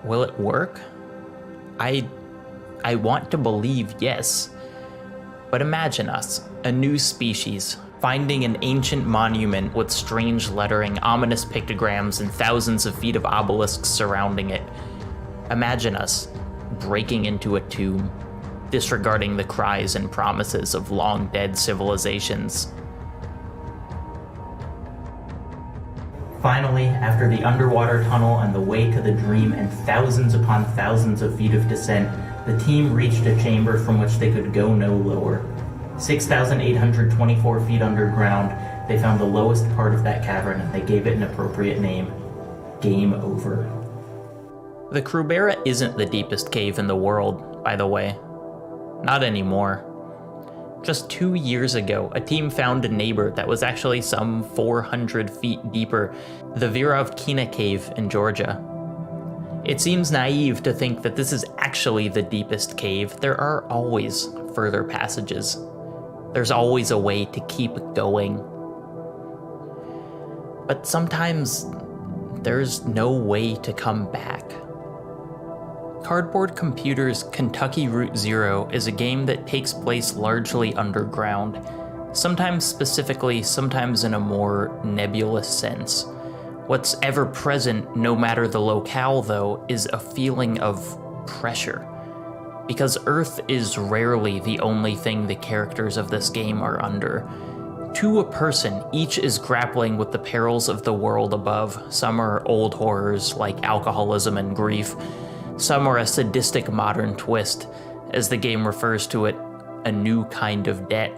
Will it work? I want to believe yes. But imagine us, a new species, finding an ancient monument with strange lettering, ominous pictograms, and thousands of feet of obelisks surrounding it. Imagine us breaking into a tomb, disregarding the cries and promises of long-dead civilizations. Finally, after the underwater tunnel and the way to the dream and thousands upon thousands of feet of descent, the team reached a chamber from which they could go no lower. 6,824 feet underground, they found the lowest part of that cavern and they gave it an appropriate name: Game Over. The Krubera isn't the deepest cave in the world, by the way. Not anymore. Just 2 years ago, a team found a neighbor that was actually some 400 feet deeper, the Virovkina Cave in Georgia. It seems naive to think that this is actually the deepest cave. There are always further passages. There's always a way to keep going. But sometimes there's no way to come back. Cardboard Computer's Kentucky Route Zero is a game that takes place largely underground, sometimes specifically, sometimes in a more nebulous sense. What's ever present, no matter the locale though, is a feeling of pressure. Because Earth is rarely the only thing the characters of this game are under. To a person, each is grappling with the perils of the world above. Some are old horrors like alcoholism and grief. Some are a sadistic modern twist, as the game refers to it, a new kind of debt.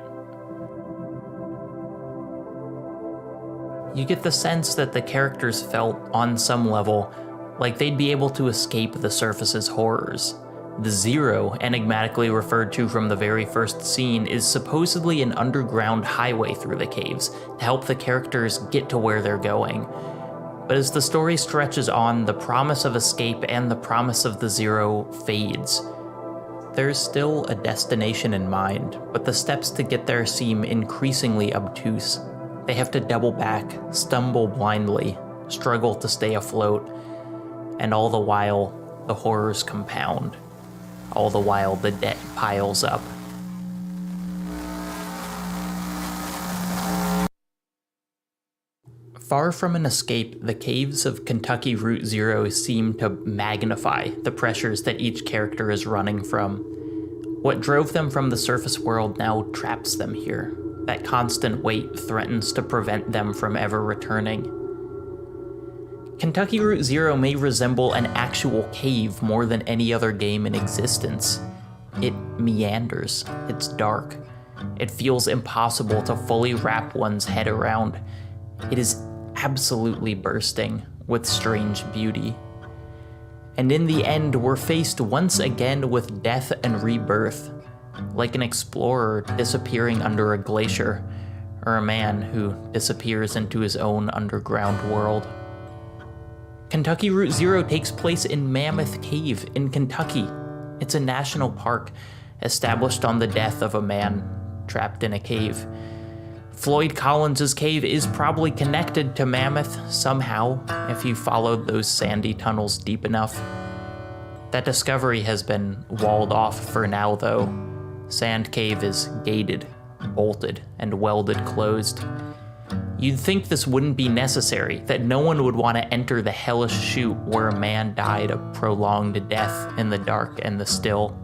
You get the sense that the characters felt, on some level, like they'd be able to escape the surface's horrors. The Zero, enigmatically referred to from the very first scene, is supposedly an underground highway through the caves to help the characters get to where they're going. But as the story stretches on, the promise of escape and the promise of the Zero fades. There's still a destination in mind, but the steps to get there seem increasingly obtuse. They have to double back, stumble blindly, struggle to stay afloat, and all the while, the horrors compound. All the while, the debt piles up. Far from an escape, the caves of Kentucky Route Zero seem to magnify the pressures that each character is running from. What drove them from the surface world now traps them here. That constant weight threatens to prevent them from ever returning. Kentucky Route Zero may resemble an actual cave more than any other game in existence. It meanders, it's dark. It feels impossible to fully wrap one's head around. It is absolutely bursting with strange beauty. And in the end, we're faced once again with death and rebirth, like an explorer disappearing under a glacier, or a man who disappears into his own underground world. Kentucky Route Zero takes place in Mammoth Cave in Kentucky. It's a national park established on the death of a man trapped in a cave. Floyd Collins's cave is probably connected to Mammoth somehow, if you followed those sandy tunnels deep enough. That discovery has been walled off for now, though. Sand Cave is gated, bolted, and welded closed. You'd think this wouldn't be necessary, that no one would want to enter the hellish chute where a man died a prolonged death in the dark and the still.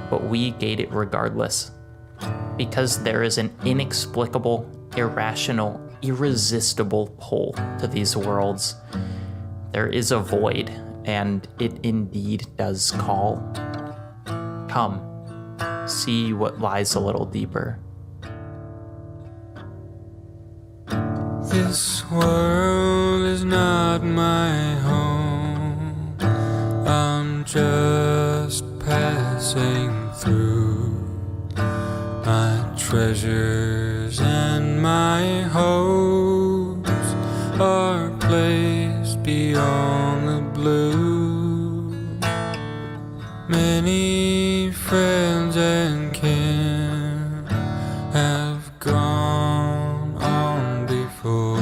But we gate it regardless, because there is an inexplicable, irrational, irresistible pull to these worlds. There is a void, and it indeed does call. Come, see what lies a little deeper. This world is not my home. I'm just passing through. My treasures and my hopes are placed beyond the blue. Many friends and kin have gone on before,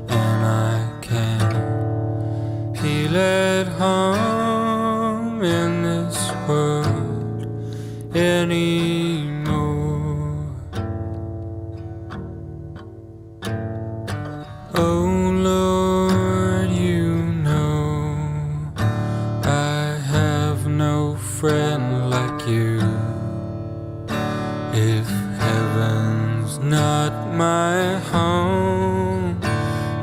and I can't feel at home in this world anymore. Oh Lord, you know I have no friend like you. If heaven's not my home,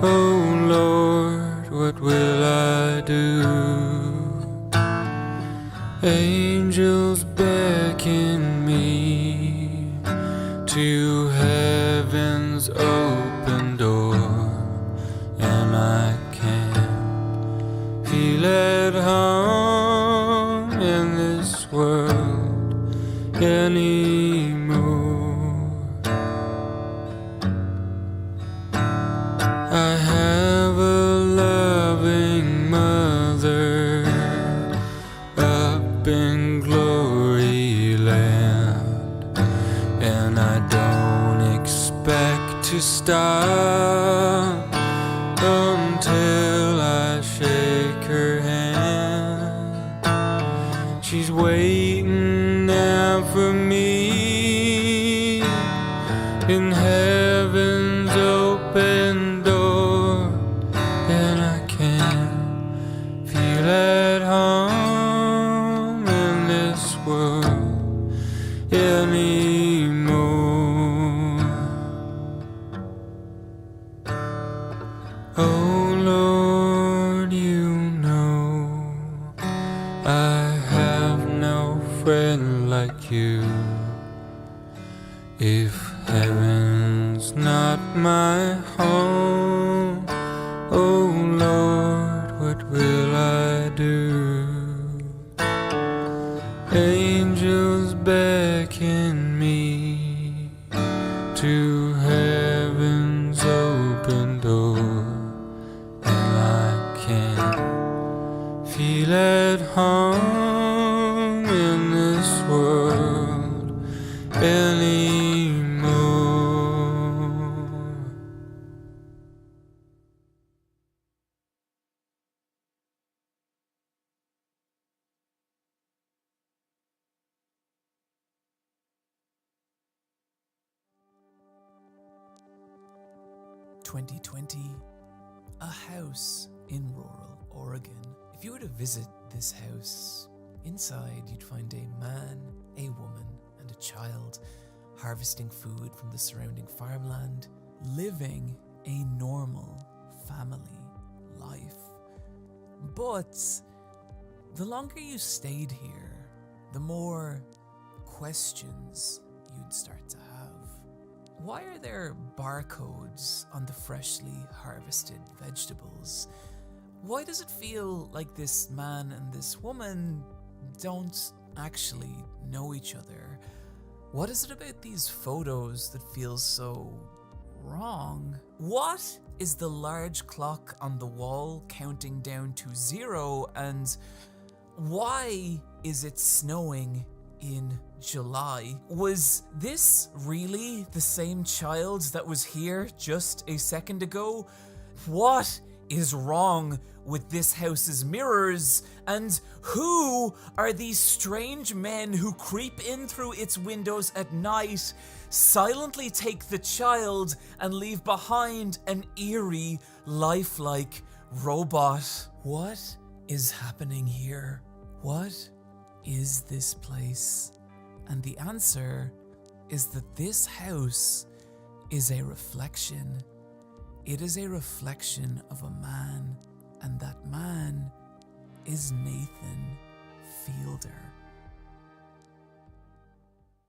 oh Lord, what will I do? Angels beckon me to heaven's open door, and I can't feel at home in this world anymore. back to stop until I shake her hand. She's waiting now for me in heaven's open door, and I can feel at home in this world anymore. Oh Lord, you know I have no friend like you. If heaven's not my home, oh Lord, what will I do? Angels beckon me to heaven's open door, and I can feel at home in this world anymore. A house in rural Oregon. If you were to visit this house, inside you'd find a man, a woman, and a child harvesting food from the surrounding farmland, living a normal family life. But the longer you stayed here, the more questions you'd start to have. Why are there barcodes on the freshly harvested vegetables? Why does it feel like this man and this woman don't actually know each other? What is it about these photos that feels so wrong? What is the large clock on the wall counting down to 0, and why is it snowing in July? Was this really the same child that was here just a second ago? What is wrong with this house's mirrors? And who are these strange men who creep in through its windows at night, silently take the child, and leave behind an eerie, lifelike robot? What is happening here? What is this place? And the answer is that this house is a reflection. It is a reflection of a man, and that man is Nathan Fielder.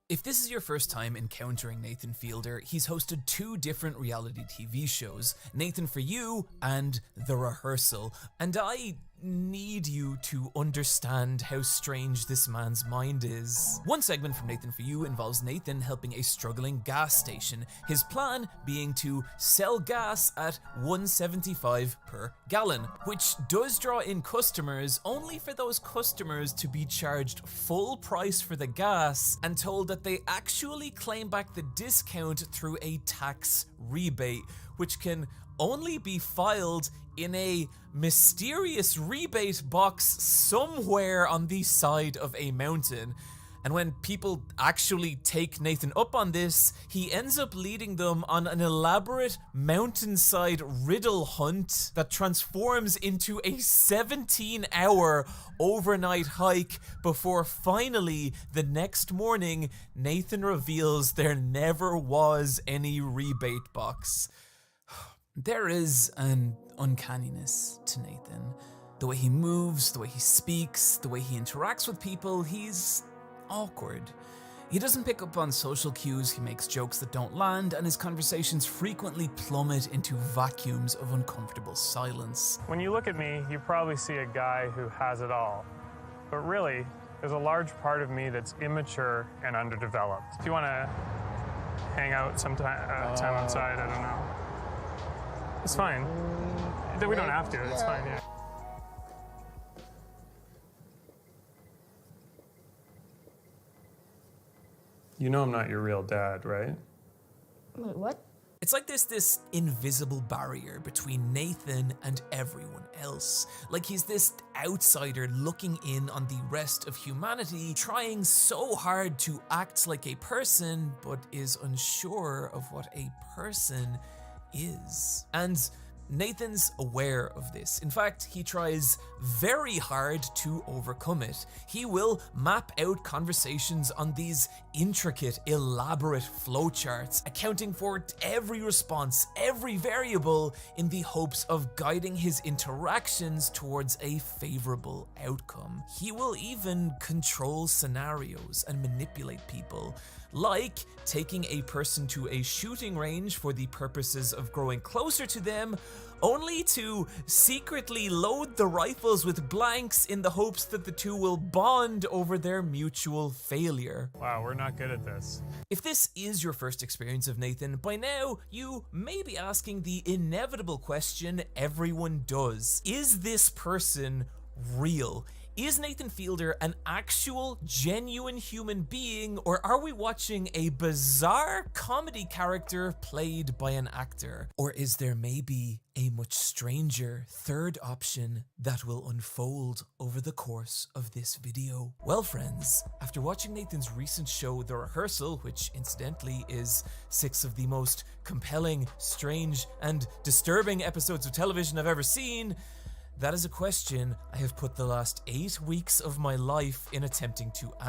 If this is your first time encountering Nathan Fielder, he's hosted 2 different reality TV shows, Nathan For You and The Rehearsal, and I need you to understand how strange this man's mind is. One segment from Nathan For You involves Nathan helping a struggling gas station, his plan being to sell gas at $1.75 per gallon, which does draw in customers, only for those customers to be charged full price for the gas and told that they actually claim back the discount through a tax rebate, which can only be filed in a mysterious rebate box somewhere on the side of a mountain. And when people actually take Nathan up on this, he ends up leading them on an elaborate mountainside riddle hunt that transforms into a 17-hour overnight hike before finally, the next morning, Nathan reveals there never was any rebate box. There is an uncanniness to Nathan. The way he moves, the way he speaks, the way he interacts with people, he's awkward. He doesn't pick up on social cues, he makes jokes that don't land, and his conversations frequently plummet into vacuums of uncomfortable silence. When you look at me, you probably see a guy who has it all. But really, there's a large part of me that's immature and underdeveloped. If you want to hang out sometime time outside, I don't know. It's fine. We don't have to, it's fine, yeah. You know I'm not your real dad, right? Wait, what? It's like there's this invisible barrier between Nathan and everyone else. Like he's this outsider looking in on the rest of humanity, trying so hard to act like a person, but is unsure of what a person is. And Nathan's aware of this. In fact, he tries very hard to overcome it. He will map out conversations on these intricate, elaborate flowcharts, accounting for every response, every variable, in the hopes of guiding his interactions towards a favorable outcome. He will even control scenarios and manipulate people, like taking a person to a shooting range for the purposes of growing closer to them, only to secretly load the rifles with blanks in the hopes that the two will bond over their mutual failure. Wow, we're not good at this. If this is your first experience of Nathan, by now you may be asking the inevitable question everyone does. Is this person real? Is Nathan Fielder an actual, genuine human being, or are we watching a bizarre comedy character played by an actor? Or is there maybe a much stranger third option that will unfold over the course of this video? Well, friends, after watching Nathan's recent show, The Rehearsal, which incidentally is 6 of the most compelling, strange, and disturbing episodes of television I've ever seen, that is a question I have put the last 8 weeks of my life in attempting to answer.